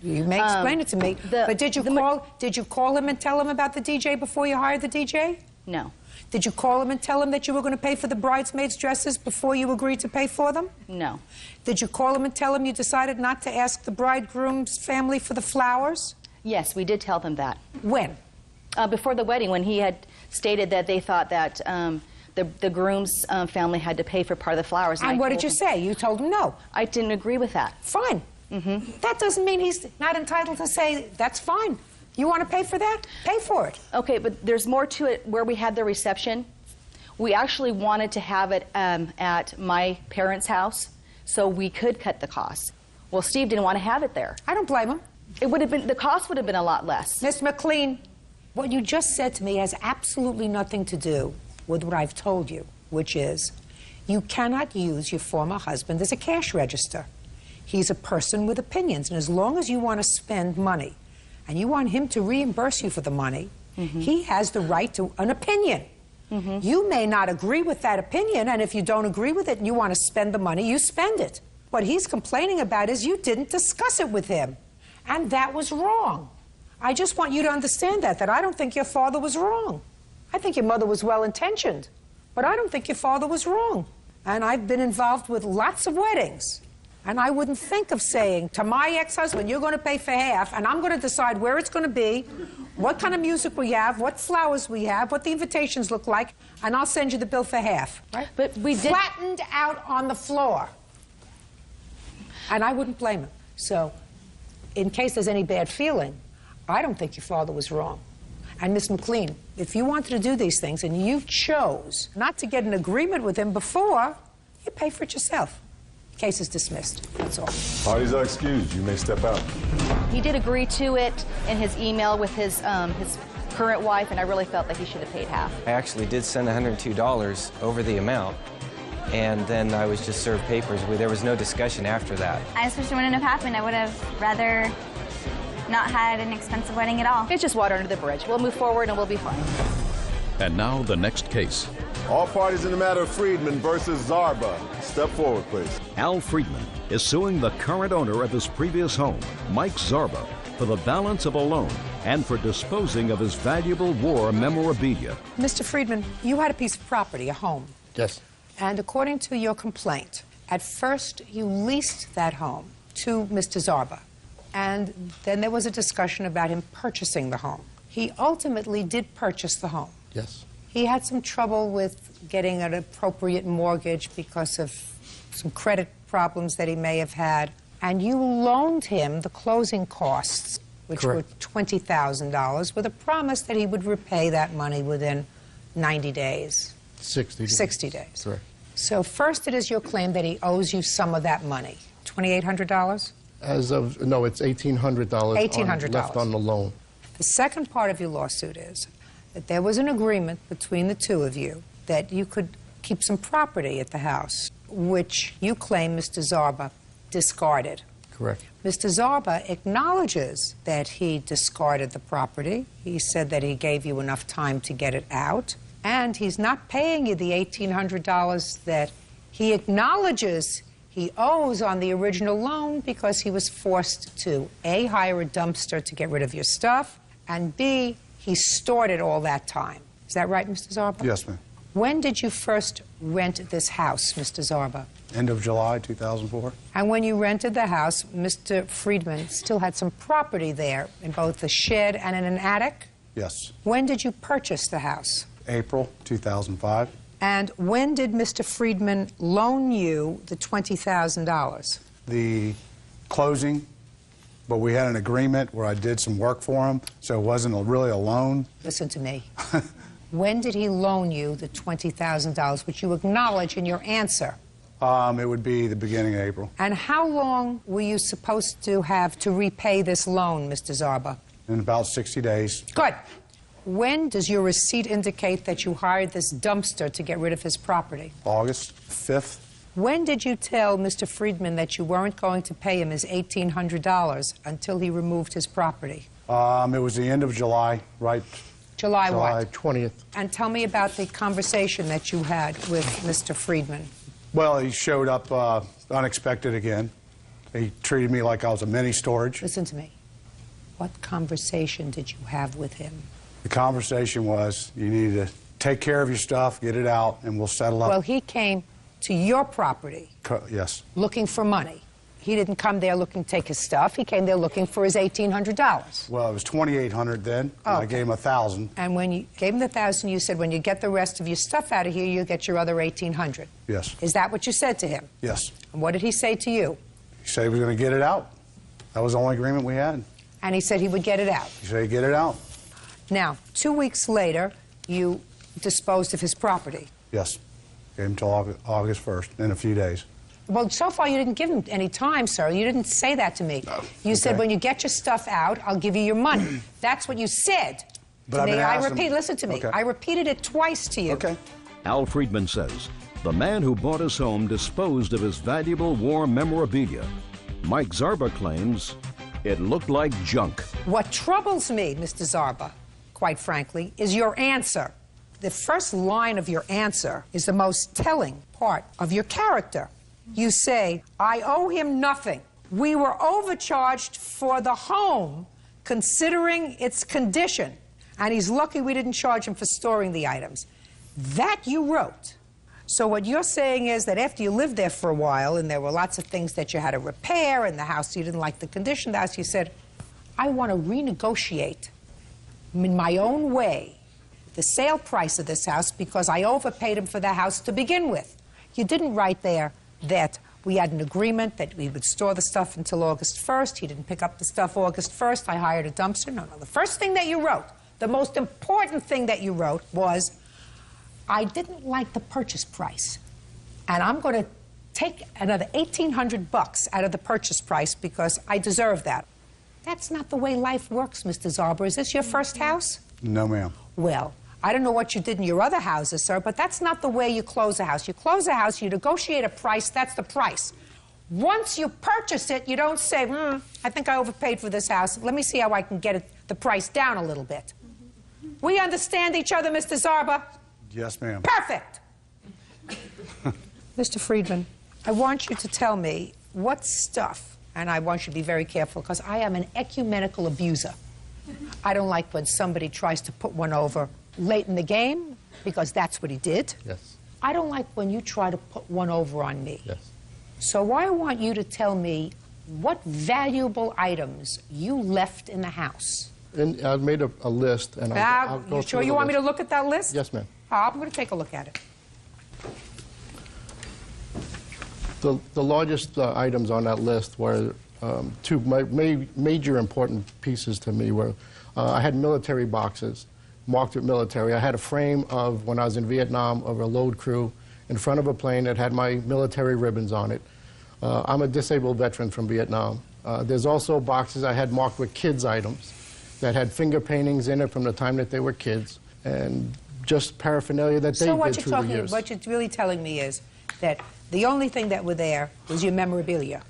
You may explain it to me. But did you call him and tell him about the DJ before you hired the DJ? No. Did you call him and tell him that you were going to pay for the bridesmaids' dresses before you agreed to pay for them? No. Did you call him and tell him you decided not to ask the bridegroom's family for the flowers? Yes, we did tell them that. When? Before the wedding, when he had stated that they thought that the groom's family had to pay for part of the flowers. And what did you say? You told him no. I didn't agree with that. Fine. That doesn't mean he's not entitled to say, that's fine. You want to pay for that? Pay for it. Okay, but there's more to it where we had the reception. We actually wanted to have it at my parents' house so we could cut the costs. Well, Steve didn't want to have it there. I don't blame him. It would have been, the cost would have been a lot less. Miss McLean, what you just said to me has absolutely nothing to do with what I've told you, which is you cannot use your former husband as a cash register. He's a person with opinions, and as long as you want to spend money and you want him to reimburse you for the money, he has the right to an opinion. You may not agree with that opinion, and if you don't agree with it and you want to spend the money, you spend it. What he's complaining about is you didn't discuss it with him, and that was wrong. I just want you to understand that I don't think your father was wrong. I think your mother was well-intentioned, but I don't think your father was wrong. And I've been involved with lots of weddings, and I wouldn't think of saying to my ex-husband, you're going to pay for half, and I'm going to decide where it's going to be, what kind of music we have, what flowers we have, what the invitations look like, and I'll send you the bill for half. Right? But we did... Flattened out on the floor. And I wouldn't blame him. So, in case there's any bad feeling, I don't think your father was wrong. And Miss McLean, if you wanted to do these things and you chose not to get an agreement with him before, you pay for it yourself. Case is dismissed. That's all. Parties are excused. You may step out. He did agree to it in his email with his current wife, and I really felt that he should have paid half. I actually did send $102 over the amount, and then I was just served papers. There was no discussion after that. I especially wouldn't have happened. I would have rather not had an expensive wedding at all. It's just water under the bridge. We'll move forward and we'll be fine. And now the next case. All parties in the matter of Friedman versus Zarba. Step forward, please. Al Friedman is suing the current owner of his previous home, Mike Zarba, for the balance of a loan and for disposing of his valuable war memorabilia. Mr. Friedman, you had a piece of property, a home. Yes. And according to your complaint, at first you leased that home to Mr. Zarba. And then there was a discussion about him purchasing the home. He ultimately did purchase the home. Yes. He had some trouble with getting an appropriate mortgage because of some credit problems that he may have had. And you loaned him the closing costs, which Correct. were $20,000, with a promise that he would repay that money within 90 days. 60 days. 60 days. Correct. So first it is your claim that he owes you some of that money, $2,800? As of, no, it's $1,800 $1,800 left on the loan. The second part of your lawsuit is that there was an agreement between the two of you that you could keep some property at the house, which you claim Mr. Zarba discarded. Correct. Mr. Zarba acknowledges that he discarded the property. He said that he gave you enough time to get it out, and he's not paying you the $1,800 that he acknowledges he owes on the original loan because he was forced to A, hire a dumpster to get rid of your stuff, and B, he stored it all that time. Is that right, Mr. Zarba? Yes, ma'am. When did you first rent this house, Mr. Zarba? End of July 2004. And when you rented the house, Mr. Friedman still had some property there in both the shed and in an attic? Yes. When did you purchase the house? April 2005. And when did Mr. Friedman loan you the $20,000? The closing, but we had an agreement where I did some work for him, so it wasn't really a loan. Listen to me. When did he loan you the $20,000, which you acknowledge in your answer? It would be the beginning of April. And how long were you supposed to have to repay this loan, Mr. Zarba? In about 60 days. Good. When does your receipt indicate that you hired this dumpster to get rid of his property? August 5th. When did you tell Mr. Friedman that you weren't going to pay him his $1,800 until he removed his property? It was the end of July, right? July what? 20th. And tell me about the conversation that you had with Mr. Friedman. Well, he showed up unexpected again. He treated me like I was a mini storage. Listen to me. What conversation did you have with him? The conversation was, you need to take care of your stuff, get it out, and we'll settle up. Well, he came to your property Yes. looking for money. He didn't come there looking to take his stuff. He came there looking for his $1,800. Well, it was $2,800 then. Oh, I gave him $1,000. And when you gave him the $1,000, you said, when you get the rest of your stuff out of here, you'll get your other $1,800. Yes. Is that what you said to him? Yes. And what did he say to you? He said he was going to get it out. That was the only agreement we had. And he said he would get it out. He said he'd get it out. Now, 2 weeks later, you disposed of his property. Yes. Gave him till August 1st, in a few days. Well, so far you didn't give him any time, sir. You didn't say that to me. No. You said, when you get your stuff out, I'll give you your money. That's what you said to me. I repeat, listen to me. Okay. I repeated it twice to you. Okay. Al Friedman says the man who bought his home disposed of his valuable war memorabilia. Mike Zarba claims it looked like junk. What troubles me, Mr. Zarba, quite frankly, is your answer. The first line of your answer is the most telling part of your character. You say, I owe him nothing. We were overcharged for the home, considering its condition, and he's lucky we didn't charge him for storing the items. That you wrote. So what you're saying is that after you lived there for a while, and there were lots of things that you had to repair in the house, you didn't like the condition of the house, you said, I want to renegotiate in my own way the sale price of this house because I overpaid him for the house to begin with. You didn't write there that we had an agreement that we would store the stuff until August 1st. He didn't pick up the stuff August 1st. I hired a dumpster. No. The first thing that you wrote, the most important thing that you wrote was, I didn't like the purchase price, and I'm going to take another $1,800 out of the purchase price because I deserve that. That's not the way life works, Mr. Zarba. Is this your first house? No, ma'am. Well, I don't know what you did in your other houses, sir, but that's not the way you close a house. You close a house, you negotiate a price, that's the price. Once you purchase it, you don't say, I think I overpaid for this house. Let me see how I can get the price down a little bit. We understand each other, Mr. Zarba? Yes, ma'am. Perfect! Mr. Friedman, I want you to tell me what stuff, and I want you to be very careful, because I am an ecumenical abuser. I don't like when somebody tries to put one over late in the game, because that's what he did. Yes. I don't like when you try to put one over on me. Yes. So I want you to tell me what valuable items you left in the house. And I've made a list, and I'll go you sure you want me to look at that list? Yes, ma'am. I'm going to take a look at it. The largest items on that list were two major important pieces to me were I had military boxes marked with military. I had a frame of when I was in Vietnam of a load crew in front of a plane that had my military ribbons on it. I'm a disabled veteran from Vietnam. There's also boxes I had marked with kids' items that had finger paintings in it from the time that they were kids, and just paraphernalia that they did through the years. What you're really telling me is that the only thing that were there was your memorabilia.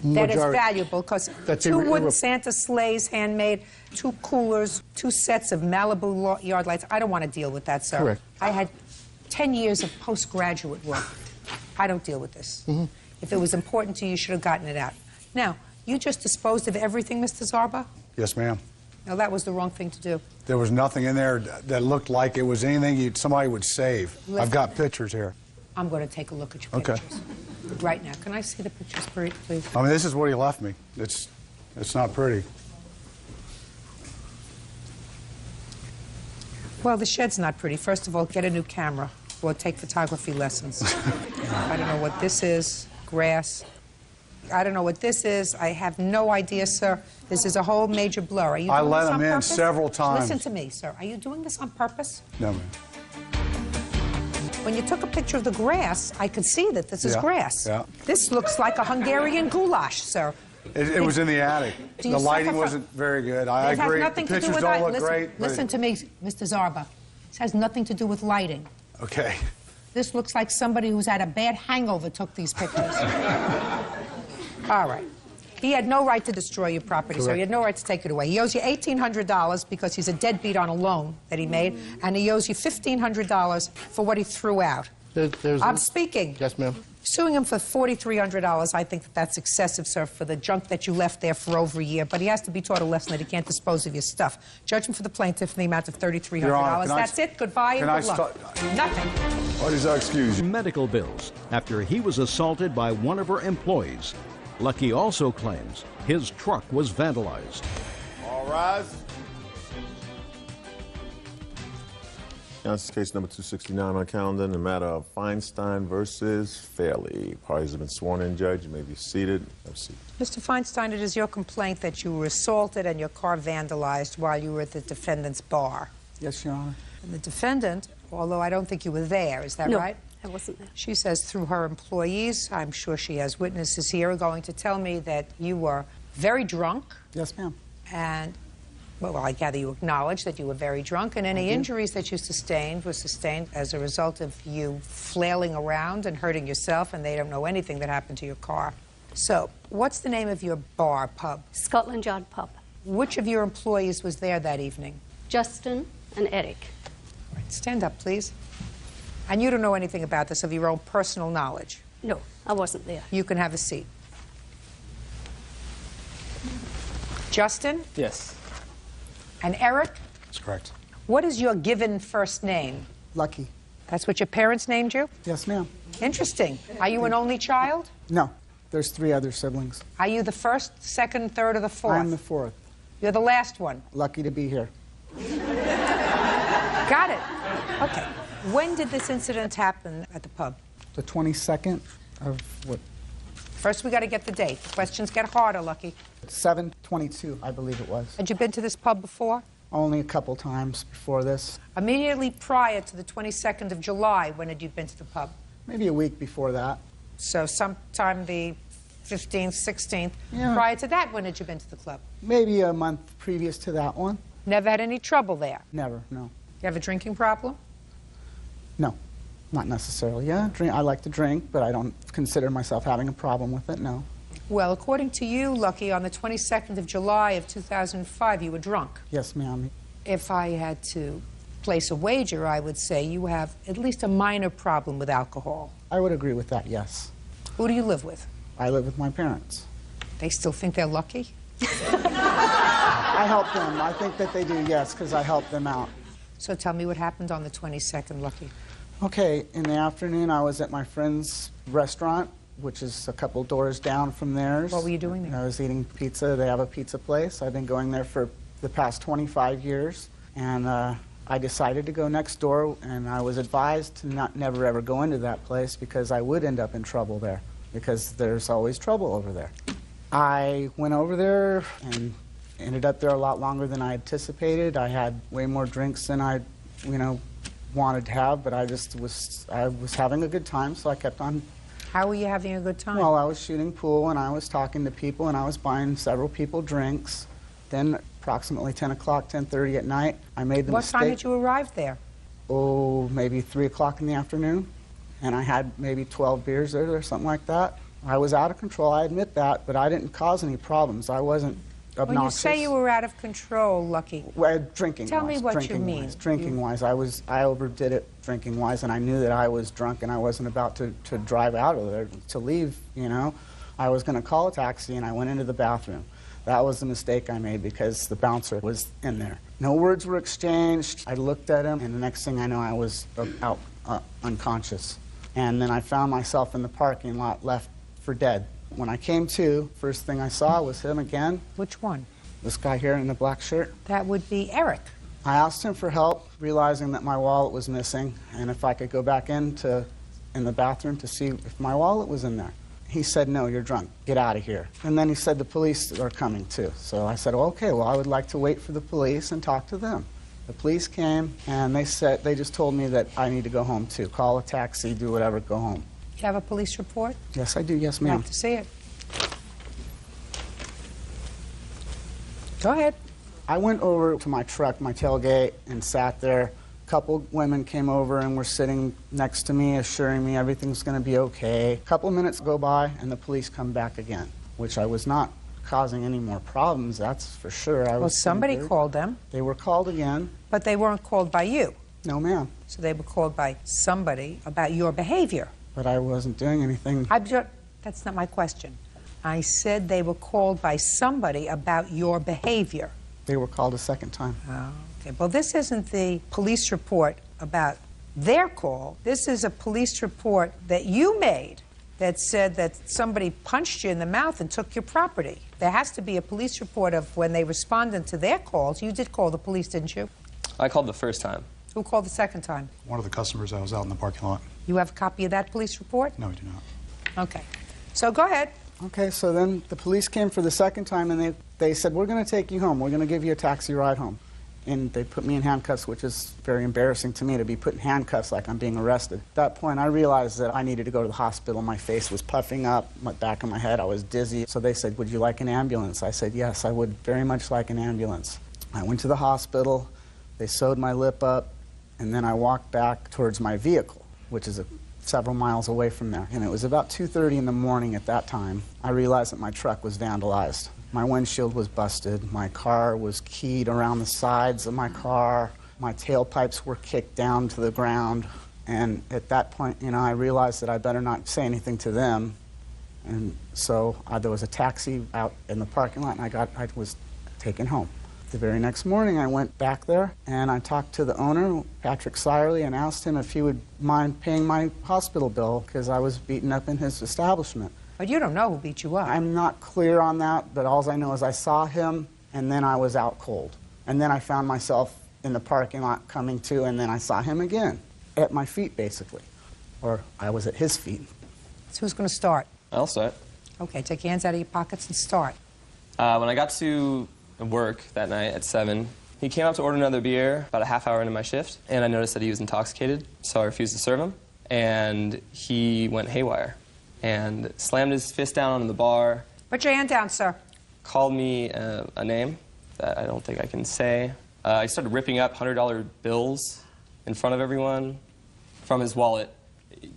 That is valuable, because two wooden Santa sleighs, handmade, 2 coolers, 2 sets of Malibu yard lights. I don't want to deal with that, sir. Correct. I had 10 years of postgraduate work. I don't deal with this. Mm-hmm. If it was important to you, you should have gotten it out. Now, you just disposed of everything, Mr. Zarba? Yes, ma'am. No, that was the wrong thing to do. There was nothing in there that looked like it was anything somebody would save. I've got pictures here. I'm going to take a look at your pictures. Right now. Can I see the pictures, please? I mean, this is what he left me. It's not pretty. Well, the shed's not pretty. First of all, get a new camera or take photography lessons. I don't know what this is. Grass. I don't know what this is. I have no idea, sir. This is a whole major blur. Are you doing I let this on him in purpose? several times. Listen to me, sir. Are you doing this on purpose? No, ma'am. When you took a picture of the grass, I could see that this is grass. Yeah. This looks like a Hungarian goulash, sir. It was in the attic. The lighting wasn't very good. I agree. The pictures don't look great. Listen to me, Mr. Zarba. This has nothing to do with lighting. Okay. This looks like somebody who's had a bad hangover took these pictures. All right. He had no right to destroy your property, sir. He had no right to take it away. He owes you $1,800 because he's a deadbeat on a loan that he made, and he owes you $1,500 for what he threw out. I'm speaking. Yes, ma'am. Suing him for $4,300, I think that's excessive, sir, for the junk that you left there for over a year. But he has to be taught a lesson that he can't dispose of your stuff. Judgment for the plaintiff in the amount of $3,300. That's it. Goodbye and good luck. Nothing. What is our excuse? Medical bills after he was assaulted by one of her employees. Lucky also claims his truck was vandalized. All rise. This is case number 269 on our calendar in the matter of Feinstein versus Fairley. Parties have been sworn in, Judge. You may be seated. Have a seat. Mr. Feinstein, it is your complaint that you were assaulted and your car vandalized while you were at the defendant's bar. Yes, Your Honor. And the defendant, although I don't think you were there, is that right? I wasn't there. She says through her employees, I'm sure she has witnesses here, are going to tell me that you were very drunk. Yes, ma'am. And, well, I gather you acknowledge that you were very drunk, and any injuries that you sustained were sustained as a result of you flailing around and hurting yourself, and they don't know anything that happened to your car. So, what's the name of your bar, pub? Scotland Yard Pub. Which of your employees was there that evening? Justin and Eric. All right, stand up, please. And you don't know anything about this of your own personal knowledge? No, I wasn't there. You can have a seat. Justin? Yes. And Eric? That's correct. What is your given first name? Lucky. That's what your parents named you? Yes, ma'am. Interesting. Are you an only child? No. There's 3 other siblings. Are you the first, second, third, or the fourth? I'm the 4th. You're the last one. Lucky to be here. Got it. Okay. When did this incident happen at the pub? The 22nd of what? First, we got to get the date. The questions get harder, Lucky. 7/22, I believe it was. Had you been to this pub before? Only a couple times before this. Immediately prior to the 22nd of July, when had you been to the pub? Maybe a week before that. So sometime the 15th, 16th. Yeah. Prior to that, when had you been to the club? Maybe a month previous to that one. Never had any trouble there? Never, no. You have a drinking problem? No, not necessarily. Yeah, I like to drink, but I don't consider myself having a problem with it, no. Well, according to you, Lucky, on the 22nd of July of 2005, you were drunk. Yes, ma'am. If I had to place a wager, I would say you have at least a minor problem with alcohol. I would agree with that, yes. Who do you live with? I live with my parents. They still think they're lucky? I help them. I think that they do, yes, because I help them out. So tell me what happened on the 22nd, Lucky. Okay, in the afternoon, I was at my friend's restaurant, which is a couple doors down from theirs. What were you doing there? I was eating pizza. They have a pizza place. I've been going there for the past 25 years. And I decided to go next door, and I was advised to never ever go into that place because I would end up in trouble there, because there's always trouble over there. I went over there and ended up there a lot longer than I anticipated. I had way more drinks than I, wanted to have, but I was having a good time, so I kept on. How were you having a good time? Well, I was shooting pool, and I was talking to people, and I was buying several people drinks. Then, approximately 10 o'clock, 10:30 at night, I made the mistake. What time did you arrive there? Oh, maybe 3 o'clock in the afternoon, and I had maybe 12 beers there or something like that. I was out of control, I admit that, but I didn't cause any problems. I wasn't obnoxious. When you say you were out of control, Lucky, drinking-wise. Tell me what you mean. Drinking-wise, I overdid it drinking-wise, and I knew that I was drunk, and I wasn't about to drive out of there, to leave, I was going to call a taxi, and I went into the bathroom. That was the mistake I made because the bouncer was in there. No words were exchanged. I looked at him, and the next thing I know, I was out unconscious. And then I found myself in the parking lot, left for dead. When I came to, first thing I saw was him again. Which one? This guy here in the black shirt. That would be Eric. I asked him for help, realizing that my wallet was missing, and if I could go back in the bathroom to see if my wallet was in there. He said, "No, you're drunk. Get out of here." And then he said the police are coming too. So I said, "Okay, well, I would like to wait for the police and talk to them." The police came, and they just told me that I need to go home too. Call a taxi, do whatever, go home. You have a police report? Yes, I do. Yes, I'd ma'am. like to see it. Go ahead. I went over to my truck, my tailgate, and sat there. A couple women came over and were sitting next to me, assuring me everything's going to be okay. A couple minutes go by, and the police come back again, which I was not causing any more problems, that's for sure. Well, somebody called them. They were called again. But they weren't called by you. No, ma'am. So they were called by somebody about your behavior. But I wasn't doing anything. That's not my question. I said they were called by somebody about your behavior. They were called a second time. Oh, okay. Well, this isn't the police report about their call. This is a police report that you made that said that somebody punched you in the mouth and took your property. There has to be a police report of when they responded to their calls. You did call the police, didn't you? I called the first time. Who called the second time? One of the customers. I was out in the parking lot. You have a copy of that police report? No, I do not. Okay. So go ahead. Okay, so then the police came for the second time, and they said, "We're going to take you home. We're going to give you a taxi ride home." and they put me in handcuffs, which is very embarrassing to me to be put in handcuffs like I'm being arrested. At that point, I realized that I needed to go to the hospital. My face was puffing up, my back of my head, I was dizzy. So they said, would you like an ambulance? I said, yes, I would very much like an ambulance. I went to the hospital, they sewed my lip up, and then I walked back towards my vehicle, which is several miles away from there. And it was about 2:30 in the morning at that time. I realized that my truck was vandalized. My windshield was busted. My car was keyed around the sides of my car. My tailpipes were kicked down to the ground. And at that point, I realized that I better not say anything to them. And so there was a taxi out in the parking lot, and I was taken home. The very next morning, I went back there, and I talked to the owner, Patrick Sirely, and asked him if he would mind paying my hospital bill because I was beaten up in his establishment. But you don't know who beat you up. I'm not clear on that, but all I know is I saw him, and then I was out cold. And then I found myself in the parking lot coming to, and then I saw him again, at my feet, basically. Or I was at his feet. So who's going to start? I'll start. Okay, take your hands out of your pockets and start. When I got to work that night at 7, he came up to order another beer about a half hour into my shift, and I noticed that he was intoxicated, so I refused to serve him, and he went haywire and slammed his fist down on the bar. Put your hand down, sir. Called me a name that I don't think I can say. He started ripping up $100 bills in front of everyone from his wallet.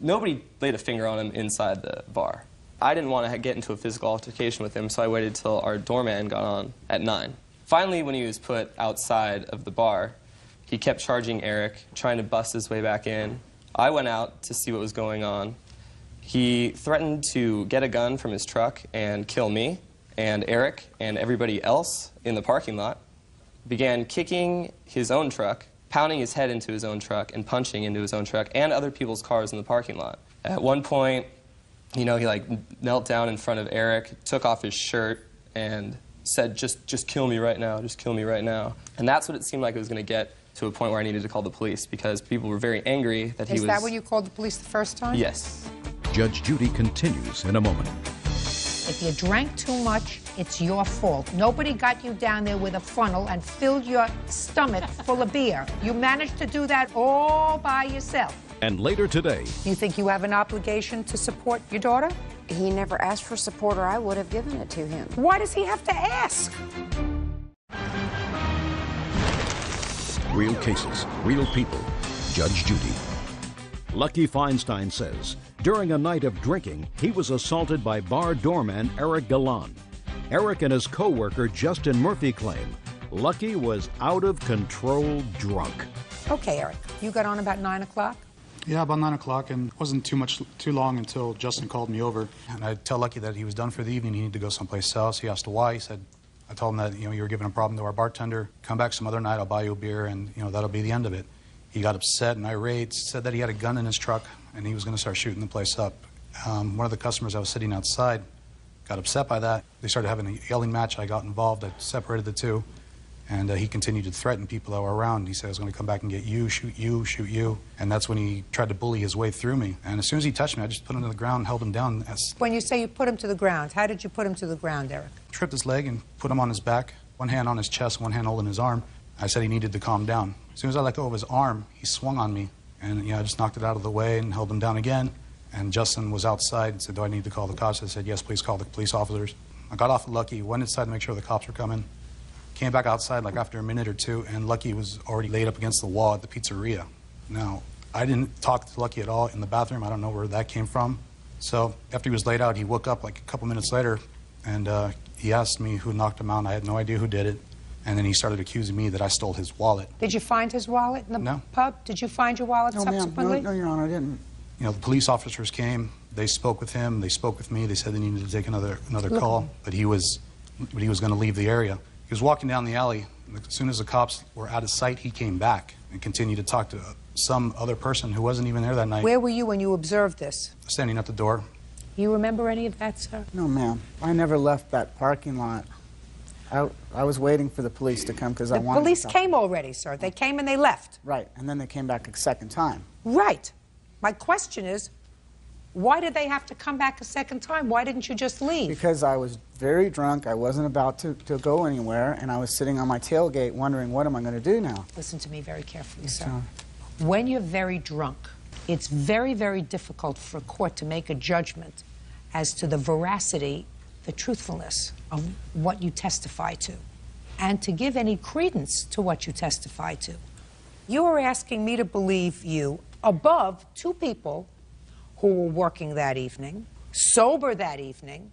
Nobody laid a finger on him inside the bar. I didn't want to get into a physical altercation with him, so I waited till our doorman got on at 9. Finally, when he was put outside of the bar, he kept charging Eric, trying to bust his way back in. I went out to see what was going on. He threatened to get a gun from his truck and kill me and Eric and everybody else in the parking lot, began kicking his own truck, pounding his head into his own truck, and punching into his own truck and other people's cars in the parking lot. At one point, he knelt down in front of Eric, took off his shirt, and said, just kill me right now, just kill me right now. And that's what it seemed like it was going to get to a point where I needed to call the police because people were very angry that he was... Is that when you called the police the first time? Yes. Judge Judy continues in a moment. If you drank too much, it's your fault. Nobody got you down there with a funnel and filled your stomach full of beer. You managed to do that all by yourself. And later today... You think you have an obligation to support your daughter? He never asked for support, or I would have given it to him. Why does he have to ask? Real cases, real people. Judge Judy. Lucky Feinstein says during a night of drinking, he was assaulted by bar doorman Eric Galan. Eric and his co-worker Justin Murphy claim Lucky was out of control drunk. Okay, Eric, you got on about 9 o'clock? Yeah, about 9 o'clock, and it wasn't too long until Justin called me over. And I tell Lucky that he was done for the evening, he needed to go someplace else. He asked why. He said, I told him that, you were giving a problem to our bartender. Come back some other night, I'll buy you a beer, and, that'll be the end of it. He got upset and irate, said that he had a gun in his truck, and he was going to start shooting the place up. One of the customers that was sitting outside got upset by that. They started having a yelling match. I got involved. I separated the two. And he continued to threaten people that were around. He said, I was going to come back and get you, shoot you, shoot you. And that's when he tried to bully his way through me. And as soon as he touched me, I just put him to the ground and held him down. When you say you put him to the ground, how did you put him to the ground, Eric? Tripped his leg and put him on his back, one hand on his chest, one hand holding his arm. I said he needed to calm down. As soon as I let go of his arm, he swung on me. And I just knocked it out of the way and held him down again. And Justin was outside and said, do I need to call the cops? I said, yes, please call the police officers. I got off of Lucky, went inside to make sure the cops were coming. Came back outside after a minute or two, and Lucky was already laid up against the wall at the pizzeria. Now, I didn't talk to Lucky at all in the bathroom. I don't know where that came from. So after he was laid out, he woke up a couple minutes later, and he asked me who knocked him out. I had no idea who did it. And then he started accusing me that I stole his wallet. Did you find his wallet in the pub? Did you find your wallet subsequently? No, Your Honor, I didn't. The police officers came. They spoke with him. They spoke with me. They said they needed to take another call, but he was going to leave the area. He was walking down the alley. As soon as the cops were out of sight, he came back and continued to talk to some other person who wasn't even there that night. Where were you when you observed this? Standing at the door. You remember any of that, sir? No, ma'am. I never left that parking lot. I was waiting for the police to come because I wanted to... The police came already, sir. They came and they left. Right, and then they came back a second time. Right. My question is, Why did they have to come back a second time? Why didn't you just leave? Because I was very drunk. I wasn't about to go anywhere, and I was sitting on my tailgate wondering, what am I going to do now? Listen to me very carefully, sir. When you're very drunk, it's very, very difficult for a court to make a judgment as to the veracity, the truthfulness of what you testify to, and to give any credence to what you testify to. You are asking me to believe you above two people who were working that evening, sober that evening,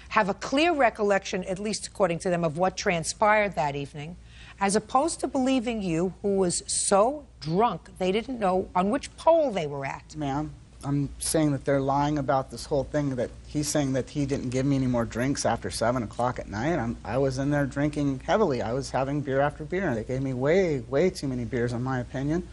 have a clear recollection, at least according to them, of what transpired that evening, as opposed to believing you, who was so drunk they didn't know on which pole they were at. Ma'am, I'm saying that they're lying about this whole thing, that he's saying that he didn't give me any more drinks after 7 o'clock at night. I was in there drinking heavily. I was having beer after beer. They gave me way, way too many beers, in my opinion.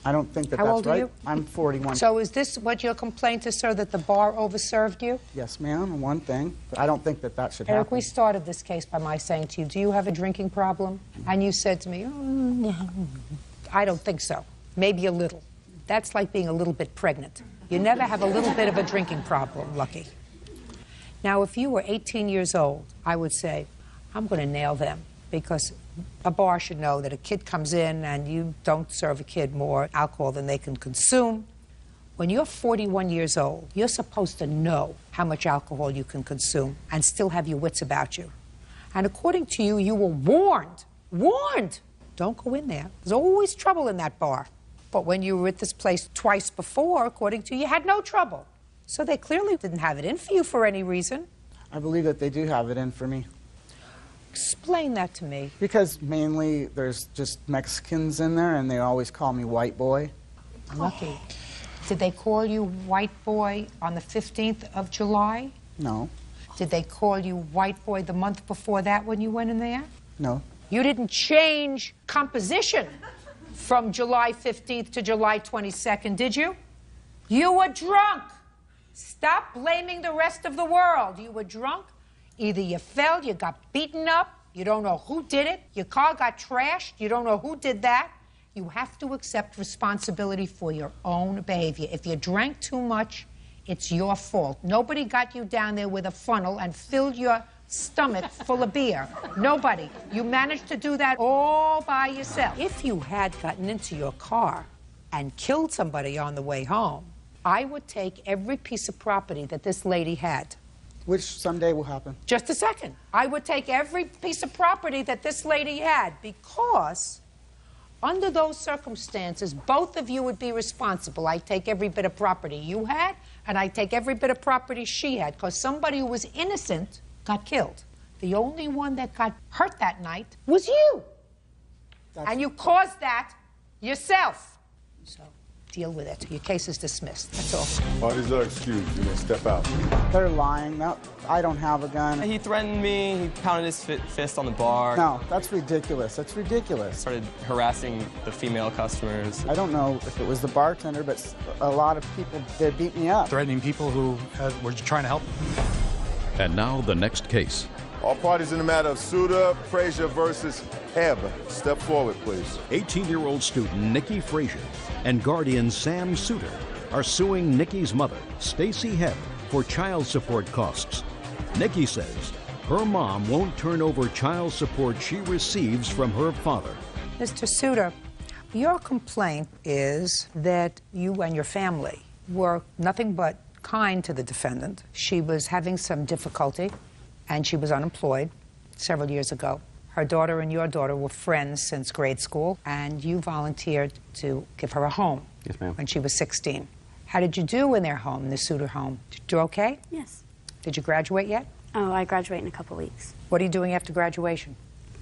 I don't think that How that's old right. are you? I'm 41. So is this what your complaint is, sir, that the bar overserved you? Yes, ma'am, one thing. But I don't think that that should Eric, happen. we started this case by my saying to you, do you have a drinking problem? And you said to me, no. I don't think so. Maybe a little. That's like being a little bit pregnant. You never have a little bit of a drinking problem, Lucky. Now, if you were 18 years old, I would say, I'm going to nail them, because a bar should know that a kid comes in and you don't serve a kid more alcohol than they can consume. When you're 41 years old, you're supposed to know how much alcohol you can consume and still have your wits about you. And according to you, you were warned, don't go in there. There's always trouble in that bar. But when you were at this place twice before, according to you, you had no trouble. So they clearly didn't have it in for you for any reason. I believe that they do have it in for me. Explain that to me. Because mainly there's just Mexicans in there, and they always call me white boy. Lucky. Did they call you white boy on the 15th of July? No. Did they call you white boy the month before that when you went in there? No. You didn't change composition from July 15th to July 22nd, did you? You were drunk. Stop blaming the rest of the world. You were drunk. Either you fell, you got beaten up, you don't know who did it, your car got trashed, you don't know who did that. You have to accept responsibility for your own behavior. If you drank too much, it's your fault. Nobody got you down there with a funnel and filled your stomach full of beer. Nobody. You managed to do that all by yourself. If you had gotten into your car and killed somebody on the way home, I would take every piece of property that this lady had. Which someday will happen. Just a second. I would take every piece of property that this lady had, because under those circumstances, both of you would be responsible. I'd take every bit of property you had, and I'd take every bit of property she had, because somebody who was innocent got killed. The only one that got hurt that night was you. And you caused that yourself. So deal with it. Your case is dismissed. That's all. Parties are excused. You may step out. They're lying. No, I don't have a gun. He threatened me. He pounded his fist on the bar. No, that's ridiculous. That's ridiculous. Started harassing the female customers. I don't know if it was the bartender, but a lot of people, they beat me up. Threatening people who were trying to help. And now the next case. All parties in the matter of Suda, Frazier versus Heb. Step forward, please. 18-year-old student Nikki Frazier and guardian Sam Suter are suing Nikki's mother, Stacy Heb, for child support costs. Nikki says her mom won't turn over child support she receives from her father. Mr. Suter, your complaint is that you and your family were nothing but kind to the defendant. She was having some difficulty, and she was unemployed several years ago. Her daughter and your daughter were friends since grade school, and you volunteered to give her a home. Yes, ma'am. When she was 16. How did you do in their home, the Suter home? Did you do okay? Yes. Did you graduate yet? Oh, I graduate in a couple weeks. What are you doing after graduation?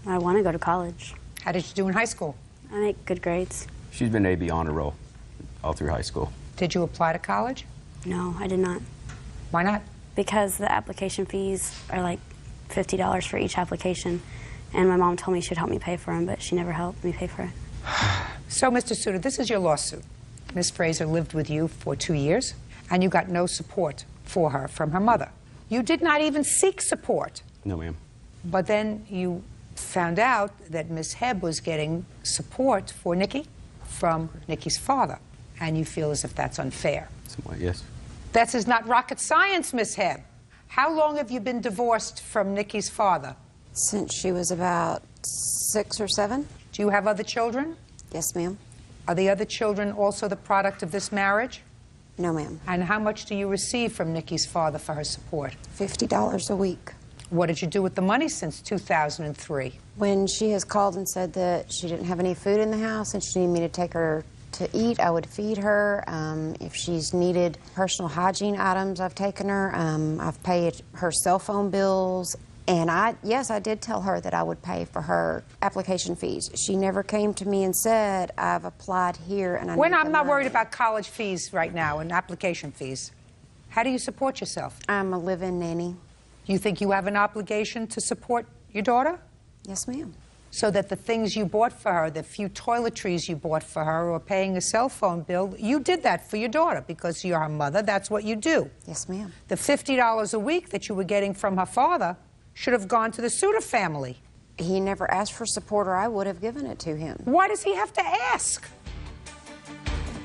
I want to go to college. How did you do in high school? I make good grades. She's been AB honor roll all through high school. Did you apply to college? No, I did not. Why not? Because the application fees are like $50 for each application, and my mom told me she'd help me pay for them, but she never helped me pay for it. So, Mr. Suter, this is your lawsuit. Ms. Frazier lived with you for 2 years, and you got no support for her from her mother. You did not even seek support. No, ma'am. But then you found out that Ms. Heb was getting support for Nikki from Nikki's father, and you feel as if that's unfair. Somewhat, yes. This is not rocket science, Miss Hebb. How long have you been divorced from Nikki's father? Since she was about 6 or 7. Do you have other children? Yes, ma'am. Are the other children also the product of this marriage? No, ma'am. And how much do you receive from Nikki's father for her support? $50 a week. What did you do with the money since 2003? When she has called and said that she didn't have any food in the house and she needed me to take her to eat, I would feed her. If she's needed personal hygiene items, I've taken her. I've paid her cell phone bills. And yes, I did tell her that I would pay for her application fees. She never came to me and said, I've applied here and I need I'm the not money. worried about college fees right now and application fees. How do you support yourself? I'm a live-in nanny. You think you have an obligation to support your daughter? Yes, ma'am. So that the things you bought for her, the few toiletries you bought for her, or paying a cell phone bill, you did that for your daughter because you're her mother. That's what you do. Yes, ma'am. The $50 a week that you were getting from her father should have gone to the Suter family. He never asked for support, or I would have given it to him. Why does he have to ask?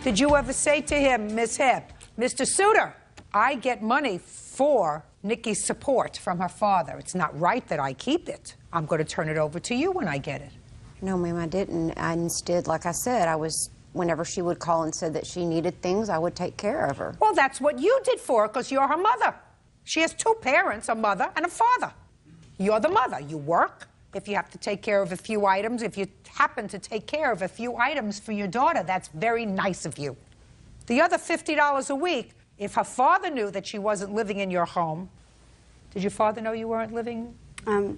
Did you ever say to him, Miss Hebb, Mr. Suter, I get money for Nikki's support from her father. It's not right that I keep it. I'm going to turn it over to you when I get it. No, ma'am, I didn't. I instead, like I said, whenever she would call and said that she needed things, I would take care of her. Well, that's what you did for her because you're her mother. She has 2 parents, a mother and a father. You're the mother. You work. If you have to take care of a few items, if you happen to take care of a few items for your daughter, that's very nice of you. The other $50 a week, if her father knew that she wasn't living in your home, did your father know you weren't living?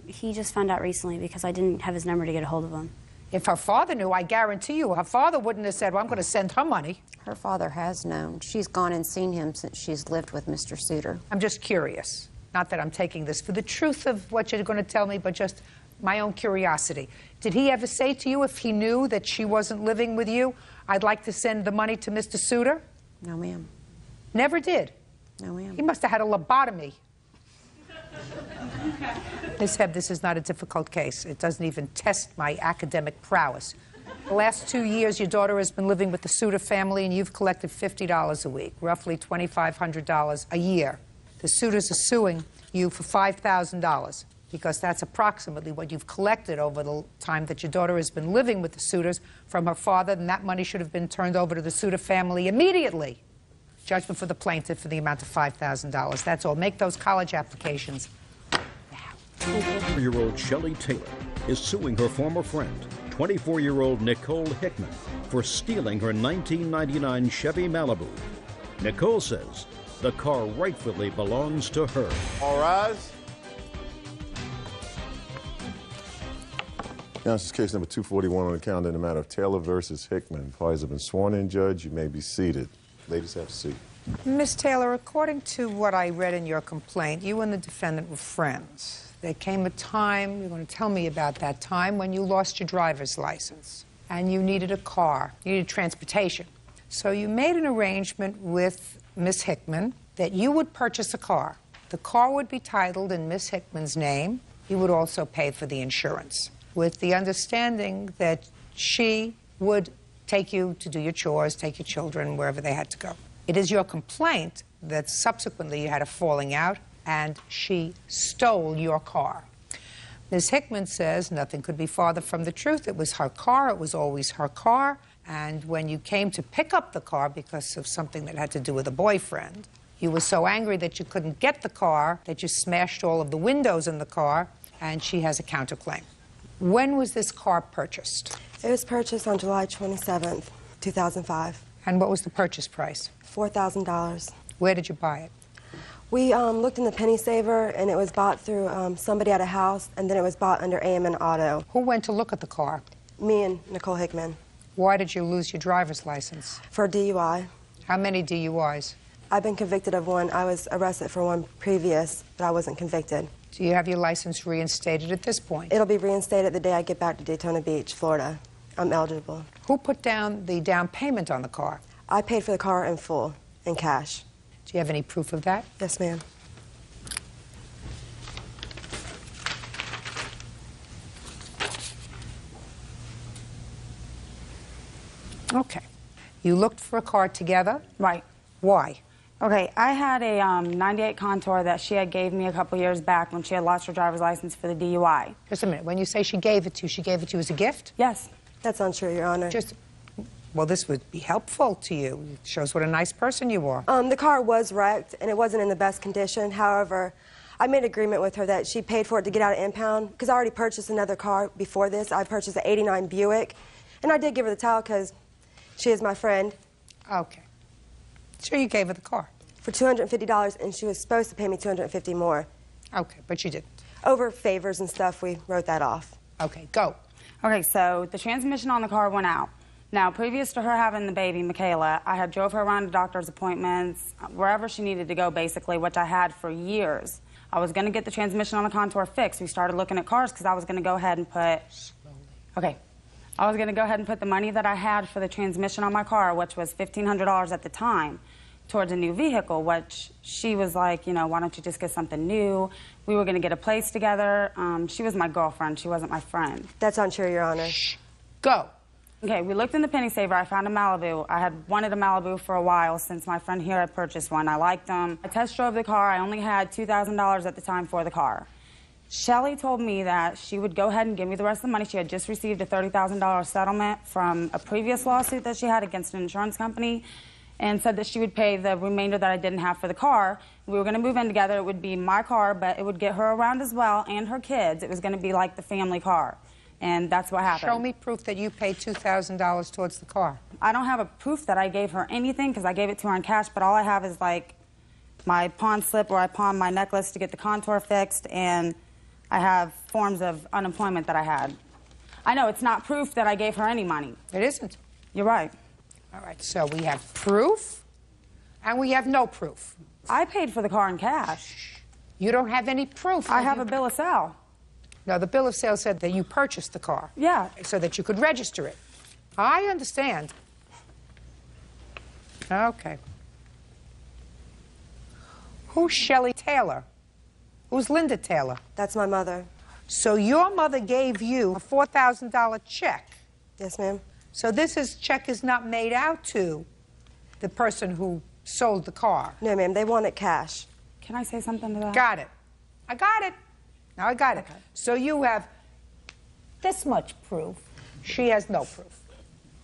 He just found out recently because I didn't have his number to get a hold of him. If her father knew, I guarantee you, her father wouldn't have said, well, I'm going to send her money. Her father has known. She's gone and seen him since she's lived with Mr. Suter. I'm just curious. Not that I'm taking this for the truth of what you're going to tell me, but just my own curiosity. Did he ever say to you, if he knew that she wasn't living with you, I'd like to send the money to Mr. Suter? No, ma'am. Never did? No, ma'am. He must have had a lobotomy. Ms. Hebb, this is not a difficult case. It doesn't even test my academic prowess. The last 2 years, your daughter has been living with the Suter family, and you've collected $50 a week, roughly $2,500 a year. The Suters are suing you for $5,000 because that's approximately what you've collected over the time that your daughter has been living with the Suters from her father, and that money should have been turned over to the Suter family immediately. Judgment for the plaintiff for the amount of $5,000. That's all. Make those college applications now. 24-year-old Shelley Taylor is suing her former friend, 24-year-old Nicole Hickman, for stealing her 1999 Chevy Malibu. Nicole says the car rightfully belongs to her. All rise. Now, this is case number 241 on the calendar in the matter of Taylor versus Hickman. Parties have been sworn in, Judge. You may be seated. Ladies, have a seat. Miss Taylor, according to what I read in your complaint, you and the defendant were friends. There came a time, you're going to tell me about that time, when you lost your driver's license and you needed a car, you needed transportation. So you made an arrangement with Miss Hickman that you would purchase a car. The car would be titled in Miss Hickman's name. You would also pay for the insurance, with the understanding that she would take you to do your chores, take your children wherever they had to go. It is your complaint that subsequently you had a falling out and she stole your car. Ms. Hickman says nothing could be farther from the truth. It was her car. It was always her car. And when you came to pick up the car because of something that had to do with a boyfriend, you were so angry that you couldn't get the car that you smashed all of the windows in the car, and she has a counterclaim. When was this car purchased? It was purchased on July 27th, 2005. And what was the purchase price? $4,000. Where did you buy it? We looked in the Penny Saver, and it was bought through somebody at a house, and then it was bought under A.M.N. Auto. Who went to look at the car? Me and Nicole Hickman. Why did you lose your driver's license? For DUI. How many DUIs? I've been convicted of one. I was arrested for one previous, but I wasn't convicted. Do you have your license reinstated at this point? It'll be reinstated the day I get back to Daytona Beach, Florida. I'm eligible. Who put down the down payment on the car? I paid for the car in full, in cash. Do you have any proof of that? Yes, ma'am. Okay. You looked for a car together? Right. Why? Okay, I had a 98 Contour that she had gave me a couple years back when she had lost her driver's license for the DUI. Just a minute. When you say she gave it to you, she gave it to you as a gift? Yes. That's untrue, Your Honor. Well, this would be helpful to you. It shows what a nice person you are. The car was wrecked, and it wasn't in the best condition. However, I made an agreement with her that she paid for it to get out of impound, because I already purchased another car before this. I purchased an '89 Buick, and I did give her the title because she is my friend. Okay. So you gave her the car? For $250, and she was supposed to pay me $250 more. Okay, but she didn't. Over favors and stuff, we wrote that off. Okay, go. Okay, so the transmission on the car went out. Now, previous to her having the baby, Michaela, I had drove her around to doctor's appointments, wherever she needed to go, basically, which I had for years. I was going to get the transmission on the Contour fixed. We started looking at cars because I was going to go ahead and put... Okay. I was going to go ahead and put the money that I had for the transmission on my car, which was $1,500 at the time, towards a new vehicle, which she was like, you know, why don't you just get something new? We were going to get a place together. She was my girlfriend. She wasn't my friend. That's untrue, Your Honor. Shh. Go. Okay, we looked in the penny saver. I found a Malibu. I had wanted a Malibu for a while since my friend here had purchased one. I liked them. I test drove the car. I only had $2,000 at the time for the car. Shelly told me that she would go ahead and give me the rest of the money. She had just received a $30,000 settlement from a previous lawsuit that she had against an insurance company, and said that she would pay the remainder that I didn't have for the car. We were going to move in together. It would be my car, but it would get her around as well, and her kids. It was going to be like the family car, and that's what happened. Show me proof that you paid $2,000 towards the car. I don't have a proof that I gave her anything because I gave it to her in cash, but all I have is like my pawn slip where I pawned my necklace to get the Contour fixed, and I have forms of unemployment that I had. I know it's not proof that I gave her any money. It isn't. You're right. All right, so we have proof, and we have no proof. I paid for the car in cash. You don't have any proof. I have a bill of sale. No, the bill of sale said that you purchased the car. Yeah. So that you could register it. I understand. Okay. Who's Shelley Taylor? Who's Linda Taylor? That's my mother. So your mother gave you a $4,000 check? Yes, ma'am. So this check is not made out to the person who sold the car? No, ma'am. They wanted cash. Can I say something to that? Got it. I got it. Now I got it. So you have this much proof. She has no proof.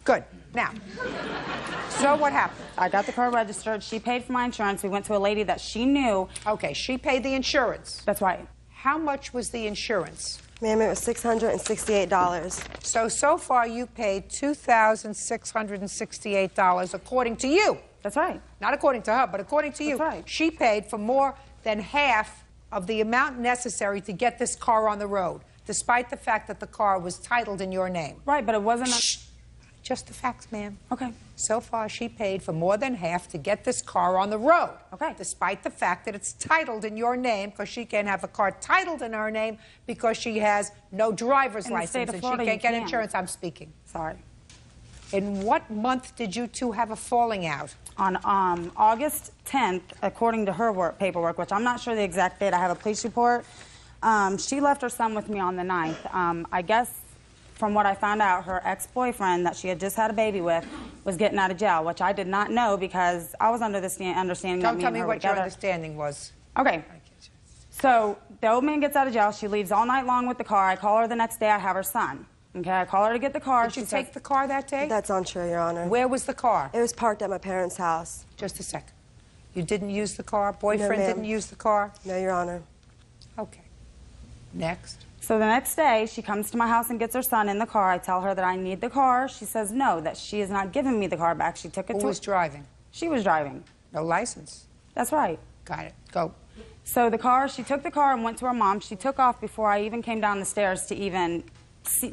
Good. Now, so what happened? I got the car registered. She paid for my insurance. We went to a lady that she knew. Okay, she paid the insurance. That's right. How much was the insurance? Ma'am, it was $668. So far you paid $2,668 according to you. That's right. Not according to her, but according to you. That's right. She paid for more than half of the amount necessary to get this car on the road, despite the fact that the car was titled in your name. Right, but it wasn't Just the facts, ma'am. Okay. So far, she paid for more than half to get this car on the road. Okay. Despite the fact that it's titled in your name, because she can't have a car titled in her name because she has no driver's license and Florida, she can't get can. insurance. I'm speaking. Sorry. In what month did you two have a falling out? On August 10th, according to her paperwork, which I'm not sure the exact date. I have a police report. She left her son with me on the 9th. I guess from what I found out, her ex-boyfriend that she had just had a baby with was getting out of jail, which I did not know because I was under the understanding that me and her were together. Don't tell me what your understanding was. Okay. So the old man gets out of jail. She leaves all night long with the car. I call her the next day. I have her son. Okay, I call her to get the car. Did you take the car that day? That's untrue, Your Honor. Where was the car? It was parked at my parents' house. Just a second. You didn't use the car? Boyfriend No, didn't use the car? No, Your Honor. Okay. Next. So the next day, she comes to my house and gets her son in the car. I tell her that I need the car. She says no, that she is not giving me the car back. She took it to... Who was driving? She was driving. No license? That's right. Got it. Go. So the car, she took the car and went to her mom. She took off before I even came down the stairs to even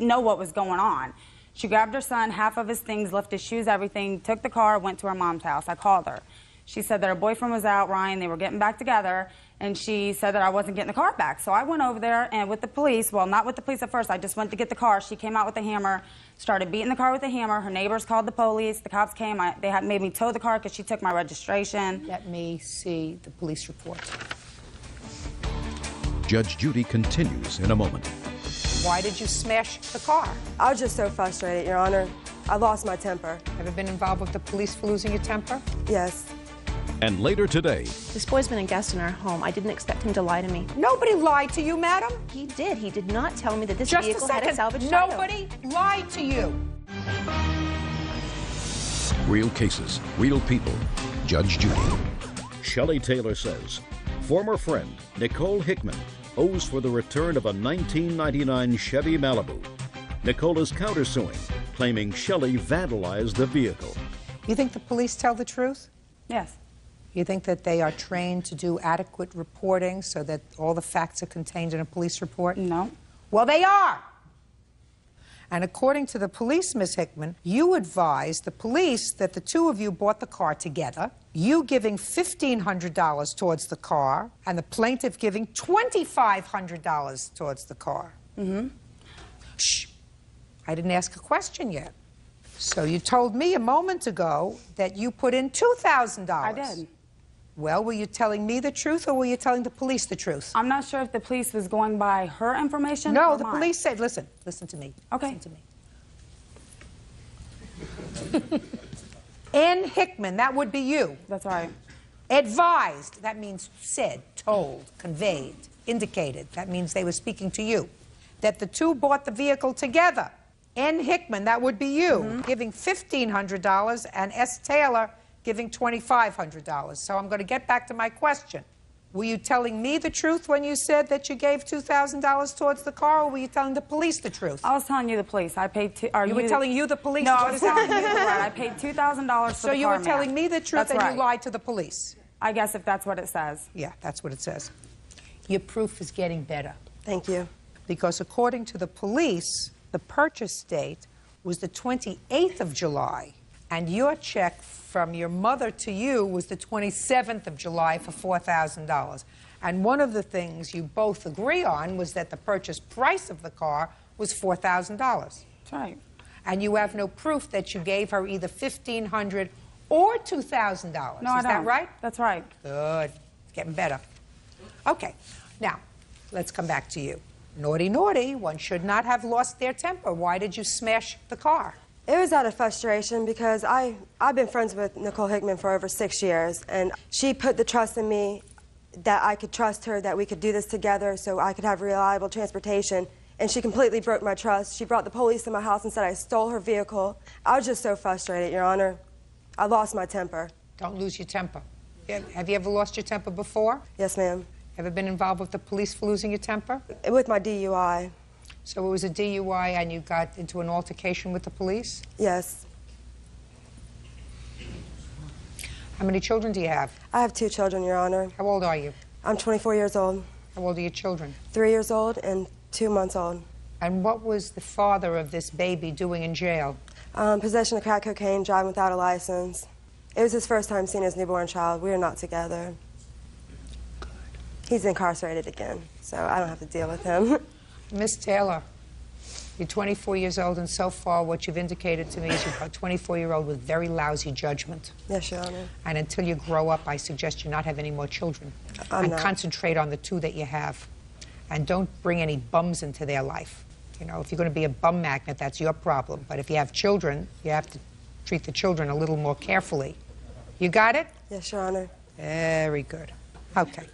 know what was going on. She grabbed her son, half of his things, left his shoes, everything, took the car, went to her mom's house. I called her. She said that her boyfriend was out, Ryan, they were getting back together, and she said that I wasn't getting the car back. So I went over there and with the police, well, not with the police at first, I just went to get the car. She came out with a hammer, started beating the car with a hammer. Her neighbors called the police. The cops came. They had made me tow the car because she took my registration. Let me see the police report. Judge Judy continues in a moment. Why did you smash the car? I was just so frustrated, Your Honor. I lost my temper. Ever been involved with the police for losing your temper? Yes. And later today, This boy's been a guest in our home. I didn't expect him to lie to me. Nobody lied to you, madam. He did. He did not tell me that this Just vehicle a had second. a salvage title. Nobody lied to you. real cases, real people. Judge Judy. Shelley Taylor says, former friend Nicole Hickman owes for the return of a 1999 Chevy Malibu. Nicole is countersuing, claiming Shelley vandalized the vehicle. You think the police tell the truth? Yes. You think that they are trained to do adequate reporting so that all the facts are contained in a police report? No. Well, they are. And according to the police, Ms. Hickman, you advised the police that the two of you bought the car together, you giving $1,500 towards the car, and the plaintiff giving $2,500 towards the car. Mm-hmm. Shh. I didn't ask a question yet. So you told me a moment ago that you put in $2,000. I did. Well, were you telling me the truth or were you telling the police the truth? I'm not sure if the police was going by her information No, or the mine. police said, listen to me. Okay. Listen to me. N. Hickman, that would be you. That's right. Advised, that means said, told, conveyed, indicated. That means they were speaking to you. That the two bought the vehicle together. N. Hickman, that would be you, giving $1,500, and S. Taylor giving $2,500. So I'm going to get back to my question. Were you telling me the truth when you said that you gave $2,000 towards the car, or were you telling the police the truth? I was telling you the police. I paid You were telling you the police? No, is I what was it sounds telling you like. the right. I paid $2,000 for So the you car, were telling ma'am. me the truth That's and right. you lied to the police? I guess if that's what it says. Yeah, that's what it says. Your proof is getting better. Thank you. Because according to the police, the purchase date was the 28th of July, and your check from your mother to you was the 27th of July for $4,000. And one of the things you both agree on was that the purchase price of the car was $4,000. That's right. And you have no proof that you gave her either $1,500 or $2,000. No, I Is don't. that right? That's right. Good. It's getting better. Okay. Now, let's come back to you. Naughty, naughty. One should not have lost their temper. Why did you smash the car? It was out of frustration because I've been friends with Nicole Hickman for over 6 years, and she put the trust in me that I could trust her, that we could do this together so I could have reliable transportation, and she completely broke my trust. She brought the police to my house and said I stole her vehicle. I was just so frustrated, Your Honor. I lost my temper. Don't lose your temper. Have you ever lost your temper before? Yes, ma'am. Ever been involved with the police for losing your temper? With my DUI. So it was a DUI and you got into an altercation with the police? Yes. How many children do you have? I have 2 children, Your Honor. How old are you? I'm 24 years old. How old are your children? 3 years old and 2 months old. And what was the father of this baby doing in jail? Possession of crack cocaine, driving without a license. It was his first time seeing his newborn child. We are not together. He's incarcerated again, so I don't have to deal with him. Miss Taylor, you're 24 years old, and so far what you've indicated to me is you're a 24-year-old with very lousy judgment. Yes, Your Honor. And until you grow up, I suggest you not have any more children. I'm and not. concentrate on the 2 that you have. And don't bring any bums into their life. You know, if you're going to be a bum magnet, that's your problem. But if you have children, you have to treat the children a little more carefully. You got it? Yes, Your Honor. Very good. Okay.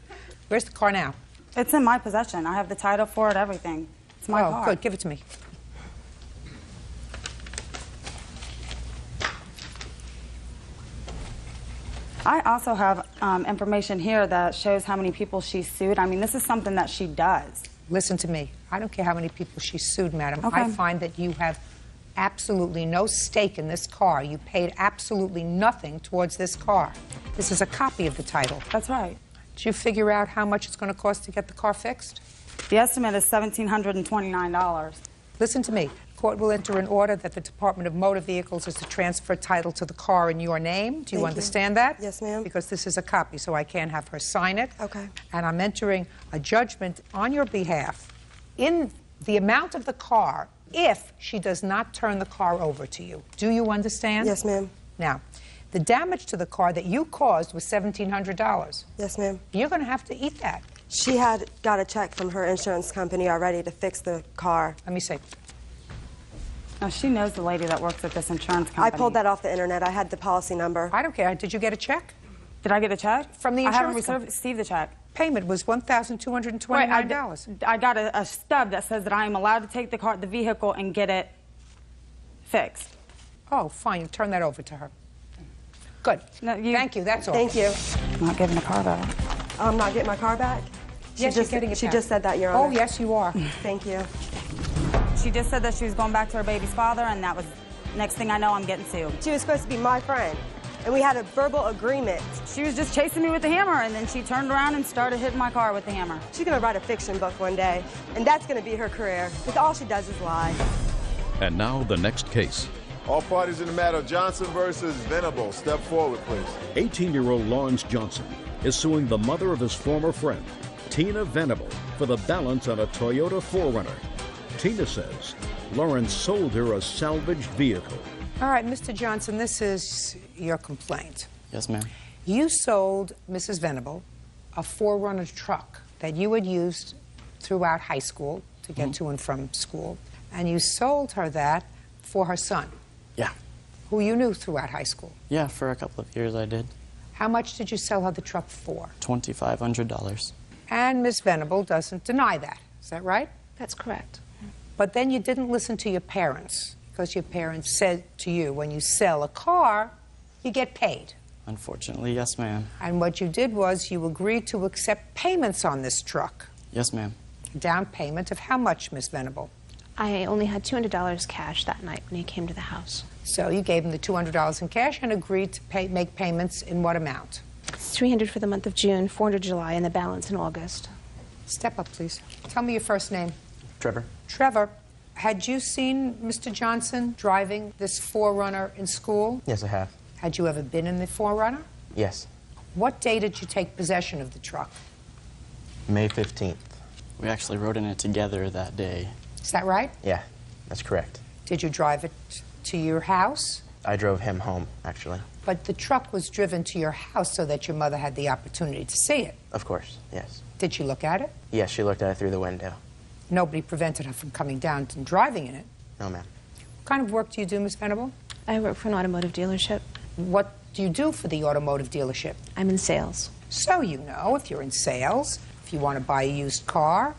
Where's the car now? It's in my possession. I have the title for it, everything. It's my car. Oh, good. Give it to me. I also have information here that shows how many people she sued. I mean, this is something that she does. Listen to me. I don't care how many people she sued, madam. Okay. I find that you have absolutely no stake in this car. You paid absolutely nothing towards this car. This is a copy of the title. That's right. Did you figure out how much it's going to cost to get the car fixed? The estimate is $1,729. Listen to me. Court will enter an order that the Department of Motor Vehicles is to transfer title to the car in your name. Do you Thank understand that? Yes, ma'am. Because this is a copy, so I can't have her sign it. Okay. And I'm entering a judgment on your behalf in the amount of the car if she does not turn the car over to you. Do you understand? Yes, ma'am. Now, the damage to the car that you caused was $1,700. Yes, ma'am. You're going to have to eat that. She had got a check from her insurance company already to fix the car. Let me see. Now, she knows the lady that works at this insurance company. I pulled that off the internet. I had the policy number. I don't care. Did you get a check? Did I get a check? From the I haven't insurance received the check. Payment was $1,229. I got a stub that says that I am allowed to take the vehicle and get it fixed. Oh, fine. You turn that over to her. Good. No, thank you. That's all. Thank you. I'm not giving the car back. I'm not getting my car back? Yes, you're getting it She back. just said that, Your Honor. Oh, yes, you are. Thank you. She just said that she was going back to her baby's father, and that was, next thing I know, I'm getting sued. She was supposed to be my friend, and we had a verbal agreement. She was just chasing me with the hammer, and then she turned around and started hitting my car with the hammer. She's gonna write a fiction book one day, and that's gonna be her career, because all she does is lie. And now the next case. All parties in the matter of Johnson versus Venable. Step forward, please. 18-year-old Lawrence Johnson is suing the mother of his former friend, Tina Venable, for the balance on a Toyota 4Runner. Tina says Lawrence sold her a salvaged vehicle. All right, Mr. Johnson, this is your complaint. Yes, ma'am. You sold Mrs. Venable a 4Runner truck that you had used throughout high school to get to and from school, and you sold her that for her son. Yeah. Who you knew throughout high school. Yeah, for a couple of years I did. How much did you sell her the truck for? $2,500. And Miss Venable doesn't deny that. Is that right? That's correct. But then you didn't listen to your parents, because your parents said to you, when you sell a car, you get paid. Unfortunately, yes, ma'am. And what you did was you agreed to accept payments on this truck. Yes, ma'am. A down payment of how much, Miss Venable? I only had $200 cash that night when he came to the house. So you gave him the $200 in cash and agreed to make payments in what amount? $300 for the month of June, $400 July, and the balance in August. Step up, please. Tell me your first name. Trevor. Trevor, had you seen Mr. Johnson driving this 4Runner in school? Yes, I have. Had you ever been in the 4Runner? Yes. What day did you take possession of the truck? May 15th. We actually rode in it together that day. Is that right? Yeah, that's correct. Did you drive it to your house? I drove him home, actually. But the truck was driven to your house so that your mother had the opportunity to see it. Of course, yes. Did she look at it? Yes, she looked at it through the window. Nobody prevented her from coming down and driving in it. No, ma'am. What kind of work do you do, Miss Venable? I work for an automotive dealership. What do you do for the automotive dealership? I'm in sales. So you know, if you're in sales, if you want to buy a used car,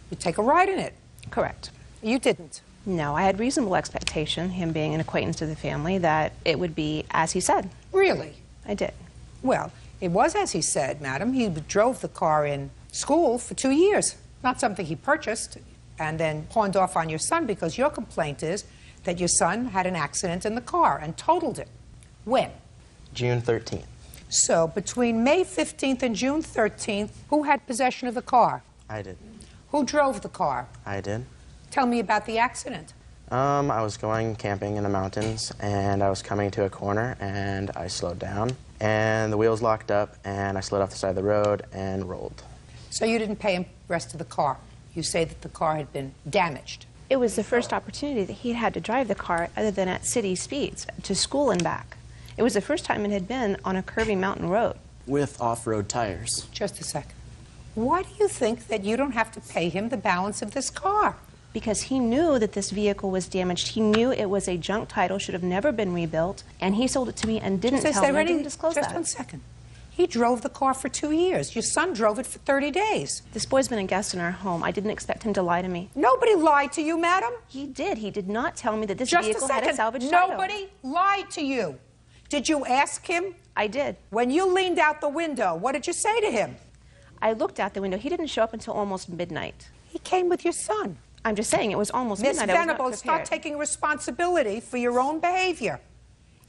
you take a ride in it. Correct. You didn't. No, I had reasonable expectation, him being an acquaintance of the family, that it would be as he said. Really? I did. Well, it was as he said, madam. He drove the car in school for 2 years. Not something he purchased and then pawned off on your son, because your complaint is that your son had an accident in the car and totaled it. When? June 13th. So between May 15th and June 13th, who had possession of the car? I did. Who drove the car? I did. Tell me about the accident. I was going camping in the mountains, and I was coming to a corner, and I slowed down, and the wheels locked up, and I slid off the side of the road and rolled. So you didn't pay him the rest of the car. You say that the car had been damaged. It was the first opportunity that he'd had to drive the car other than at city speeds, to school and back. It was the first time it had been on a curvy mountain road. With off-road tires. Just a second. Why do you think that you don't have to pay him the balance of this car? Because he knew that this vehicle was damaged. He knew it was a junk title, should have never been rebuilt, and he sold it to me and didn't tell me. I didn't disclose that. Just 1 second. He drove the car for 2 years. Your son drove it for 30 days. This boy's been a guest in our home. I didn't expect him to lie to me. Nobody lied to you, madam. He did. He did not tell me that this Just vehicle a had second. a salvage title. Nobody lied to you. Did you ask him? I did. When you leaned out the window, what did you say to him? I looked out the window. He didn't show up until almost midnight. He came with your son. I'm just saying, it was almost Miss midnight. Venable, start taking responsibility for your own behavior.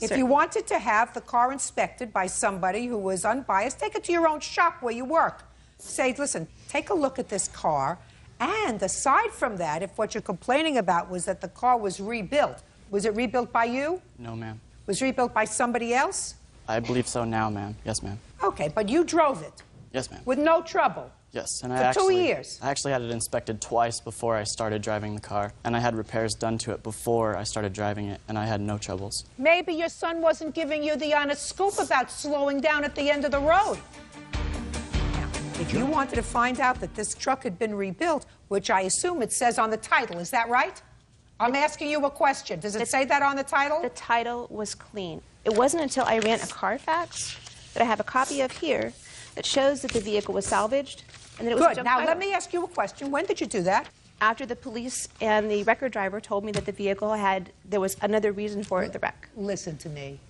If you wanted to have the car inspected by somebody who was unbiased, take it to your own shop where you work. Say, listen, take a look at this car. And aside from that, if what you're complaining about was that the car was rebuilt, was it rebuilt by you? No, ma'am. Was it rebuilt by somebody else? I believe so now, ma'am. Yes, ma'am. Okay, but you drove it. Yes, ma'am. With no trouble. Yes, and For 2 years. I actually had it inspected twice before I started driving the car, and I had repairs done to it before I started driving it, and I had no troubles. Maybe your son wasn't giving you the honest scoop about slowing down at the end of the road. Now, if you wanted to find out that this truck had been rebuilt, which I assume it says on the title, is that right? I'm asking you a question. Does it say that on the title? The title was clean. It wasn't until I ran a Carfax that I have a copy of here that shows that the vehicle was salvaged and that it was Good. Now, let me ask you a question. When did you do that? After the police and the record driver told me that the vehicle there was another reason for the wreck. Listen to me.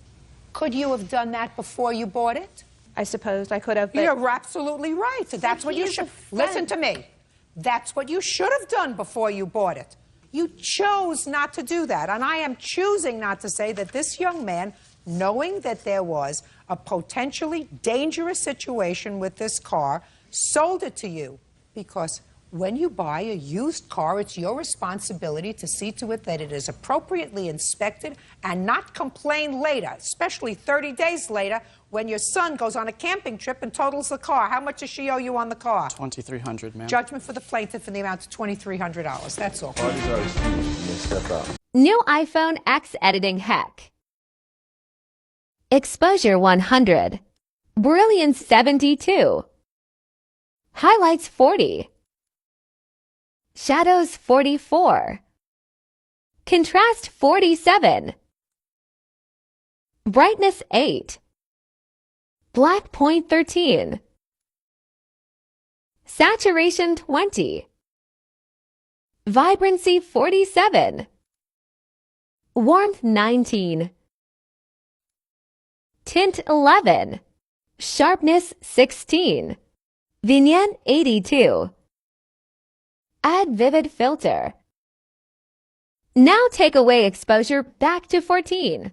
Could you have done that before you bought it? I suppose I could have. But you're absolutely right. So that's what you should. Listen to me. That's what you should have done before you bought it. You chose not to do that. And I am choosing not to say that this young man, knowing that there was a potentially dangerous situation with this car, sold it to you. Because when you buy a used car, it's your responsibility to see to it that it is appropriately inspected and not complain later, especially 30 days later when your son goes on a camping trip and totals the car. How much does she owe you on the car? $2,300, ma'am. Judgment for the plaintiff in the amount of $2,300. That's all. New iPhone X editing hack. Exposure 100. Brilliance 72. Highlights 40. Shadows 44. Contrast 47. Brightness 8. Black point 13. Saturation 20. Vibrancy 47. Warmth 19. Tint 11. Sharpness 16. Vignette 82. Add vivid filter. Now take away exposure back to 14.